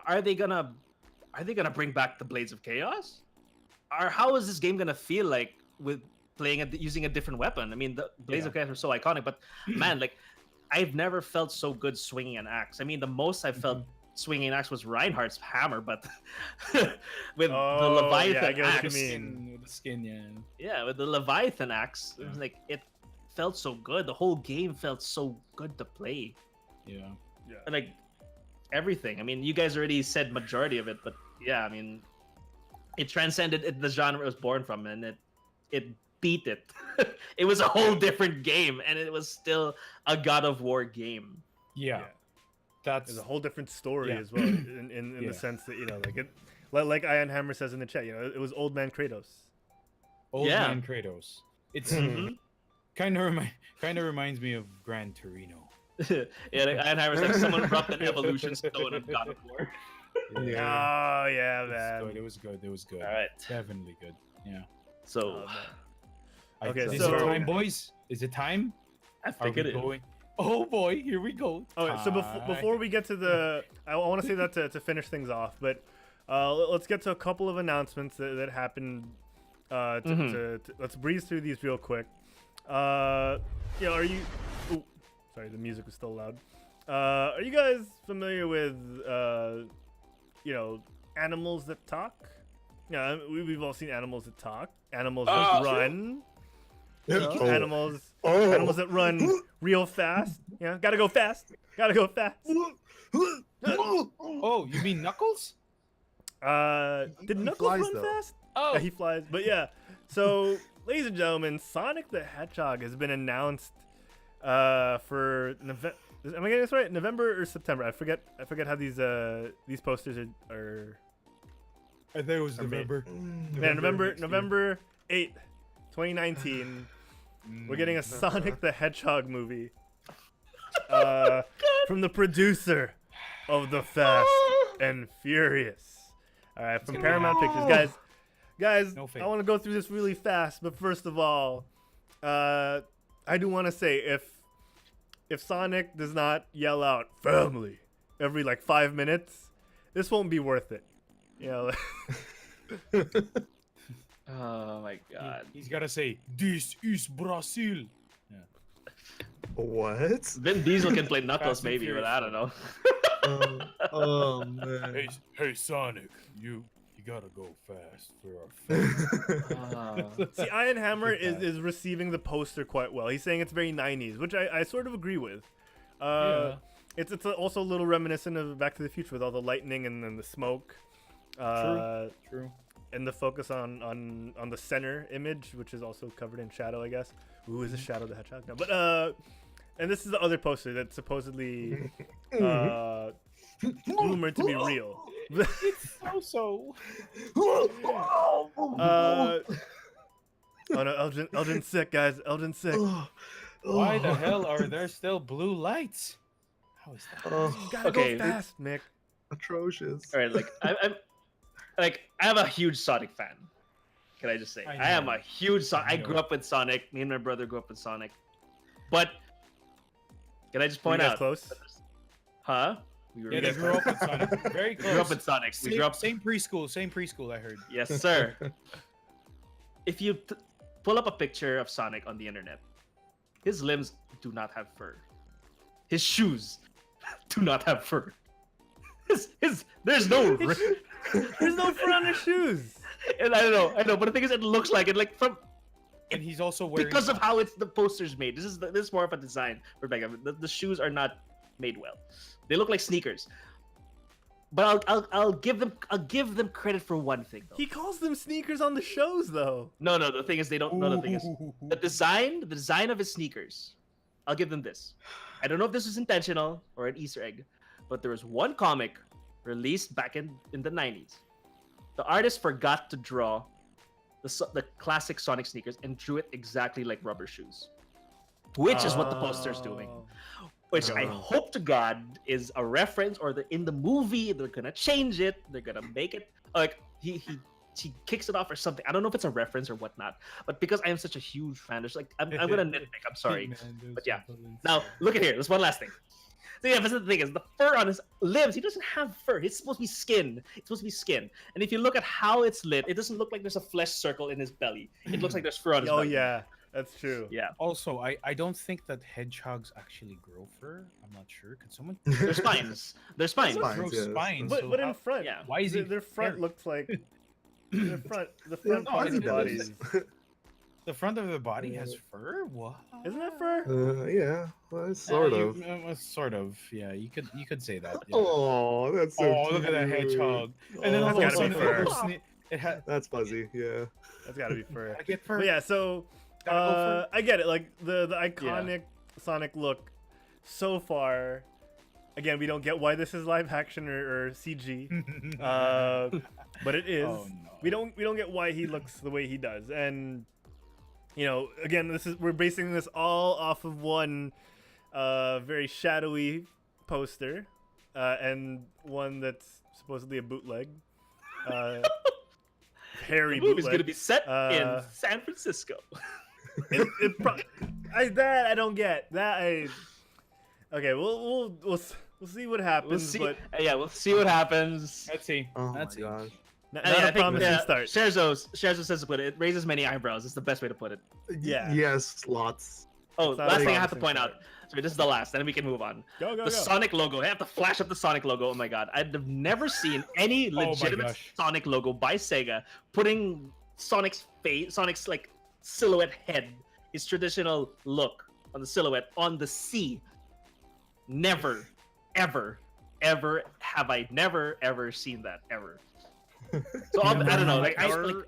[SPEAKER 3] are they gonna bring back the Blades of Chaos? Or how is this game gonna feel like with playing using a different weapon? I mean, the Blades of Chaos are so iconic, but man, like I've never felt so good swinging an axe. I mean, the most I've felt swinging an axe was Reinhardt's hammer, but with the Leviathan
[SPEAKER 1] I get what you
[SPEAKER 3] axe,
[SPEAKER 1] mean.
[SPEAKER 2] With the skin,
[SPEAKER 3] yeah, with the Leviathan axe, it was like it felt so good. The whole game felt so good to play.
[SPEAKER 2] yeah.
[SPEAKER 3] And like everything. I mean, you guys already said majority of it, but yeah, I mean, it transcended the genre it was born from, and it beat it. It was a whole different game, and it was still a God of War game.
[SPEAKER 2] Yeah.
[SPEAKER 1] Yeah.
[SPEAKER 2] That's
[SPEAKER 1] There's a whole different story
[SPEAKER 2] Yeah.
[SPEAKER 1] as well, in
[SPEAKER 2] Yeah.
[SPEAKER 1] the sense that like it, like Iron Hammer says in the chat, it was old man Kratos.
[SPEAKER 2] old
[SPEAKER 3] Yeah.
[SPEAKER 2] man Kratos. It's
[SPEAKER 3] Mhm.
[SPEAKER 2] kind of reminds me of Gran Torino.
[SPEAKER 3] Yeah, like Iron Hammer's like someone dropped an evolution stone on God of War.
[SPEAKER 1] Oh yeah,
[SPEAKER 2] It was
[SPEAKER 1] man.
[SPEAKER 2] good. It was good. It was good.
[SPEAKER 3] All right,
[SPEAKER 2] Definitely good. Yeah.
[SPEAKER 3] so
[SPEAKER 1] Oh, man. Okay,
[SPEAKER 2] Is
[SPEAKER 1] so-
[SPEAKER 2] it time, boys? Is it time?
[SPEAKER 3] I
[SPEAKER 2] Are
[SPEAKER 3] think
[SPEAKER 2] we
[SPEAKER 3] it is.
[SPEAKER 2] going? Oh boy, here we go.
[SPEAKER 1] Okay, so before we get to the, I want to say that to finish things off, but let's get to a couple of announcements that happened. Let's breeze through these real quick. Are you? Ooh, sorry, the music was still loud. Are you guys familiar with animals that talk? Yeah, we've all seen animals that talk. Animals that run. Animals that run real fast. Yeah, gotta go fast. Gotta go fast.
[SPEAKER 2] Oh, you mean Knuckles?
[SPEAKER 1] Did Knuckles
[SPEAKER 4] flies,
[SPEAKER 1] run
[SPEAKER 4] though.
[SPEAKER 1] fast?
[SPEAKER 2] Oh,
[SPEAKER 1] Yeah, he flies. But yeah, so ladies and gentlemen, Sonic the Hedgehog has been announced for November. Am I getting this right? November or September? I forget how these posters are.
[SPEAKER 2] I think it was
[SPEAKER 1] November.
[SPEAKER 2] November.
[SPEAKER 1] November 8th, 2019. We're getting a Sonic the Hedgehog movie from the producer of The Fast and Furious. All right, from Paramount Pictures, guys.
[SPEAKER 2] No fake.
[SPEAKER 1] I want to go through this really fast, but first of all, I do want to say if Sonic does not yell out "family" every like 5 minutes, this won't be worth it.
[SPEAKER 3] Oh my god.
[SPEAKER 2] He's gotta say, "This is Brazil."
[SPEAKER 4] What?
[SPEAKER 3] Vin Diesel can play Knuckles
[SPEAKER 2] Fast and
[SPEAKER 3] maybe, but
[SPEAKER 2] Furious.
[SPEAKER 3] I don't know.
[SPEAKER 4] Oh man.
[SPEAKER 2] Hey, Sonic, you gotta go fast for our family.
[SPEAKER 1] See, Iron Hammer
[SPEAKER 2] Pretty bad.
[SPEAKER 1] is receiving the poster quite well. He's saying it's very 90s, which I sort of agree with.
[SPEAKER 2] Yeah.
[SPEAKER 1] It's also a little reminiscent of Back to the Future with all the lightning and then the smoke.
[SPEAKER 2] True.
[SPEAKER 1] And the focus on the center image, which is also covered in shadow, I guess. Ooh, is a Shadow the Hedgehog? No, but and this is the other poster that's supposedly rumored to be real. Oh no, Elgin's sick, guys. Elgin's sick.
[SPEAKER 2] Why the hell are there still blue lights? How is that?
[SPEAKER 1] You gotta
[SPEAKER 3] Okay,
[SPEAKER 1] go fast, Mick.
[SPEAKER 4] Atrocious.
[SPEAKER 3] All right, like I'm a huge Sonic fan. Can I just say
[SPEAKER 2] I
[SPEAKER 3] I am
[SPEAKER 2] know.
[SPEAKER 3] a huge Sonic. I
[SPEAKER 2] know.
[SPEAKER 3] grew up with Sonic. Me and my brother grew up with Sonic. But can I just
[SPEAKER 1] Were you
[SPEAKER 3] point
[SPEAKER 1] guys
[SPEAKER 3] out?
[SPEAKER 1] close?
[SPEAKER 3] Huh? We
[SPEAKER 2] Yeah, they grew up with Sonic. Very
[SPEAKER 3] We
[SPEAKER 2] close.
[SPEAKER 3] grew up with Sonic. We grew up.
[SPEAKER 2] Same preschool. I heard.
[SPEAKER 3] Yes, sir. If you pull up a picture of Sonic on the internet, his limbs do not have fur. His shoes do not have fur. There's no
[SPEAKER 1] There's no fur on his shoes.
[SPEAKER 3] and I know, but the thing is, it looks like it, like from
[SPEAKER 2] And he's also wearing.
[SPEAKER 3] because of how the poster's made. This is more of a design for Becca. The shoes are not made well. They look like sneakers. But I'll give them credit for one thing though.
[SPEAKER 1] He calls them sneakers on the shows, though.
[SPEAKER 3] No, the thing is they don't. No, the thing is the design of his sneakers. I'll give them this. I don't know if this was intentional or an Easter egg, but there was one comic released back in the 90s. The artist forgot to draw the classic Sonic sneakers and drew it exactly like rubber shoes, which is what the poster's doing.
[SPEAKER 1] Oh.
[SPEAKER 3] Which I hope to God is a reference, or in the movie they're gonna change it. They're gonna make it like he kicks it off or something. I don't know if it's a reference or whatnot, but because I am such a huge fan, there's like I'm gonna nitpick. I'm sorry, but yeah. Now look at here. There's one last thing. So yeah, but the thing is, the fur on his limbs, he doesn't have fur. It's supposed to be skin. It's supposed to be skin. And if you look at how it's lit, it doesn't look like there's a flesh circle in his belly. It looks like there's fur on his
[SPEAKER 1] Oh
[SPEAKER 3] belly.
[SPEAKER 1] yeah, that's true.
[SPEAKER 3] Yeah.
[SPEAKER 2] Also, I don't think that hedgehogs actually grow fur. I'm not sure. Could someone?
[SPEAKER 3] There's spines. There's spines.
[SPEAKER 4] Spines,
[SPEAKER 2] grow
[SPEAKER 4] yes.
[SPEAKER 2] spines.
[SPEAKER 1] But
[SPEAKER 2] so
[SPEAKER 1] but in
[SPEAKER 2] how-
[SPEAKER 1] front,
[SPEAKER 3] Yeah.
[SPEAKER 2] Why is he?
[SPEAKER 1] their front
[SPEAKER 2] there?
[SPEAKER 1] looks like the front
[SPEAKER 2] no,
[SPEAKER 1] part of
[SPEAKER 2] he
[SPEAKER 1] the
[SPEAKER 2] does.
[SPEAKER 1] bodies.
[SPEAKER 2] The front of the body has fur. What?
[SPEAKER 1] Isn't that fur?
[SPEAKER 4] Yeah, well, sort of.
[SPEAKER 2] Sort of. Yeah, you could say that. Yeah.
[SPEAKER 4] Oh, that's so
[SPEAKER 2] Oh, look at that
[SPEAKER 4] cute.
[SPEAKER 2] hedgehog. And then
[SPEAKER 4] Oh,
[SPEAKER 2] all of a
[SPEAKER 1] gotta be
[SPEAKER 2] sudden,
[SPEAKER 1] fur.
[SPEAKER 2] it had.
[SPEAKER 4] That's fuzzy. Yeah.
[SPEAKER 1] That's gotta be fur.
[SPEAKER 2] Gotta get fur.
[SPEAKER 1] But yeah, so
[SPEAKER 2] Gotta go
[SPEAKER 1] I get it. Like the iconic Sonic look so far. Again, we don't get why this is live action or CG, but it is.
[SPEAKER 2] Oh, no.
[SPEAKER 1] We don't get why he looks the way he does, and you know, again, we're basing this all off of one very shadowy poster, and one that's supposedly a bootleg. Hairy
[SPEAKER 3] The movie's
[SPEAKER 1] bootleg.
[SPEAKER 3] gonna be set in
[SPEAKER 1] Uh,
[SPEAKER 3] San Francisco.
[SPEAKER 1] That I don't get. Okay, we'll see what happens.
[SPEAKER 3] We'll see.
[SPEAKER 1] But
[SPEAKER 3] We'll see what happens.
[SPEAKER 2] Let's see.
[SPEAKER 4] Oh my
[SPEAKER 2] Let's see.
[SPEAKER 4] gosh.
[SPEAKER 1] not
[SPEAKER 3] I
[SPEAKER 1] a promising start.
[SPEAKER 3] Scherzo says to put it. It raises many eyebrows. It's the best way to put it.
[SPEAKER 1] Yeah.
[SPEAKER 4] Yes, lots.
[SPEAKER 3] Oh,
[SPEAKER 1] It's not
[SPEAKER 3] last
[SPEAKER 1] a
[SPEAKER 3] thing I have to
[SPEAKER 1] promising
[SPEAKER 3] point out. Sorry, this is the last, then we can move on.
[SPEAKER 1] Go.
[SPEAKER 3] The Sonic logo. I have to flash up the Sonic logo. Oh my god, I've never seen any
[SPEAKER 2] my
[SPEAKER 3] legitimate
[SPEAKER 2] gosh.
[SPEAKER 3] Sonic logo by Sega putting Sonic's face, Sonic's like silhouette head, his traditional look on the silhouette on the C. Never, ever have I never seen that ever. So I don't know, like
[SPEAKER 1] ever.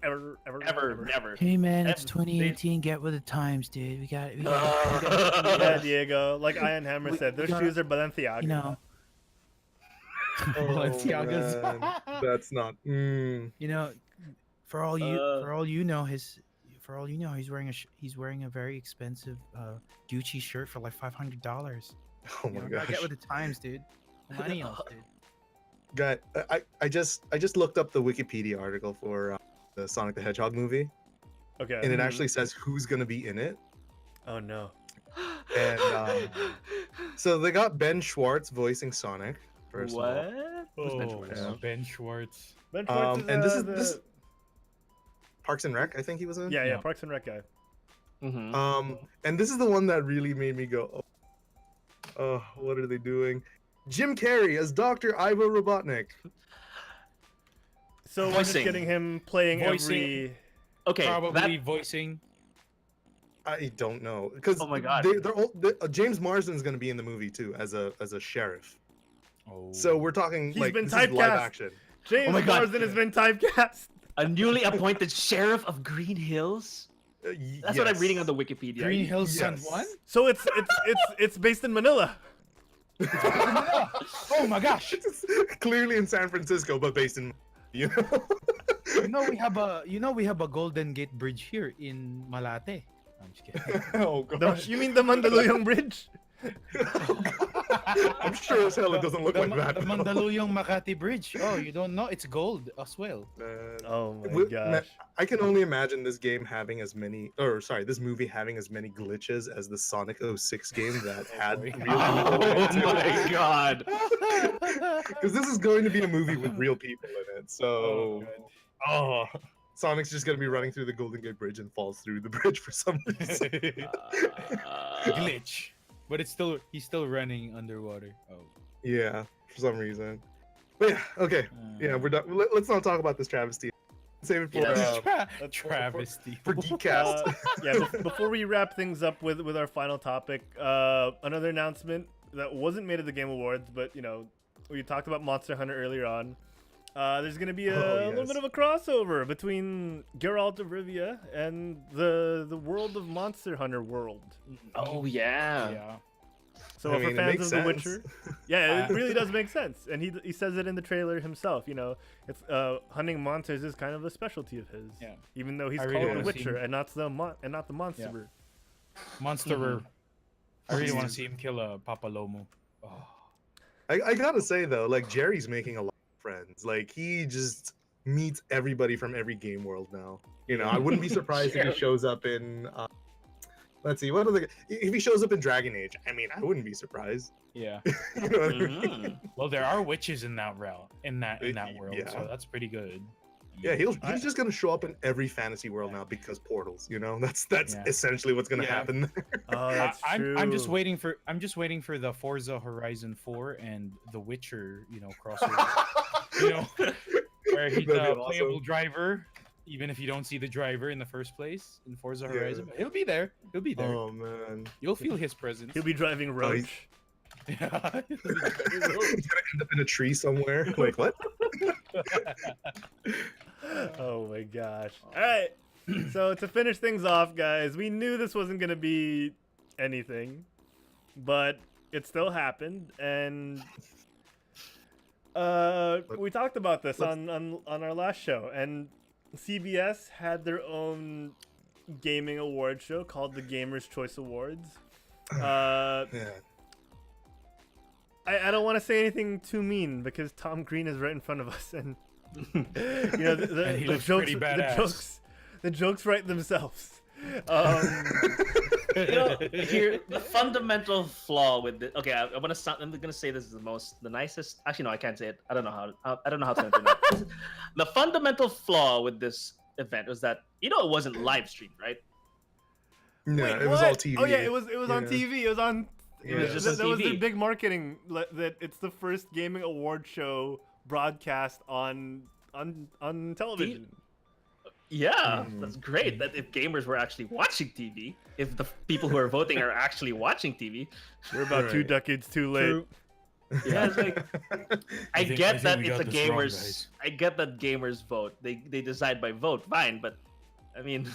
[SPEAKER 3] never.
[SPEAKER 6] Hey man, it's
[SPEAKER 3] Ev-
[SPEAKER 6] 2018. Get with the times, dude. We got
[SPEAKER 1] Yeah, Diego. Like Iron Hammer said, their
[SPEAKER 6] we
[SPEAKER 1] shoes are Balenciaga.
[SPEAKER 6] you know,
[SPEAKER 2] Balenciagas.
[SPEAKER 4] man. That's not.
[SPEAKER 6] you know, for all you know, he's wearing a very expensive Gucci shirt for like $500.
[SPEAKER 4] Oh my gosh.
[SPEAKER 6] Get with the times, dude. Millennials, dude.
[SPEAKER 4] Guy, I just looked up the Wikipedia article for the Sonic the Hedgehog movie,
[SPEAKER 1] Okay.
[SPEAKER 4] and it actually says who's gonna be in it.
[SPEAKER 1] Oh no.
[SPEAKER 4] And so they got Ben Schwartz voicing Sonic. First of all.
[SPEAKER 3] What? Who's Ben
[SPEAKER 2] Oh,
[SPEAKER 3] Schwartz?
[SPEAKER 4] Yeah.
[SPEAKER 2] Ben Schwartz.
[SPEAKER 1] Ben Schwartz
[SPEAKER 4] And this is
[SPEAKER 1] the...
[SPEAKER 4] this Parks and Rec, I think he was in.
[SPEAKER 1] Yeah, Parks and Rec guy.
[SPEAKER 3] Mm-hmm.
[SPEAKER 4] And this is the one that really made me go, oh, what are they doing? Jim Carrey as Dr. Ivo Robotnik.
[SPEAKER 1] So we're just
[SPEAKER 3] Voicing.
[SPEAKER 1] getting him playing
[SPEAKER 2] Voicing.
[SPEAKER 1] every.
[SPEAKER 3] Okay,
[SPEAKER 2] Probably voicing.
[SPEAKER 4] I don't know, because
[SPEAKER 3] Oh my God.
[SPEAKER 4] James Marsden's going to be in the movie too as a sheriff.
[SPEAKER 2] Oh.
[SPEAKER 4] So we're talking
[SPEAKER 1] He's
[SPEAKER 4] like
[SPEAKER 1] been
[SPEAKER 4] this is live
[SPEAKER 1] typecast.
[SPEAKER 4] action.
[SPEAKER 1] James
[SPEAKER 3] Oh my God.
[SPEAKER 1] Marsden has been typecast.
[SPEAKER 3] a newly appointed sheriff of Green Hills. That's what I'm reading on the Wikipedia.
[SPEAKER 2] Green Hills San
[SPEAKER 4] Yes.
[SPEAKER 2] Juan.
[SPEAKER 1] So it's based in Manila.
[SPEAKER 2] Oh my gosh.
[SPEAKER 4] Clearly in San Francisco, but based in You know?
[SPEAKER 6] we have a Golden Gate Bridge here in Malate. I'm just kidding.
[SPEAKER 4] Oh gosh.
[SPEAKER 1] You mean the Mandaluyong Bridge?
[SPEAKER 4] I'm sure as hell it doesn't look like that.
[SPEAKER 6] The Mandaluyong Makati Bridge. Oh, you don't know? It's gold as well.
[SPEAKER 4] Man.
[SPEAKER 1] Oh my
[SPEAKER 4] Man,
[SPEAKER 1] gosh.
[SPEAKER 4] I can only imagine this game having as many, or sorry, this movie having as many glitches as the Sonic 06 game that had.
[SPEAKER 6] boy.
[SPEAKER 3] Oh my god.
[SPEAKER 4] Because this is going to be a movie with real people in it. So, oh, Sonic's just going to be running through the Golden Gate Bridge and falls through the bridge for some reason.
[SPEAKER 6] Glitch. But he's still running underwater. Oh.
[SPEAKER 4] Yeah, for some reason. But yeah, okay. Yeah, we're done. Let's not talk about this travesty. Save it for
[SPEAKER 6] Travesty.
[SPEAKER 4] for Geekcast.
[SPEAKER 1] Before we wrap things up with our final topic, another announcement that wasn't made at the Game Awards, but you know, we talked about Monster Hunter earlier on. There's gonna be a little bit of a crossover between Geralt of Rivia and the world of Monster Hunter World.
[SPEAKER 3] Oh yeah.
[SPEAKER 6] Yeah.
[SPEAKER 1] So
[SPEAKER 4] I
[SPEAKER 1] for
[SPEAKER 4] mean, it
[SPEAKER 1] fans
[SPEAKER 4] makes
[SPEAKER 1] of The
[SPEAKER 4] sense.
[SPEAKER 1] Witcher, yeah, it really does make sense, and he says it in the trailer himself. You know, it's hunting monsters is kind of a specialty of his.
[SPEAKER 6] Yeah.
[SPEAKER 1] Even though he's
[SPEAKER 6] I
[SPEAKER 1] called
[SPEAKER 6] really
[SPEAKER 1] The
[SPEAKER 6] wanna see
[SPEAKER 1] Witcher
[SPEAKER 6] him-
[SPEAKER 1] and not the monster.
[SPEAKER 6] Monsterer. I really want to see him kill a Papalomo. Oh.
[SPEAKER 4] I gotta say though, like Jerry's making a lot of friends. Like he just meets everybody from every game world now. You know, I wouldn't be surprised if he shows up in. Let's see, what are the? If he shows up in Dragon Age, I mean, I wouldn't be surprised.
[SPEAKER 6] Yeah.
[SPEAKER 4] You know what I mean?
[SPEAKER 3] Mhm.
[SPEAKER 6] Well, there are witches in that realm, in that world,
[SPEAKER 4] Yeah.
[SPEAKER 6] so that's pretty good.
[SPEAKER 4] Yeah, he's just gonna show up in every fantasy world now because portals. You know, that's
[SPEAKER 6] Yeah.
[SPEAKER 4] essentially what's gonna
[SPEAKER 3] Yeah.
[SPEAKER 4] happen there.
[SPEAKER 1] Oh, that's true.
[SPEAKER 6] I'm just waiting for the Forza Horizon 4 and the Witcher, crossover. Where he's
[SPEAKER 4] That'd
[SPEAKER 6] a
[SPEAKER 4] be
[SPEAKER 6] playable
[SPEAKER 4] awesome.
[SPEAKER 6] driver, even if you don't see the driver in the first place in Forza
[SPEAKER 4] Yeah.
[SPEAKER 6] Horizon. He'll be there. He'll be there.
[SPEAKER 4] Oh man,
[SPEAKER 6] You'll feel his presence.
[SPEAKER 1] He'll be driving Roach.
[SPEAKER 6] Yeah.
[SPEAKER 4] he's gonna end up in a tree somewhere. Like what?
[SPEAKER 1] Oh my gosh. All right. So to finish things off, guys, we knew this wasn't going to be anything, but it still happened. And we talked about this on our last show. And CBS had their own gaming award show called the Gamers' Choice Awards.
[SPEAKER 4] Yeah.
[SPEAKER 1] I don't want to say anything too mean because Tom Green is right in front of us, and you know
[SPEAKER 6] And he
[SPEAKER 1] the
[SPEAKER 6] looks
[SPEAKER 1] jokes,
[SPEAKER 6] pretty badass.
[SPEAKER 1] the jokes write themselves.
[SPEAKER 3] You know, here the fundamental flaw with the okay, I'm gonna say this is the nicest. Actually, no, I can't say it. I don't know how it's gonna turn out. The fundamental flaw with this event was that it wasn't live streamed, right?
[SPEAKER 4] No,
[SPEAKER 1] Wait,
[SPEAKER 4] it was all
[SPEAKER 1] what?
[SPEAKER 4] TV.
[SPEAKER 1] Oh yeah, it was on
[SPEAKER 4] Yeah.
[SPEAKER 1] TV. It was on.
[SPEAKER 3] It was
[SPEAKER 4] Yeah.
[SPEAKER 3] just
[SPEAKER 1] that
[SPEAKER 3] on
[SPEAKER 1] was their
[SPEAKER 3] TV.
[SPEAKER 1] big marketing. That it's the first gaming award show broadcast on television.
[SPEAKER 3] Yeah, that's great. That if gamers were actually watching TV, if the people who are voting are actually watching TV,
[SPEAKER 1] We're about 2
[SPEAKER 4] Right.
[SPEAKER 1] decades too late.
[SPEAKER 3] yeah, it's like I
[SPEAKER 6] think-
[SPEAKER 3] get
[SPEAKER 6] I think
[SPEAKER 3] that
[SPEAKER 6] we
[SPEAKER 3] it's a
[SPEAKER 6] got this wrong,
[SPEAKER 3] gamers.
[SPEAKER 6] guys.
[SPEAKER 3] I get that gamers vote. They decide by vote, fine. But I mean,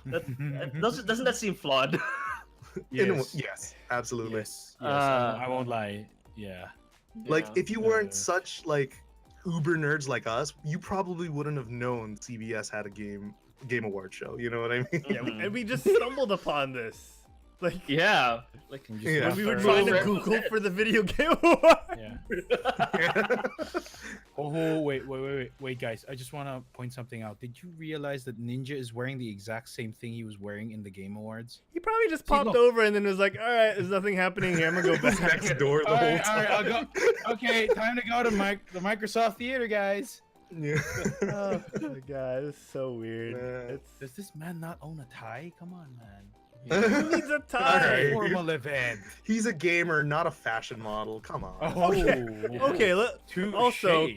[SPEAKER 3] doesn't that seem flawed?
[SPEAKER 4] Yes, absolutely.
[SPEAKER 6] Yes.
[SPEAKER 3] Uh,
[SPEAKER 6] I won't lie. Yeah.
[SPEAKER 4] Like
[SPEAKER 3] Yeah.
[SPEAKER 4] if you weren't such like uber nerds like us, you probably wouldn't have known CBS had a game award show. You know what I mean?
[SPEAKER 1] Yeah, and we just stumbled upon this. Like
[SPEAKER 3] Yeah, like
[SPEAKER 4] Yeah.
[SPEAKER 1] when we were
[SPEAKER 6] Fair
[SPEAKER 1] trying to
[SPEAKER 3] enough.
[SPEAKER 1] Google for the video game award.
[SPEAKER 6] Yeah. Oh, wait, guys! I just want to point something out. Did you realize that Ninja is wearing the exact same thing he was wearing in the Game Awards?
[SPEAKER 1] He probably just
[SPEAKER 6] See,
[SPEAKER 1] popped
[SPEAKER 6] look.
[SPEAKER 1] over and then was like, "All right, there's nothing happening here. I'm gonna go back."
[SPEAKER 4] Next door the whole time.
[SPEAKER 6] I'll go. Okay, time to go to the Microsoft Theater, guys.
[SPEAKER 4] Yeah.
[SPEAKER 1] Oh my god, it's so weird.
[SPEAKER 4] Man.
[SPEAKER 1] It's
[SPEAKER 6] Does this man not own a tie? Come on, man.
[SPEAKER 1] who needs a tie?
[SPEAKER 4] Alright.
[SPEAKER 6] Formal event.
[SPEAKER 4] He's a gamer, not a fashion model. Come on.
[SPEAKER 6] Oh,
[SPEAKER 1] Okay, also
[SPEAKER 6] Touche.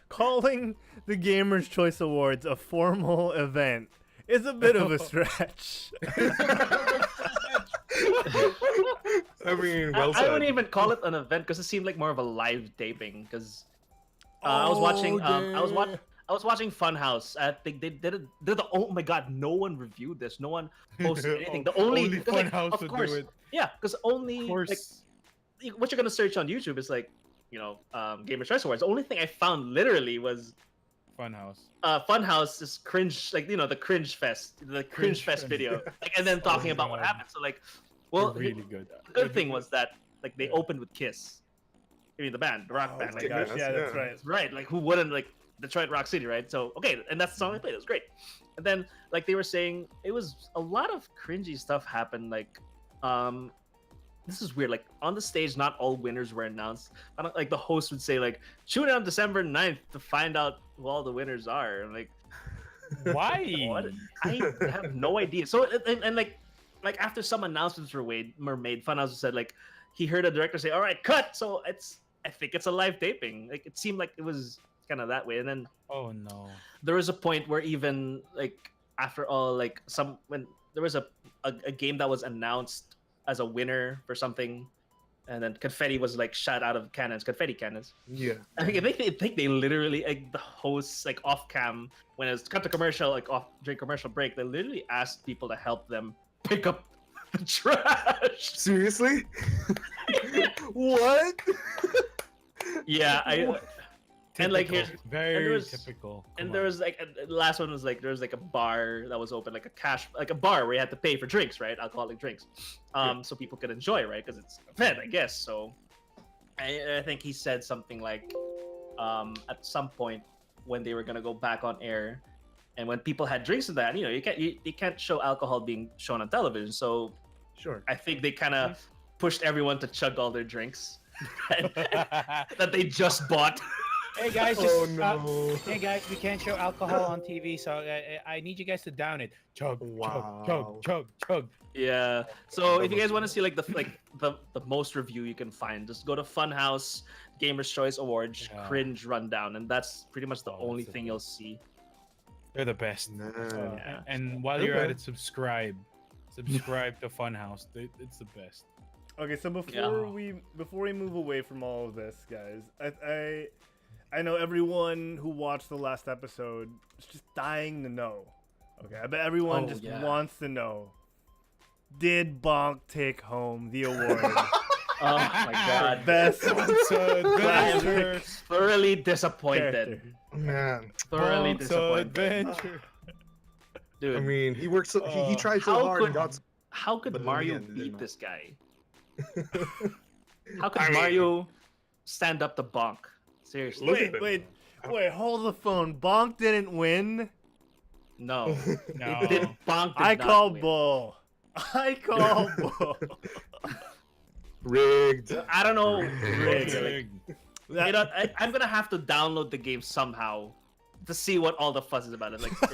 [SPEAKER 1] calling the Gamers' Choice Awards a formal event is a bit of a stretch.
[SPEAKER 4] I mean, well
[SPEAKER 3] I
[SPEAKER 4] said.
[SPEAKER 3] wouldn't even call it an event because it seemed like more of a live taping. Because I was watching, I was watching Funhouse. I think they did it. Oh my god, no one reviewed this. No one posted anything. The only 'cause, like,
[SPEAKER 6] Funhouse
[SPEAKER 3] of
[SPEAKER 6] would
[SPEAKER 3] course,
[SPEAKER 6] do it.
[SPEAKER 3] yeah, because only
[SPEAKER 6] Of course.
[SPEAKER 3] like what you're gonna search on YouTube is like Gamers' Choice Awards. The only thing I found literally was
[SPEAKER 6] Funhouse.
[SPEAKER 3] Funhouse is cringe, like the cringe fest, video, like, and then talking about what
[SPEAKER 6] God.
[SPEAKER 3] happened. So like, well,
[SPEAKER 6] They're really good.
[SPEAKER 3] the good thing was that like they opened with Kiss. I mean the band, the rock
[SPEAKER 1] Oh
[SPEAKER 3] band.
[SPEAKER 1] my
[SPEAKER 3] Like,
[SPEAKER 1] gosh, yeah, that's
[SPEAKER 4] Yeah.
[SPEAKER 1] right.
[SPEAKER 3] right, like who wouldn't, like Detroit Rock City, right? So okay, and that's the song they played. It was great. And then like they were saying, it was a lot of cringy stuff happened. Like, this is weird. Like on the stage, not all winners were announced. I don't, like the host would say like, tune in on December 9th to find out who all the winners are. I'm like,
[SPEAKER 6] Why?
[SPEAKER 3] what? I have no idea. So and like after some announcements were made, Funhouse said like he heard a director say, "All right, cut." So I think it's a live taping. Like it seemed like it was kind of that way. And then
[SPEAKER 6] Oh no.
[SPEAKER 3] there was a point where even like after all, like when there was a game that was announced as a winner for something, and then confetti was like shot out of confetti cannons.
[SPEAKER 4] Yeah.
[SPEAKER 3] I think they literally, like the hosts, like off cam, when it was cut to commercial, like during commercial break, they literally asked people to help them pick up the trash.
[SPEAKER 4] Seriously? What?
[SPEAKER 3] Yeah, and like here's
[SPEAKER 6] Typical. Very
[SPEAKER 3] there was-
[SPEAKER 6] typical.
[SPEAKER 3] and
[SPEAKER 6] Come
[SPEAKER 3] there
[SPEAKER 6] on.
[SPEAKER 3] was like the last one was like there was like a bar that was open, like a bar where you had to pay for drinks, right? Alcoholic drinks, so people could enjoy, right? Because it's an event, I guess. So I think he said something like at some point when they were gonna go back on air, and when people had drinks in that, you can't show alcohol being shown on television. So
[SPEAKER 4] Sure.
[SPEAKER 3] I think they kind of pushed everyone to chug all their drinks that they just bought.
[SPEAKER 6] Hey guys,
[SPEAKER 4] Oh
[SPEAKER 6] just,
[SPEAKER 4] no.
[SPEAKER 6] hey guys, we can't show alcohol on TV, so I need you guys to down it. Chug,
[SPEAKER 4] Wow.
[SPEAKER 6] chug, chug, chug, chug.
[SPEAKER 3] Yeah. So if you guys want to see like the most review you can find, just go to Funhouse Gamers Choice Awards
[SPEAKER 6] Yeah.
[SPEAKER 3] cringe rundown, and that's pretty much the
[SPEAKER 6] Oh,
[SPEAKER 3] only
[SPEAKER 6] that's
[SPEAKER 3] thing
[SPEAKER 6] the
[SPEAKER 3] you'll see.
[SPEAKER 6] They're the best.
[SPEAKER 4] Man.
[SPEAKER 3] Yeah.
[SPEAKER 6] And while you're at
[SPEAKER 4] Okay.
[SPEAKER 6] it, subscribe to Funhouse. It's the best.
[SPEAKER 1] Okay, so before
[SPEAKER 3] Yeah.
[SPEAKER 1] we move away from all of this, guys, I know everyone who watched the last episode is just dying to know. Okay, I bet everyone
[SPEAKER 3] Oh,
[SPEAKER 1] just
[SPEAKER 3] yeah.
[SPEAKER 1] wants to know: did Bonk take home the award?
[SPEAKER 3] Oh my god.
[SPEAKER 1] Best
[SPEAKER 6] Adventure.
[SPEAKER 3] Thoroughly disappointed.
[SPEAKER 1] character.
[SPEAKER 4] Man.
[SPEAKER 3] Thoroughly
[SPEAKER 6] Bonk's
[SPEAKER 3] disappointed.
[SPEAKER 6] Adventure.
[SPEAKER 3] Dude,
[SPEAKER 4] I mean, he worked so he tried so
[SPEAKER 3] how
[SPEAKER 4] hard and
[SPEAKER 3] could-
[SPEAKER 4] got.
[SPEAKER 3] how could
[SPEAKER 4] but in the
[SPEAKER 3] Mario
[SPEAKER 4] end, it didn't
[SPEAKER 3] beat
[SPEAKER 4] matter.
[SPEAKER 3] this guy? How could
[SPEAKER 4] I mean-
[SPEAKER 3] Mario stand up to Bonk? Seriously.
[SPEAKER 4] Look at
[SPEAKER 1] Wait,
[SPEAKER 4] him.
[SPEAKER 1] wait, hold the phone. Bonk didn't win.
[SPEAKER 3] No.
[SPEAKER 6] No.
[SPEAKER 3] Bonk did
[SPEAKER 1] I
[SPEAKER 3] not
[SPEAKER 1] call
[SPEAKER 3] win.
[SPEAKER 1] bull. I call bull.
[SPEAKER 4] Rigged.
[SPEAKER 3] I don't know.
[SPEAKER 1] Rigged.
[SPEAKER 3] Okay, like,
[SPEAKER 1] That-
[SPEAKER 3] you know, I'm gonna have to download the game somehow to see what all the fuss is about it. Like, I'm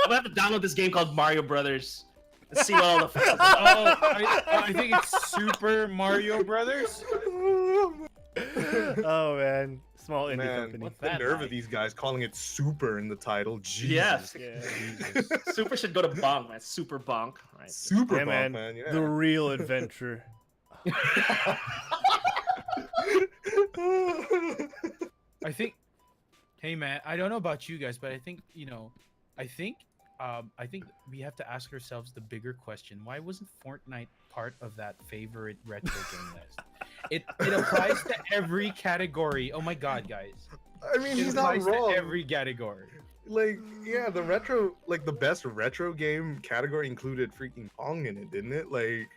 [SPEAKER 3] gonna have to download this game called Mario Brothers and see what all the fuss is about.
[SPEAKER 6] Oh, I think it's Super Mario Brothers.
[SPEAKER 1] Oh man, small indie
[SPEAKER 4] Man,
[SPEAKER 1] company.
[SPEAKER 6] What's
[SPEAKER 4] the
[SPEAKER 6] that
[SPEAKER 4] nerve
[SPEAKER 6] like?
[SPEAKER 4] of these guys calling it super in the title. Jesus.
[SPEAKER 3] Yes.
[SPEAKER 1] Yeah.
[SPEAKER 3] Super should go to Bonk, man. Super Bonk. Right.
[SPEAKER 4] Super
[SPEAKER 1] Yeah,
[SPEAKER 4] Bonk,
[SPEAKER 1] man,
[SPEAKER 4] Yeah.
[SPEAKER 1] the real adventure.
[SPEAKER 6] I think. Hey man, I don't know about you guys, but I think I think we have to ask ourselves the bigger question: why wasn't Fortnite part of that favorite retro game list? It applies to every category. Oh my god, guys!
[SPEAKER 4] I mean,
[SPEAKER 6] It
[SPEAKER 4] he's not
[SPEAKER 6] applies to
[SPEAKER 4] wrong.
[SPEAKER 6] every category.
[SPEAKER 4] Like, yeah, the retro, like the best retro game category included freaking Pong in it, didn't it? Like,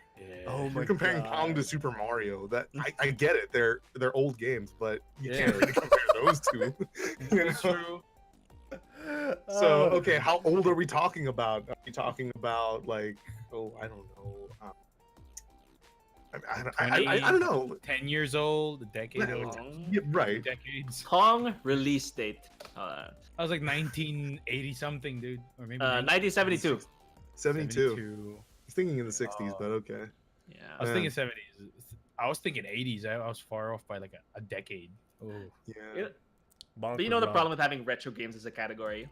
[SPEAKER 1] Oh my
[SPEAKER 4] you're comparing
[SPEAKER 1] God.
[SPEAKER 4] Pong to Super Mario. That I get it. They're old games, but you
[SPEAKER 3] Yeah.
[SPEAKER 4] can't really compare those two. You know?
[SPEAKER 6] True.
[SPEAKER 4] So,
[SPEAKER 1] Oh.
[SPEAKER 4] okay, how old are we talking about? Are we talking about like, oh, I don't know. I don't know.
[SPEAKER 6] 10 years old, a decade old,
[SPEAKER 3] Pong.
[SPEAKER 4] Yeah, right.
[SPEAKER 6] decades.
[SPEAKER 3] Pong release date.
[SPEAKER 6] I was like 1980 something, dude, or maybe
[SPEAKER 3] 1972.
[SPEAKER 4] 72. He's thinking in the 60s, but okay.
[SPEAKER 3] Yeah.
[SPEAKER 6] I was
[SPEAKER 4] Yeah.
[SPEAKER 6] thinking 70s. I was thinking 80s. I was far off by like a decade. Oh,
[SPEAKER 4] Yeah.
[SPEAKER 3] Yeah.
[SPEAKER 1] Bonk
[SPEAKER 3] But you
[SPEAKER 1] was
[SPEAKER 3] know the
[SPEAKER 1] wrong.
[SPEAKER 3] problem with having retro games as a category?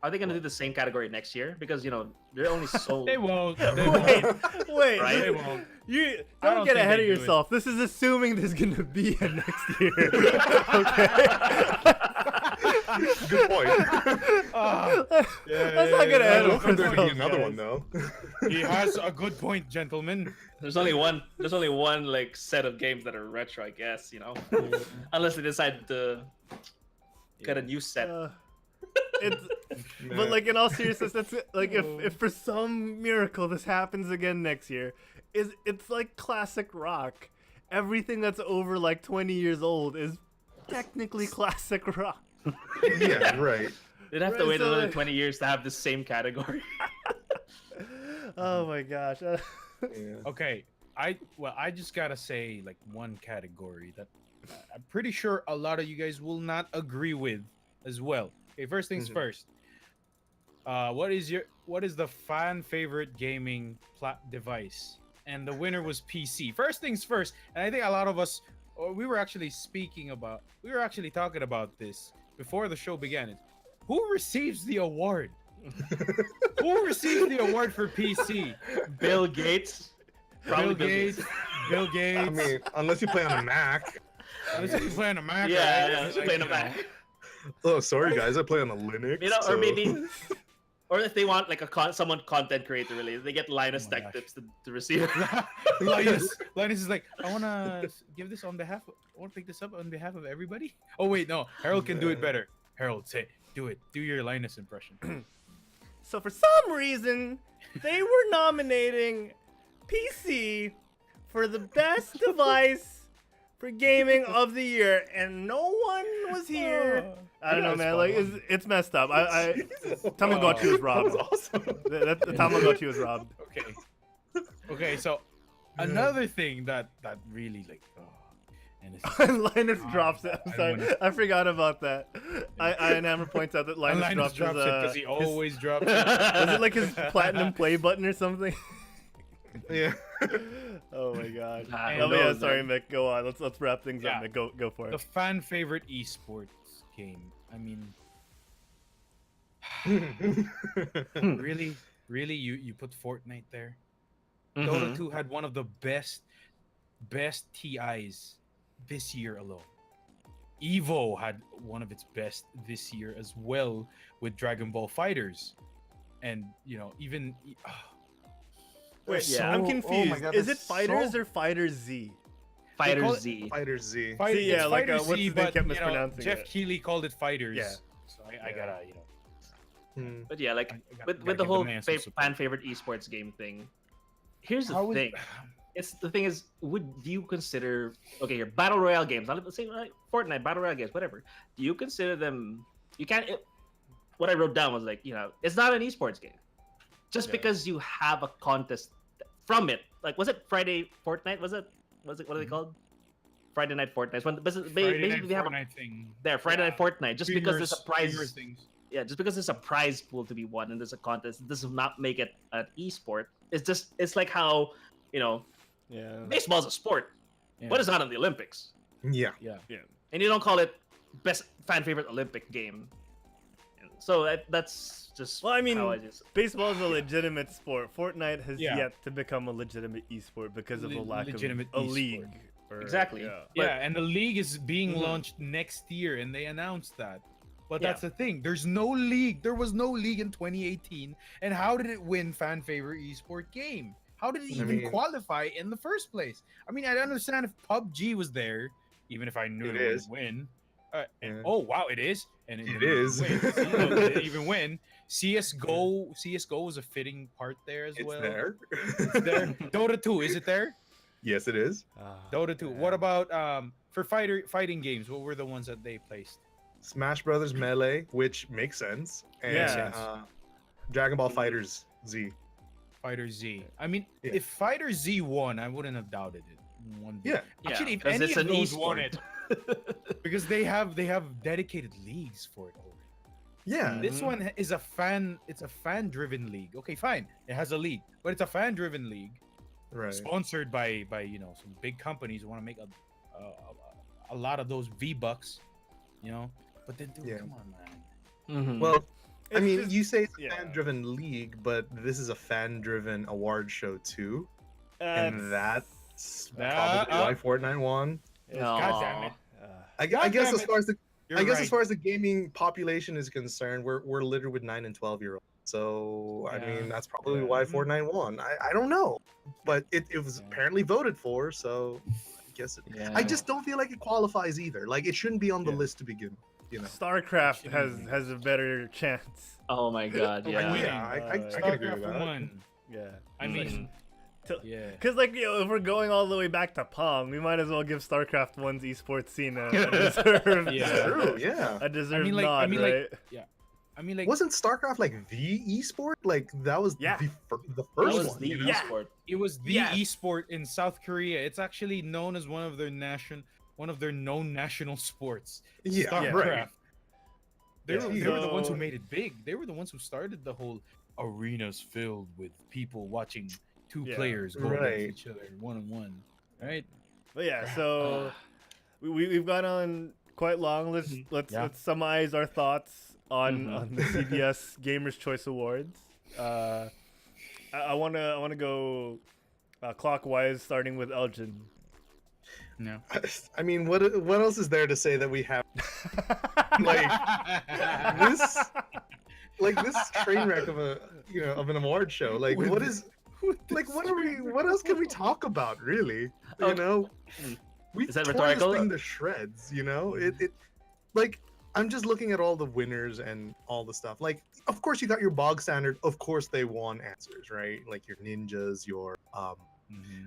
[SPEAKER 3] Are they gonna do the same category next year? Because they're only so.
[SPEAKER 6] they won't. They
[SPEAKER 1] Wait,
[SPEAKER 6] won't.
[SPEAKER 1] wait.
[SPEAKER 3] Right?
[SPEAKER 6] They won't.
[SPEAKER 1] You
[SPEAKER 6] I
[SPEAKER 1] don't
[SPEAKER 6] don't
[SPEAKER 1] get
[SPEAKER 6] think
[SPEAKER 1] ahead
[SPEAKER 6] they
[SPEAKER 1] of
[SPEAKER 6] do it.
[SPEAKER 1] yourself. This is assuming there's gonna be a next year. Okay.
[SPEAKER 4] Good point.
[SPEAKER 6] Ah,
[SPEAKER 1] Let's not get ahead
[SPEAKER 4] I
[SPEAKER 1] of
[SPEAKER 4] don't think there could be
[SPEAKER 1] ourselves,
[SPEAKER 4] another
[SPEAKER 1] guys.
[SPEAKER 4] one though.
[SPEAKER 6] he has a good point, gentlemen.
[SPEAKER 3] There's only one. There's only one like set of games that are retro, I guess. Unless they decide to get a new set.
[SPEAKER 1] it's but like in all seriousness, that's it. Like if for some miracle this happens again next year, it's like classic rock. Everything that's over like 20 years old is technically classic rock.
[SPEAKER 4] Yeah, right.
[SPEAKER 3] They'd have to
[SPEAKER 1] Right,
[SPEAKER 3] wait
[SPEAKER 1] so,
[SPEAKER 3] another
[SPEAKER 1] like-
[SPEAKER 3] 20 years to have the same category.
[SPEAKER 1] Oh my gosh.
[SPEAKER 4] Yeah.
[SPEAKER 6] Okay, I just gotta say like one category that I'm pretty sure a lot of you guys will not agree with as well. Okay, first things
[SPEAKER 4] Mhm.
[SPEAKER 6] first. What is the fan favorite gaming device? And the winner was PC. First things first, and I think a lot of us, we were actually talking about this before the show began. Who receives the award? Who receives the award for PC?
[SPEAKER 3] Bill Gates. Probably
[SPEAKER 6] Bill Gates. Bill Gates.
[SPEAKER 4] I mean, unless you play on a Mac.
[SPEAKER 6] Unless you play on a Mac,
[SPEAKER 3] Yeah,
[SPEAKER 6] right?
[SPEAKER 3] yeah.
[SPEAKER 6] Like,
[SPEAKER 3] Playing a
[SPEAKER 6] you know,
[SPEAKER 3] Mac.
[SPEAKER 4] Oh, sorry guys, I play on a Linux.
[SPEAKER 3] You know,
[SPEAKER 4] so...
[SPEAKER 3] or maybe, or if they want like someone content creator related, they get Linus
[SPEAKER 6] Oh my
[SPEAKER 3] Tech
[SPEAKER 6] gosh.
[SPEAKER 3] Tips to receive.
[SPEAKER 6] Linus is like, I wanna give this on behalf. I wanna pick this up on behalf of everybody. Oh wait, no, Harold can do it better. Harold, say, do it. Do your Linus impression.
[SPEAKER 1] So for some reason, they were nominating PC for the best device for gaming of the year, and no one was here. I don't know, man. Like it's messed up. I Tamagotchi was
[SPEAKER 4] That
[SPEAKER 1] robbed.
[SPEAKER 4] was awesome.
[SPEAKER 1] The Tamagotchi was robbed.
[SPEAKER 6] Okay. Okay, so another thing that really like, and it's
[SPEAKER 1] Linus drops it. I'm
[SPEAKER 6] I
[SPEAKER 1] sorry,
[SPEAKER 6] wanna-
[SPEAKER 1] I forgot about that. I Hammer points out that Linus,
[SPEAKER 6] Linus drops it because he
[SPEAKER 1] his-
[SPEAKER 6] always drops it.
[SPEAKER 1] was it like his platinum play button or something?
[SPEAKER 4] Yeah.
[SPEAKER 1] Oh my god.
[SPEAKER 3] Ah,
[SPEAKER 1] Oh
[SPEAKER 3] who
[SPEAKER 1] yeah,
[SPEAKER 3] knows,
[SPEAKER 1] sorry,
[SPEAKER 3] man.
[SPEAKER 1] Mick. Go on. Let's wrap things
[SPEAKER 6] Yeah.
[SPEAKER 1] up, Mick. Go for
[SPEAKER 6] The
[SPEAKER 1] it.
[SPEAKER 6] fan favorite esports game. I mean, really, you put Fortnite there. Dota
[SPEAKER 3] Mhm.
[SPEAKER 6] 2 had one of the best TIs this year alone. Evo had one of its best this year as well with Dragon Ball Fighters, and you know even.
[SPEAKER 1] Wait,
[SPEAKER 3] Yeah.
[SPEAKER 1] I'm
[SPEAKER 4] Oh my
[SPEAKER 1] confused.
[SPEAKER 4] God,
[SPEAKER 1] Is
[SPEAKER 4] that's
[SPEAKER 1] it Fighters
[SPEAKER 4] so-
[SPEAKER 1] or Fighters Z?
[SPEAKER 3] Fighter
[SPEAKER 6] call it-
[SPEAKER 3] Z.
[SPEAKER 4] Fighter Z.
[SPEAKER 1] See,
[SPEAKER 6] it's
[SPEAKER 1] yeah, like,
[SPEAKER 6] Fighter
[SPEAKER 1] what's
[SPEAKER 6] Z,
[SPEAKER 1] his name
[SPEAKER 6] but,
[SPEAKER 1] kept
[SPEAKER 6] you know,
[SPEAKER 1] mispronouncing
[SPEAKER 6] Jeff
[SPEAKER 1] it.
[SPEAKER 6] Keighley called it Fighters.
[SPEAKER 1] Yeah.
[SPEAKER 6] So I gotta, you know.
[SPEAKER 4] Hmm.
[SPEAKER 3] But yeah, like
[SPEAKER 6] I gotta
[SPEAKER 3] with the
[SPEAKER 6] give the
[SPEAKER 3] whole
[SPEAKER 6] man some support.
[SPEAKER 3] fan favorite esports game thing. Here's the
[SPEAKER 6] How is-
[SPEAKER 3] thing. The thing is, do you consider your battle royale games? Let's say like Fortnite battle royale games, whatever. Do you consider them? You can't. What I wrote down was like, it's not an esports game, just
[SPEAKER 1] Yeah.
[SPEAKER 3] because you have a contest from it. Like, was it Friday Fortnite? Was it? What are they called? Friday Night Fortnite. When
[SPEAKER 6] Friday
[SPEAKER 3] basically
[SPEAKER 6] Night
[SPEAKER 3] they have
[SPEAKER 6] Fortnite thing.
[SPEAKER 3] Friday Night Fortnite. Just because there's a
[SPEAKER 6] Streamers
[SPEAKER 3] prize.
[SPEAKER 6] things.
[SPEAKER 3] Yeah, just because there's a prize pool to be won and there's a contest, this does not make it an esport. It's like how
[SPEAKER 1] Yeah.
[SPEAKER 3] baseball's a sport,
[SPEAKER 6] Yeah.
[SPEAKER 3] but it's not in the Olympics,
[SPEAKER 4] Yeah.
[SPEAKER 6] Yeah.
[SPEAKER 3] and you don't call it best fan favorite Olympic game. And so that's just
[SPEAKER 1] Well, I mean,
[SPEAKER 3] how I just
[SPEAKER 1] baseball is a legitimate sport. Fortnite has
[SPEAKER 6] Yeah.
[SPEAKER 1] yet to become a legitimate esport because of a lack
[SPEAKER 6] Legitimate
[SPEAKER 1] of a
[SPEAKER 6] esport.
[SPEAKER 1] league. Or-
[SPEAKER 3] Exactly.
[SPEAKER 1] Yeah.
[SPEAKER 6] Yeah, and the league is being
[SPEAKER 3] Mhm.
[SPEAKER 6] launched next year, and they announced that. But
[SPEAKER 3] Yeah.
[SPEAKER 6] that's the thing. There's no league. There was no league in 2018. And how did it win fan favorite esport game? How did it
[SPEAKER 4] I
[SPEAKER 6] even
[SPEAKER 4] mean-
[SPEAKER 6] qualify in the first place? I mean, I understand if PUBG was there, even if I knew
[SPEAKER 4] It
[SPEAKER 6] it
[SPEAKER 4] is.
[SPEAKER 6] would win. And,
[SPEAKER 4] Yeah.
[SPEAKER 6] oh wow, it is, and
[SPEAKER 4] It
[SPEAKER 6] didn't
[SPEAKER 4] is.
[SPEAKER 6] Win. See, look, it didn't even win. CS:GO was a fitting part there as
[SPEAKER 4] It's
[SPEAKER 6] well.
[SPEAKER 4] there.
[SPEAKER 6] It's there. Dota 2, is it there?
[SPEAKER 4] Yes, it is.
[SPEAKER 1] Ah,
[SPEAKER 6] Dota 2. What
[SPEAKER 1] man.
[SPEAKER 6] about for fighting games? What were the ones that they placed?
[SPEAKER 4] Smash Brothers Melee, which makes sense, and
[SPEAKER 1] Yeah.
[SPEAKER 4] Dragon Ball Fighters Z.
[SPEAKER 6] Fighter Z. I mean,
[SPEAKER 4] Yeah.
[SPEAKER 6] if Fighter Z won, I wouldn't have doubted it. One bit.
[SPEAKER 4] Yeah.
[SPEAKER 6] Actually, if
[SPEAKER 3] 'cause
[SPEAKER 6] any
[SPEAKER 3] it's
[SPEAKER 6] of
[SPEAKER 3] an
[SPEAKER 6] those won
[SPEAKER 3] esport.
[SPEAKER 6] it, because they have dedicated leagues for it already.
[SPEAKER 4] Yeah.
[SPEAKER 6] This one is a fan. It's a fan-driven league. Okay, fine. It has a league, but it's a fan-driven league
[SPEAKER 4] Right.
[SPEAKER 6] sponsored by some big companies who want to make a lot of those V-bucks, But then, dude,
[SPEAKER 4] Yeah.
[SPEAKER 6] come on, man.
[SPEAKER 3] Mhm.
[SPEAKER 4] Well, I
[SPEAKER 1] It's
[SPEAKER 4] mean,
[SPEAKER 1] just-
[SPEAKER 4] you say it's a
[SPEAKER 1] yeah.
[SPEAKER 4] fan-driven league, but this is a fan-driven award show too,
[SPEAKER 1] That's-
[SPEAKER 4] and that's
[SPEAKER 6] Ah,
[SPEAKER 4] probably why Fortnite won.
[SPEAKER 6] God damn it.
[SPEAKER 4] I
[SPEAKER 6] God
[SPEAKER 4] guess
[SPEAKER 6] damn
[SPEAKER 4] as
[SPEAKER 6] it.
[SPEAKER 4] far as the
[SPEAKER 6] You're
[SPEAKER 4] as
[SPEAKER 6] right.
[SPEAKER 4] far as the gaming population is concerned, we're littered with 9 and 12-year-olds. So I
[SPEAKER 6] Yeah.
[SPEAKER 4] mean, that's probably
[SPEAKER 1] Yeah.
[SPEAKER 4] why Fortnite won. I don't know, but it was
[SPEAKER 6] Yeah.
[SPEAKER 4] apparently voted for. So I guess I
[SPEAKER 3] Yeah.
[SPEAKER 4] just don't feel like it qualifies either. Like it shouldn't be on the
[SPEAKER 1] Yeah.
[SPEAKER 4] list to begin. you know.
[SPEAKER 1] StarCraft has a better chance.
[SPEAKER 3] Oh my god, yeah.
[SPEAKER 4] I can agree with
[SPEAKER 6] StarCraft
[SPEAKER 4] that.
[SPEAKER 6] won.
[SPEAKER 1] Yeah.
[SPEAKER 6] I mean,
[SPEAKER 1] Till-
[SPEAKER 6] yeah.
[SPEAKER 1] Cause like if we're going all the way back to Pong, we might as well give StarCraft 1's esports scene a deserved,
[SPEAKER 6] Yeah.
[SPEAKER 4] True, yeah.
[SPEAKER 1] a deserved
[SPEAKER 6] like-
[SPEAKER 1] nod,
[SPEAKER 6] I mean, like,
[SPEAKER 1] right?
[SPEAKER 6] I mean, like,
[SPEAKER 4] Wasn't StarCraft like the esport? Like that was
[SPEAKER 1] Yeah.
[SPEAKER 4] the
[SPEAKER 3] That
[SPEAKER 4] first
[SPEAKER 3] was
[SPEAKER 4] one.
[SPEAKER 3] the
[SPEAKER 4] you know?
[SPEAKER 1] Yeah.
[SPEAKER 3] esport.
[SPEAKER 6] it was the
[SPEAKER 1] Yes.
[SPEAKER 6] esport in South Korea. It's actually known as one of their known national sports.
[SPEAKER 4] Yeah,
[SPEAKER 6] StarCraft.
[SPEAKER 4] right.
[SPEAKER 6] They
[SPEAKER 1] Yeah.
[SPEAKER 6] were the ones who
[SPEAKER 1] So-
[SPEAKER 6] made it big. They were the ones who started the whole arenas filled with people watching two
[SPEAKER 1] Yeah.
[SPEAKER 6] players go
[SPEAKER 4] Right.
[SPEAKER 6] against each other 1-on-1. Right?
[SPEAKER 1] But yeah, so we've gone on quite long. Let's
[SPEAKER 6] Yeah.
[SPEAKER 1] summarize our thoughts on the CBS Gamers Choice Awards. I wanna go clockwise, starting with Elgin.
[SPEAKER 6] No.
[SPEAKER 4] I mean, what else is there to say that we have like this train wreck of an award show? Like, what else can we talk about, really? You
[SPEAKER 3] Okay.
[SPEAKER 4] know, we
[SPEAKER 3] Is that
[SPEAKER 4] tore
[SPEAKER 3] rhetorical?
[SPEAKER 4] this thing to shreds. You know, it like I'm just looking at all the winners and all the stuff. Like, of course, you got your bog standard. Of course, they won answers, right? Like your ninjas, your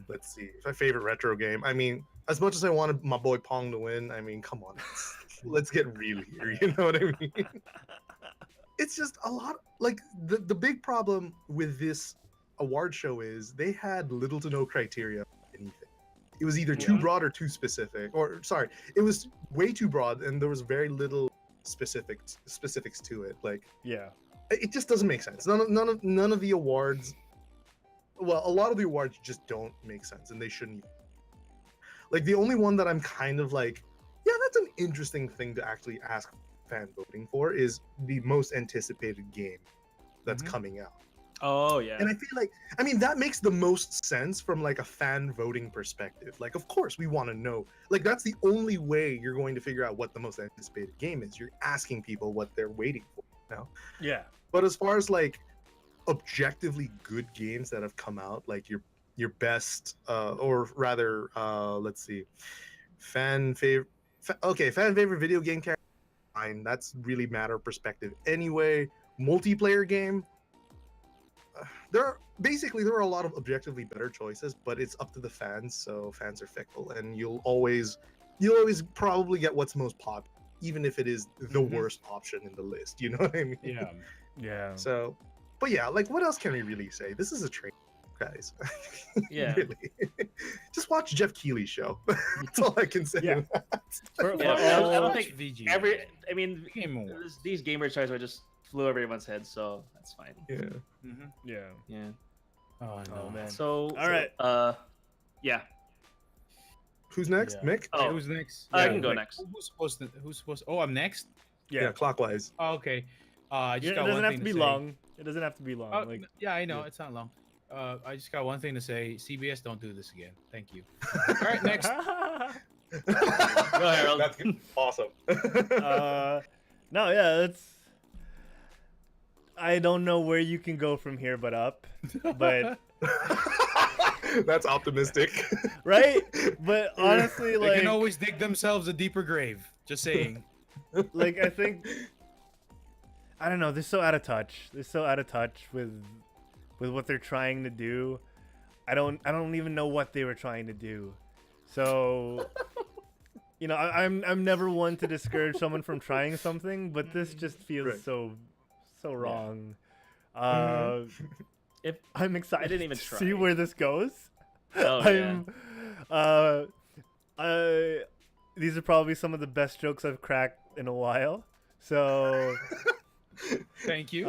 [SPEAKER 4] let's see, my favorite retro game. I mean, as much as I wanted my boy Pong to win, I mean, come on, let's get real here. You know what I mean? It's just a lot. Like the big problem with this award show is they had little to no criteria for anything. It was either too broad or too specific, or sorry, it was way too broad and there was very little specifics to it. Like,
[SPEAKER 1] Yeah.
[SPEAKER 4] it just doesn't make sense. None of the awards. Well, a lot of the awards just don't make sense, and they shouldn't. Like the only one that I'm kind of like, yeah, that's an interesting thing to actually ask fan voting for is the most anticipated game that's coming out.
[SPEAKER 3] Oh yeah.
[SPEAKER 4] And I feel like, I mean, that makes the most sense from like a fan voting perspective. Like, of course, we want to know. Like, that's the only way you're going to figure out what the most anticipated game is. You're asking people what they're waiting for. You know?
[SPEAKER 1] Yeah.
[SPEAKER 4] But as far as like objectively good games that have come out, like your best, or rather, let's see, fan favorite video game character. Fine, that's really matter of perspective. Anyway, multiplayer game. There are a lot of objectively better choices, but it's up to the fans. So fans are fickle, and you'll always probably get what's most popular, even if it is the worst option in the list. You know what I mean?
[SPEAKER 6] Yeah.
[SPEAKER 1] Yeah.
[SPEAKER 4] So, but yeah, like what else can we really say? This is a train, guys.
[SPEAKER 3] Yeah.
[SPEAKER 4] Really. Just watch Jeff Keighley's show. That's all I can say.
[SPEAKER 1] Yeah. For
[SPEAKER 3] Yeah,
[SPEAKER 1] all-
[SPEAKER 3] I don't think
[SPEAKER 6] VG.
[SPEAKER 3] I mean,
[SPEAKER 6] Game Awards.
[SPEAKER 3] these gamer choices are just flew over everyone's head, so that's fine.
[SPEAKER 4] Yeah.
[SPEAKER 1] yeah.
[SPEAKER 3] Yeah.
[SPEAKER 6] Oh no,
[SPEAKER 1] Oh, man.
[SPEAKER 3] So
[SPEAKER 1] All right.
[SPEAKER 3] Yeah.
[SPEAKER 4] Who's next?
[SPEAKER 6] Yeah.
[SPEAKER 4] Mick?
[SPEAKER 3] Oh,
[SPEAKER 6] Who's next?
[SPEAKER 3] I
[SPEAKER 4] Yeah,
[SPEAKER 3] can go
[SPEAKER 6] Mick.
[SPEAKER 3] next.
[SPEAKER 6] Who's supposed? Oh, I'm next.
[SPEAKER 1] Yeah.
[SPEAKER 4] Clockwise.
[SPEAKER 6] Oh, okay. I
[SPEAKER 1] Yeah,
[SPEAKER 6] just
[SPEAKER 1] it
[SPEAKER 6] got
[SPEAKER 1] doesn't
[SPEAKER 6] one
[SPEAKER 1] have
[SPEAKER 6] thing
[SPEAKER 1] to be
[SPEAKER 6] say.
[SPEAKER 1] long. It doesn't have to be long.
[SPEAKER 6] Oh,
[SPEAKER 1] Like,
[SPEAKER 6] yeah, I know
[SPEAKER 1] yeah.
[SPEAKER 6] it's not long. I just got one thing to say. CBS, don't do this again. Thank you. All right, next.
[SPEAKER 3] Go, Harold.
[SPEAKER 4] That's good. Awesome.
[SPEAKER 1] No, yeah, it's. I don't know where you can go from here, but up. But
[SPEAKER 4] That's optimistic.
[SPEAKER 1] right? But honestly,
[SPEAKER 6] They
[SPEAKER 1] like,
[SPEAKER 6] can always dig themselves a deeper grave. Just saying.
[SPEAKER 1] like I think, I don't know. They're so out of touch. They're so out of touch with what they're trying to do. I don't even know what they were trying to do. So, you know, I'm never one to discourage someone from trying something, but this just feels
[SPEAKER 4] Right.
[SPEAKER 1] so wrong.
[SPEAKER 3] If
[SPEAKER 1] I'm excited
[SPEAKER 3] didn't even
[SPEAKER 1] to
[SPEAKER 3] try.
[SPEAKER 1] see where this goes.
[SPEAKER 3] Oh,
[SPEAKER 1] These are probably some of the best jokes I've cracked in a while. So
[SPEAKER 6] Thank you.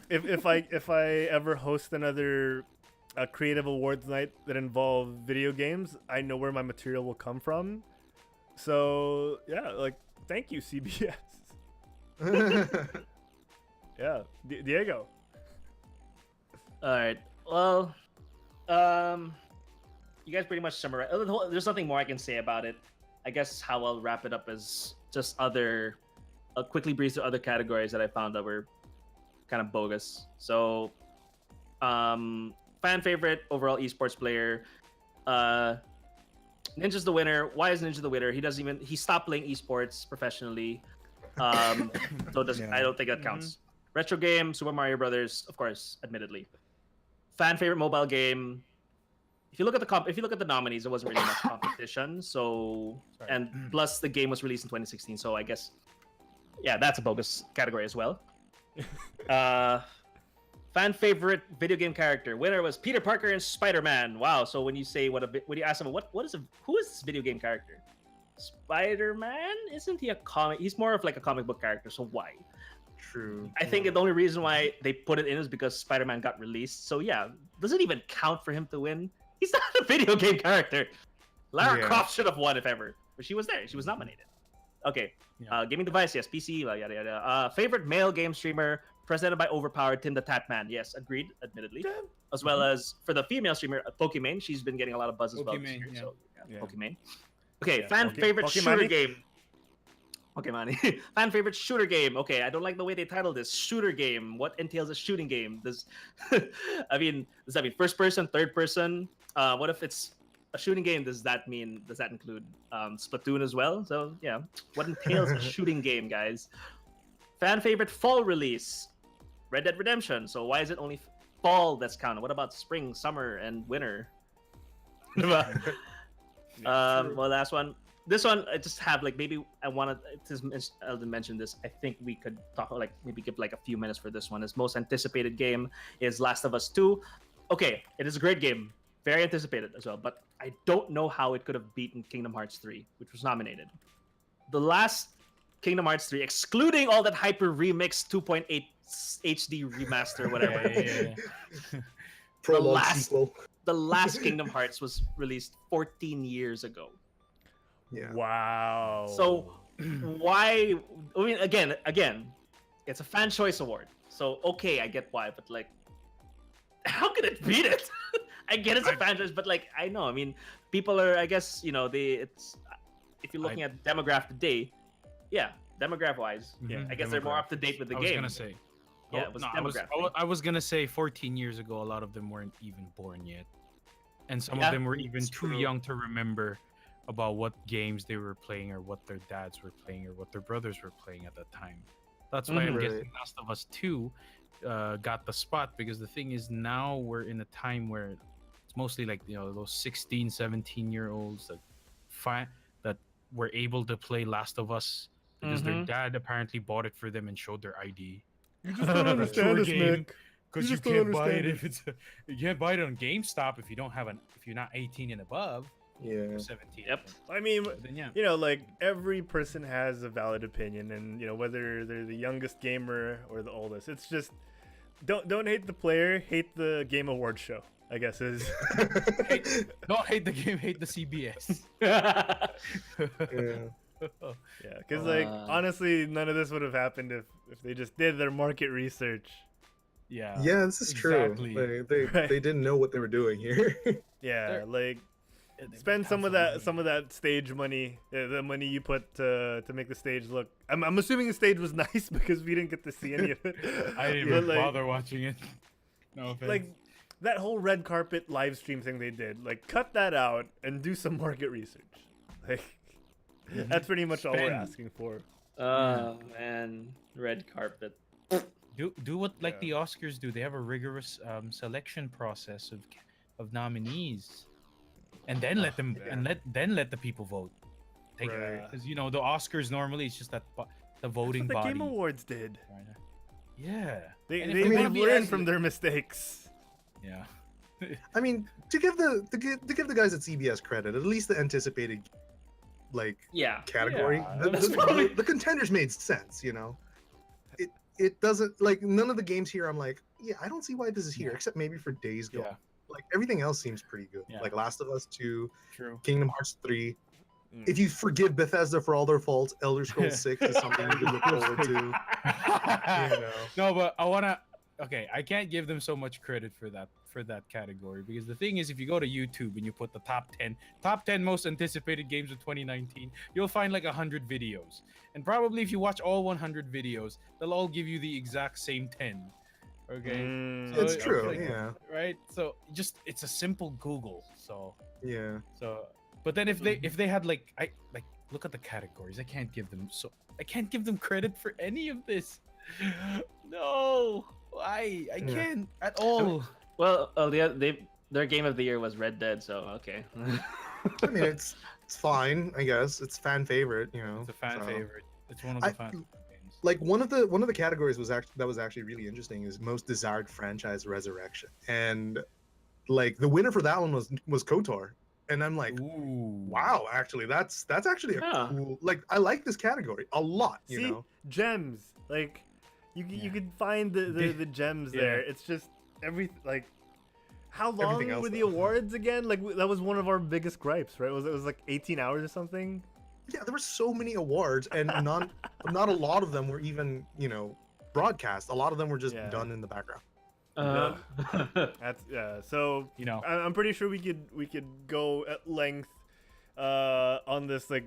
[SPEAKER 1] if I ever host another creative awards night that involve video games, I know where my material will come from. So yeah, like thank you CBS. Yeah, Diego.
[SPEAKER 3] All right. Well, you guys pretty much summarized. There's nothing more I can say about it. I guess how I'll wrap it up is just I'll quickly breeze through other categories that I found that were kind of bogus. So, fan favorite overall esports player. Ninja's the winner. Why is Ninja the winner? He stopped playing esports professionally. So I don't think that counts. Retro game, Super Mario Brothers, of course, admittedly. Fan favorite mobile game. If you look at the nominees, there wasn't really much competition. So and plus the game was released in 2016, so I guess that's a bogus category as well. Fan favorite video game character. Winner was Peter Parker in Spider-Man. Wow. So when you say when you ask someone who is this video game character? Spider-Man? Isn't he a comic? He's more of like a comic book character. So why?
[SPEAKER 4] True.
[SPEAKER 3] I think the only reason why they put it in is because Spider-Man got released. So yeah, doesn't even count for him to win. He's not a video game character. Lara Croft should have won if ever, but she was there. She was nominated. Okay. Gaming device, yes. PC, yada yada. Favorite male game streamer presented by Overpowered, Tim the Tatman. Yes, agreed. Admittedly, as well as for the female streamer, Pokimane. She's been getting a lot of buzz as well this year. So Pokimane. Okay, fan favorite shooter game. Pokemon. Fan favorite shooter game. Okay, I don't like the way they titled this. Shooter game. What entails a shooting game? Does does that mean first person, third person? What if it's a shooting game? Does that include Splatoon as well? So yeah, what entails a shooting game, guys? Fan favorite fall release. Red Dead Redemption. So why is it only fall that's counted? What about spring, summer, and winter? Well, last one. This one I just have maybe I wanted to Eldon mentioned this. I think we could talk maybe give a few minutes for this one. His most anticipated game is Last of Us 2. Okay, it is a great game, very anticipated as well. But I don't know how it could have beaten Kingdom Hearts 3, which was nominated. The last Kingdom Hearts 3, excluding all that hyper remix 2.8 HD remaster, whatever. The last Kingdom Hearts was released 14 years ago.
[SPEAKER 4] Yeah.
[SPEAKER 1] Wow.
[SPEAKER 3] So why? I mean, again, it's a fan choice award. So okay, I get why, but how could it beat it? I get it's a fan choice, but I know. I mean, people are. I guess it's. If you're looking at demographic today, demographic wise, I guess they're more up to date with the game.
[SPEAKER 6] I was gonna say.
[SPEAKER 3] Yeah, it was demographic.
[SPEAKER 6] I was gonna say 14 years ago, a lot of them weren't even born yet, and some of them were even too young to remember about what games they were playing or what their dads were playing or what their brothers were playing at that time. That's why I'm guessing Last of Us 2 got the spot, because the thing is now we're in a time where it's mostly those 16, 17-year-olds that were able to play Last of Us because their dad apparently bought it for them and showed their ID.
[SPEAKER 1] You just don't understand this, Mick.
[SPEAKER 6] Because you can't buy it you can't buy it on GameStop if you're not 18 and above.
[SPEAKER 4] Yeah.
[SPEAKER 6] 17.
[SPEAKER 3] Yep.
[SPEAKER 1] I mean, every person has a valid opinion, and whether they're the youngest gamer or the oldest, it's just don't hate the player, hate the game award show, I guess is.
[SPEAKER 6] Don't hate the game, hate the CBS.
[SPEAKER 4] Yeah.
[SPEAKER 1] Yeah, because honestly, none of this would have happened if they just did their market research.
[SPEAKER 6] Yeah.
[SPEAKER 4] Yeah, this is
[SPEAKER 6] exactly.
[SPEAKER 4] True. They didn't know what they were doing here.
[SPEAKER 1] Yeah, spend some of that stage money, the money you put to make the stage look. I'm assuming the stage was nice because we didn't get to see any of it.
[SPEAKER 6] I didn't even bother watching it. No offense.
[SPEAKER 1] That whole red carpet live stream thing they did, cut that out and do some market research. That's pretty much all we're asking for.
[SPEAKER 3] Oh man, red carpet.
[SPEAKER 6] Do what the Oscars do. They have a rigorous selection process of nominees. And then let them let the people vote. Because the Oscars normally it's just that the voting
[SPEAKER 1] That's what the
[SPEAKER 6] body.
[SPEAKER 1] Game Awards did.
[SPEAKER 6] Yeah.
[SPEAKER 1] They learned from their mistakes.
[SPEAKER 6] Yeah.
[SPEAKER 4] I mean, to give the guys at CBS credit, at least the anticipated category,
[SPEAKER 6] Yeah.
[SPEAKER 4] the contenders made sense. It doesn't none of the games here. I'm I don't see why this is here, except maybe for Days Gone.
[SPEAKER 6] Yeah.
[SPEAKER 4] Everything else seems pretty good.
[SPEAKER 6] Yeah.
[SPEAKER 4] Last of Us 2,
[SPEAKER 6] True.
[SPEAKER 4] Kingdom Hearts 3. If you forgive Bethesda for all their faults, Elder Scrolls 6 is something you can look forward to.
[SPEAKER 6] No, but I can't give them so much credit for that category, because the thing is, if you go to YouTube and you put the top 10 most anticipated games of 2019, you'll find 100 videos. And probably if you watch all 100 videos, they'll all give you the exact same 10. Okay,
[SPEAKER 4] so it's true. Yeah.
[SPEAKER 6] Right. So it's a simple Google. So
[SPEAKER 4] yeah.
[SPEAKER 6] So, but then if they had look at the categories. I can't give them credit for any of this. No, why? I can't at all.
[SPEAKER 3] Well, their game of the year was Red Dead, so okay.
[SPEAKER 4] I mean, it's fine, I guess. It's fan favorite, you know.
[SPEAKER 6] It's a fan
[SPEAKER 4] so.
[SPEAKER 6] favorite. It's one of the fan games.
[SPEAKER 4] Like one of the categories was actually really interesting is most desired franchise resurrection, and like the winner for that one was KOTOR, and I'm like,
[SPEAKER 6] Ooh.
[SPEAKER 4] wow, actually that's actually a cool. Like I like this category a lot. You
[SPEAKER 1] See,
[SPEAKER 4] know,
[SPEAKER 1] gems. Like you can find the gems there. It's just like. How long
[SPEAKER 4] Everything else,
[SPEAKER 1] were the
[SPEAKER 4] though.
[SPEAKER 1] awards again? Like that was one of our biggest gripes, right? It was like 18 hours or something.
[SPEAKER 4] yeah, there were so many awards, and not a lot of them were even broadcast. A lot of them were just done in the background.
[SPEAKER 1] That's So
[SPEAKER 6] You know,
[SPEAKER 1] I'm pretty sure we could go at length on this, like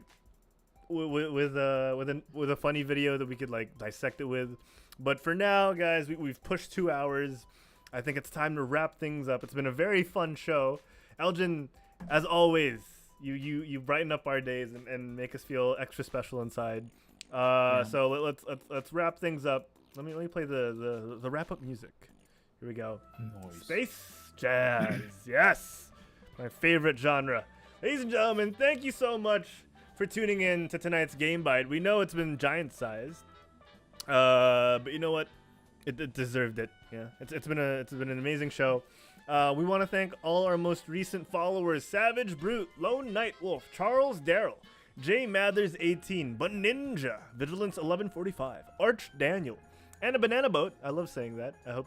[SPEAKER 1] with a funny video that we could like dissect it with. But for now, guys, we've pushed 2 hours. I think it's time to wrap things up. It's been a very fun show. ElderDjinn, as always, you brighten up our days and make us feel extra special inside. So let's wrap things up. Let me play the wrap up music. Here we go.
[SPEAKER 6] noise.
[SPEAKER 1] Space jazz. Yes, my favorite genre. Ladies and gentlemen, thank you so much for tuning in to tonight's GameByte. We know it's been giant sized, but you know what? It deserved it. Yeah, it's been an amazing show. We want to thank all our most recent followers: Savage Brute, Lone Night Wolf, Charles Darrell, J Mathers 18, But Ninja, Vigilance 1145, Arch Daniel, and a Banana Boat. I love saying that. I hope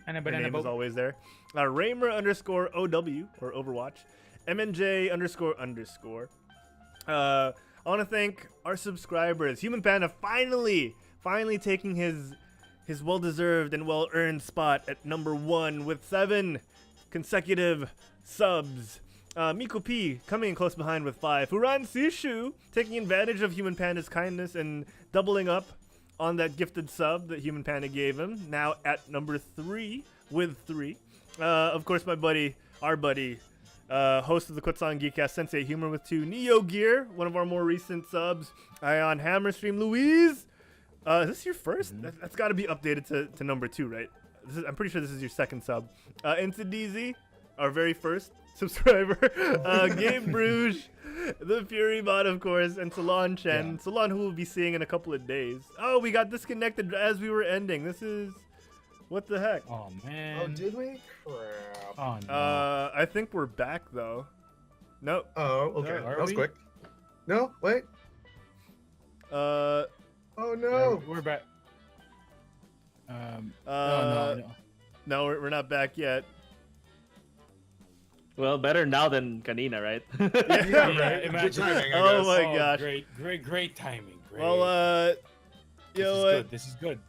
[SPEAKER 6] And a
[SPEAKER 1] her
[SPEAKER 6] banana
[SPEAKER 1] name is
[SPEAKER 6] boat.
[SPEAKER 1] always there. Raymer _ OW or Overwatch, MNJ __. I want to thank our subscribers. Human Panda finally taking his well-deserved and well-earned spot at number 1 with 7 consecutive subs. Miko P coming in close behind with 5. Furan Sishu taking advantage of Human Panda's kindness and doubling up on that gifted sub that Human Panda gave him. Now at number 3 with 3. Of course, our buddy, host of the Quetzal Geekcast, Sensei Humor with 2. Neo Gear, one of our more recent subs. Ion Hammerstream, Louise. Is this your first? That's got to be updated to number 2, right? I'm pretty sure this is your second sub. Into DZ, our very first subscriber. Gabe Bruges, the Fury Bot, of course, and Salon Chen.
[SPEAKER 6] Yeah.
[SPEAKER 1] Salon, who we'll be seeing in a couple of days. Oh, we got disconnected as we were ending. This is... What the heck?
[SPEAKER 6] Oh man.
[SPEAKER 4] Oh, did we? Crap.
[SPEAKER 6] Oh no.
[SPEAKER 1] I think we're back, though. Nope.
[SPEAKER 4] Oh, okay.
[SPEAKER 6] Are
[SPEAKER 4] That was
[SPEAKER 6] we?
[SPEAKER 4] quick. No, wait. Oh no.
[SPEAKER 6] We're back.
[SPEAKER 1] No, we're not back yet.
[SPEAKER 3] Well, better now than Kanina, right?
[SPEAKER 4] Yeah,
[SPEAKER 6] Yeah,
[SPEAKER 4] right.
[SPEAKER 6] imagine.
[SPEAKER 4] Good timing, I
[SPEAKER 1] Oh
[SPEAKER 4] guess.
[SPEAKER 1] my gosh.
[SPEAKER 6] Great timing. Great.
[SPEAKER 1] Well, you know what?
[SPEAKER 6] This is good.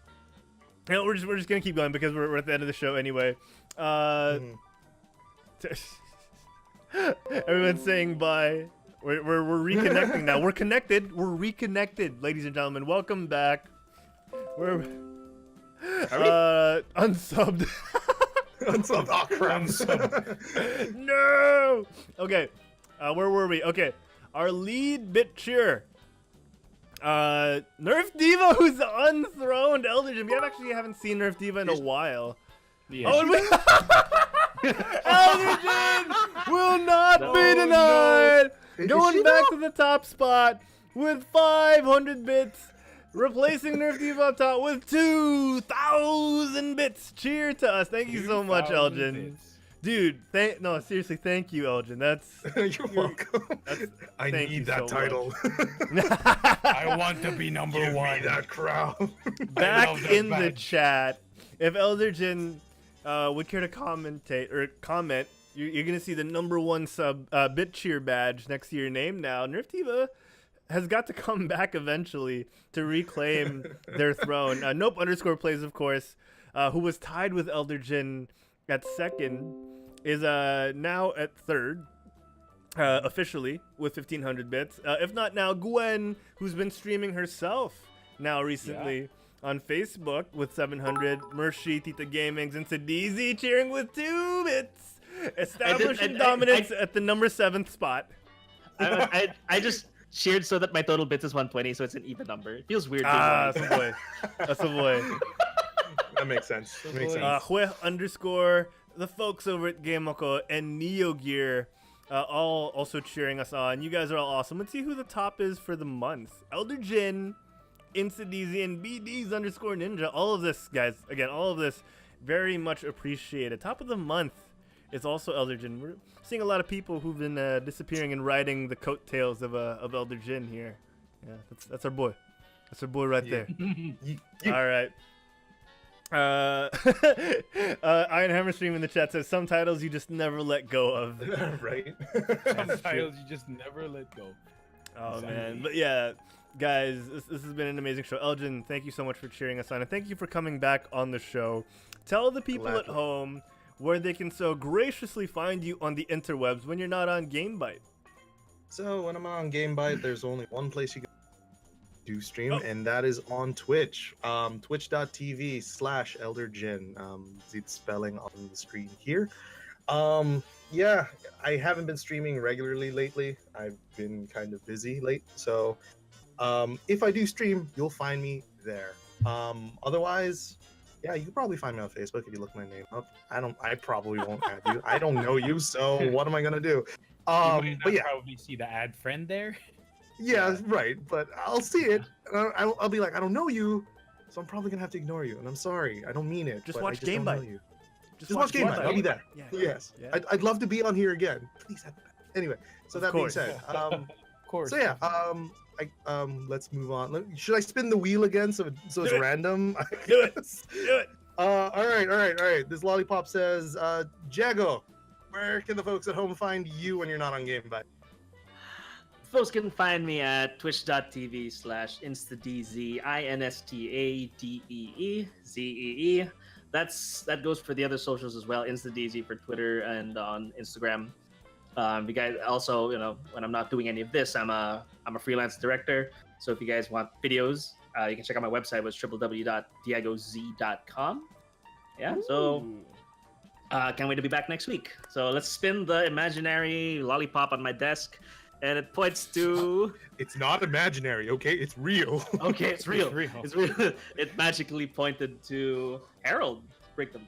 [SPEAKER 1] You know, we're just gonna keep going because we're at the end of the show anyway.
[SPEAKER 4] Mhm.
[SPEAKER 1] Everyone's saying bye. We're reconnecting now. We're connected. We're reconnected, ladies and gentlemen. Welcome back. We're unsubbed.
[SPEAKER 4] Unsubbed. Oh, crap.
[SPEAKER 1] No. Okay. Where were we? Okay. Our lead bit cheer. Nerf Diva, who's unthroned ElderDjinn. We actually haven't seen Nerf Diva in a while.
[SPEAKER 6] Yeah.
[SPEAKER 1] Oh, and we ElderDjinn will not
[SPEAKER 3] No.
[SPEAKER 1] be denied.
[SPEAKER 4] Is
[SPEAKER 1] Going
[SPEAKER 4] she
[SPEAKER 1] back
[SPEAKER 4] not?
[SPEAKER 1] to the top spot with 500 bits. Replacing Nerf Diva up top with 2,000 bits. Cheer to us. Thank you so much,
[SPEAKER 6] 2,000
[SPEAKER 1] ElderDjinn.
[SPEAKER 6] bits.
[SPEAKER 1] Dude, no, seriously, thank you, ElderDjinn. That's
[SPEAKER 4] You're welcome. I
[SPEAKER 1] thank you
[SPEAKER 4] need that
[SPEAKER 1] so
[SPEAKER 4] title.
[SPEAKER 6] I want to be number
[SPEAKER 4] Give
[SPEAKER 6] one.
[SPEAKER 4] me that crown.
[SPEAKER 1] back
[SPEAKER 6] love that
[SPEAKER 1] in the
[SPEAKER 6] badge.
[SPEAKER 1] chat. If ElderDjinn would care to commentate or comment, you're gonna see the number 1 sub bit cheer badge next to your name now. Nerf Diva has got to come back eventually to reclaim their throne. Nope _plays, of course, who was tied with ElderDjinn at second, is now at third. Officially with 1,500 bits. If not now, Gwen, who's been streaming herself now recently on Facebook with 700. Mershi, Tita Gamings, and Sadizi cheering with 2 bits. Establishing dominance at the number 7th spot.
[SPEAKER 3] I cheered so that my total bits is 120, so it's an even number. It feels weird.
[SPEAKER 1] Ah,
[SPEAKER 3] being
[SPEAKER 1] that's a boy. That's a boy.
[SPEAKER 4] That makes sense. That makes sense.
[SPEAKER 1] Hue_, the folks over at Gamoko, and Neo Gear, all also cheering us on. You guys are all awesome. Let's see who the top is for the month. ElderDjinn, InstaDZ, and BDs_Ninja. All of this, guys, again, all of this, very much appreciated. Top of the month is also ElderDjinn. We're seeing a lot of people who've been disappearing and riding the coattails of ElderDjinn here. Yeah, that's our boy. That's our boy right there. All right. Iron Hammer Stream in the chat says some titles you just never let go of.
[SPEAKER 4] Right.
[SPEAKER 6] Some titles you just never let go.
[SPEAKER 1] Oh man, but yeah, guys, this has been an amazing show. ElderDjinn, thank you so much for cheering us on, and thank you for coming back on the show. Tell the people at home where they can so graciously find you on the interwebs when you're not on GameByte.
[SPEAKER 4] So when I'm on GameByte, there's only one place you can do stream, and that is on Twitch. Twitch.tv/ElderDjinn. See the spelling on the screen here. Yeah, I haven't been streaming regularly lately. I've been kind of busy late, so if I do stream, you'll find me there. Otherwise, yeah, you can probably find me on Facebook if you look my name up. I probably won't add you. I don't know you, so what am I gonna do? But yeah,
[SPEAKER 6] probably see the ad friend there.
[SPEAKER 4] yeah, right. But I'll see it, and I'll be like, I don't know you, so I'm probably gonna have to ignore you, and I'm sorry. I don't mean it.
[SPEAKER 1] Just
[SPEAKER 4] but
[SPEAKER 1] watch
[SPEAKER 4] I just don't know
[SPEAKER 1] GameByte.
[SPEAKER 4] you. Just watch GameByte. I'll be there.
[SPEAKER 1] Yeah.
[SPEAKER 4] Yes,
[SPEAKER 1] Yeah.
[SPEAKER 4] I'd love to be on here again. Please have me back. Anyway, so
[SPEAKER 1] Of
[SPEAKER 4] that
[SPEAKER 1] course.
[SPEAKER 4] being said,
[SPEAKER 6] Of course.
[SPEAKER 4] so yeah, let's move on. Should I spin the wheel again so it's
[SPEAKER 1] Do it.
[SPEAKER 4] random?
[SPEAKER 1] Do it. Do it.
[SPEAKER 4] All right. This lollipop says, Jago, where can the folks at home find you when you're not on GameByte?
[SPEAKER 3] Folks can find me at twitch.tv/InstaDZ, InstaDeezee. That goes for the other socials as well. InstaDZ for Twitter and on Instagram. You guys also, when I'm not doing any of this, I'm a freelance director. So if you guys want videos, you can check out my website, which is www.diegoz.com. Yeah, so can't wait to be back next week. So let's spin the imaginary lollipop on my desk, and it points to.
[SPEAKER 4] It's not imaginary, okay? It's real.
[SPEAKER 3] Okay, it's real.
[SPEAKER 6] It's real.
[SPEAKER 3] It's real. It magically pointed to Harold. Break them.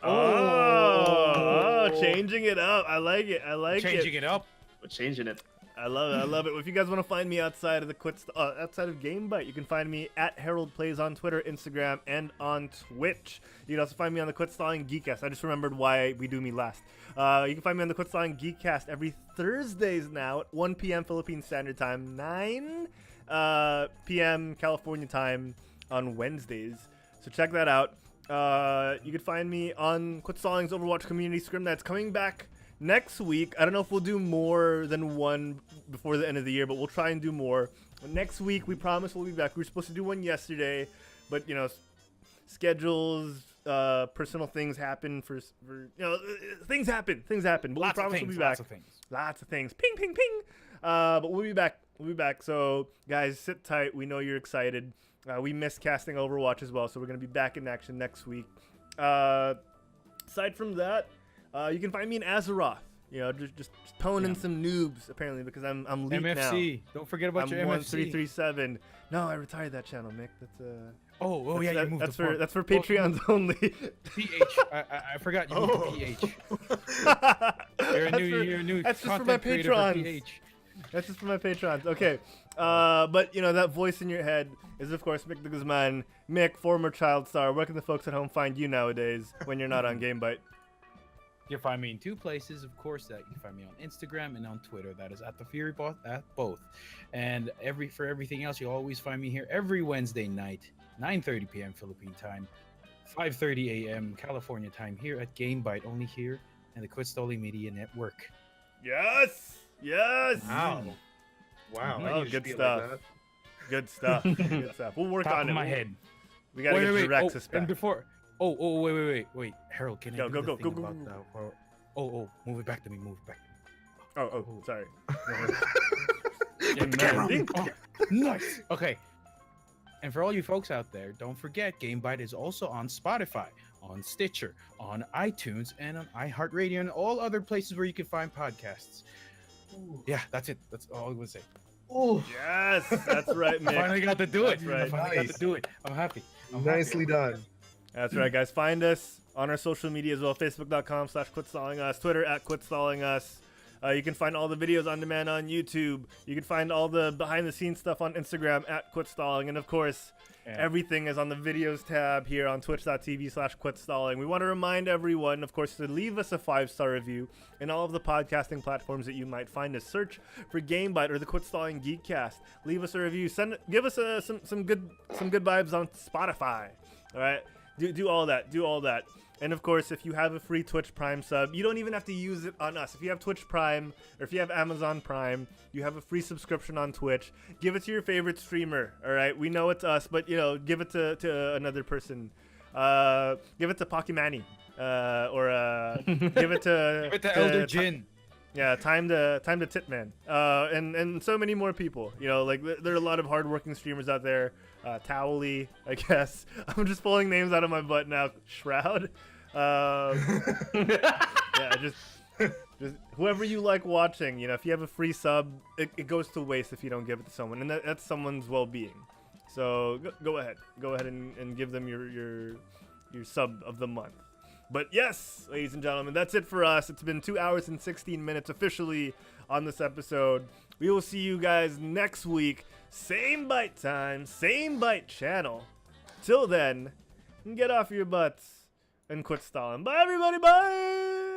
[SPEAKER 1] Oh, changing it up. I like it.
[SPEAKER 6] Changing it up.
[SPEAKER 3] We're changing it.
[SPEAKER 1] I love it. I love it. If you guys want to find me outside of outside of GameByte, you can find me at Harold Plays on Twitter, Instagram, and on Twitch. You can also find me on the Quit Stalling Geekcast. I just remembered why we do me last. You can find me on the Quit Stalling Geekcast every Thursdays now at 1 p.m. Philippine Standard Time, 9 p.m. California time on Wednesdays. So check that out. You can find me on Quit Stalling's Overwatch Community Scrim that's coming back next week. I don't know if we'll do more than one before the end of the year, but we'll try and do more. Next week, we promise we'll be back. We were supposed to do one yesterday, but schedules, personal things happen things happen. But we promise we'll be back. Lots of things. Ping, ping, ping. But we'll be back. So guys, sit tight. We know you're excited. We missed casting Overwatch as well, so we're gonna be back in action next week. Aside from that, you can find me in Azeroth. Just poning some noobs apparently because I'm leaked
[SPEAKER 6] MFC.
[SPEAKER 1] now.
[SPEAKER 6] Don't forget about
[SPEAKER 1] I'm
[SPEAKER 6] your MFC.
[SPEAKER 1] 1337. No, I retired that channel, Mick. That's
[SPEAKER 6] you moved
[SPEAKER 1] that's
[SPEAKER 6] the
[SPEAKER 1] for
[SPEAKER 6] form.
[SPEAKER 1] that's for Patreons only.
[SPEAKER 6] PH. I forgot you moved to PH. You're a new
[SPEAKER 1] That's just for my
[SPEAKER 6] content creator for
[SPEAKER 1] patrons.
[SPEAKER 6] PH.
[SPEAKER 1] That's just for my patrons. Okay. But that voice in your head is of course Mick the Guzman. Mick, former child star. Where can the folks at home find you nowadays when you're not on GameByte?
[SPEAKER 6] You can find me in two places, of course. That you can find me on Instagram and on Twitter. That is at the Fury Bot at both. And for everything else, you'll always find me here every Wednesday night, 9:30 p.m. Philippine time, 5:30 a.m. California time here at GameByte, only here in the Quit Stalling Media Network.
[SPEAKER 1] Yes.
[SPEAKER 4] Wow.
[SPEAKER 1] Oh, good stuff. Good stuff. Good stuff. We'll work
[SPEAKER 6] Top
[SPEAKER 1] on
[SPEAKER 6] of
[SPEAKER 1] it.
[SPEAKER 6] my head.
[SPEAKER 1] We gotta get Rexus back.
[SPEAKER 6] And before. Wait, Harold, can I
[SPEAKER 1] Go,
[SPEAKER 6] do
[SPEAKER 1] go,
[SPEAKER 6] the
[SPEAKER 1] go,
[SPEAKER 6] thing
[SPEAKER 1] go,
[SPEAKER 6] about
[SPEAKER 1] go.
[SPEAKER 6] move it back to me.
[SPEAKER 1] Oh, sorry.
[SPEAKER 6] Nice. Okay. And for all you folks out there, don't forget GameByte is also on Spotify, on Stitcher, on iTunes, and on iHeartRadio, and all other places where you can find podcasts. Yeah, that's it. That's all I would say.
[SPEAKER 4] Ooh,
[SPEAKER 1] Yes, that's right,
[SPEAKER 6] I
[SPEAKER 1] Mick.
[SPEAKER 6] finally got to do it.
[SPEAKER 1] That's right.
[SPEAKER 6] I finally got
[SPEAKER 4] Nice.
[SPEAKER 6] to do it. I'm happy. I'm
[SPEAKER 4] nicely
[SPEAKER 6] happy.
[SPEAKER 4] done.
[SPEAKER 1] That's right, guys. Find us on our social media as well. Facebook.com/quitstallingus. Twitter @quitstallingus. You can find all the videos on demand on YouTube. You can find all the behind-the-scenes stuff on Instagram @quitstalling. And, of course,
[SPEAKER 6] Yeah.
[SPEAKER 1] everything is on the videos tab here on twitch.tv/quitstalling. We want to remind everyone, of course, to leave us a 5-star review in all of the podcasting platforms that you might find us. Search for GameByte or the Quitstalling Geekcast. Leave us a review. Give us some good vibes on Spotify. All right, do all that. Do all that. And of course, if you have a free Twitch Prime sub, you don't even have to use it on us. If you have Twitch Prime or if you have Amazon Prime, you have a free subscription on Twitch. Give it to your favorite streamer. All right, we know it's us, but give it to another person. Give it to Pokimani, or give it to
[SPEAKER 6] Give it to ElderDjinn.
[SPEAKER 1] Yeah, time to Titman, and so many more people. Like there are a lot of hardworking streamers out there. Towley, I guess. I'm just pulling names out of my butt now. Shroud. Yeah, just whoever you like watching. If you have a free sub, it goes to waste if you don't give it to someone, and that's someone's well-being. So go ahead and give them your sub of the month. But yes, ladies and gentlemen, that's it for us. It's been 2 hours and 16 minutes officially on this episode. We will see you guys next week. Same bite time, same bite channel. Till then, get off your butts and quit stalling. Bye, everybody. Bye.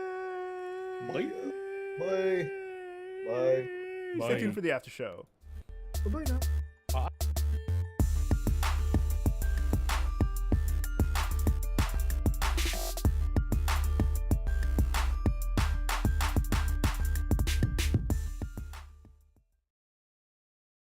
[SPEAKER 4] Bye. Bye. Bye.
[SPEAKER 1] Stay tuned for the after show.
[SPEAKER 4] Bye now.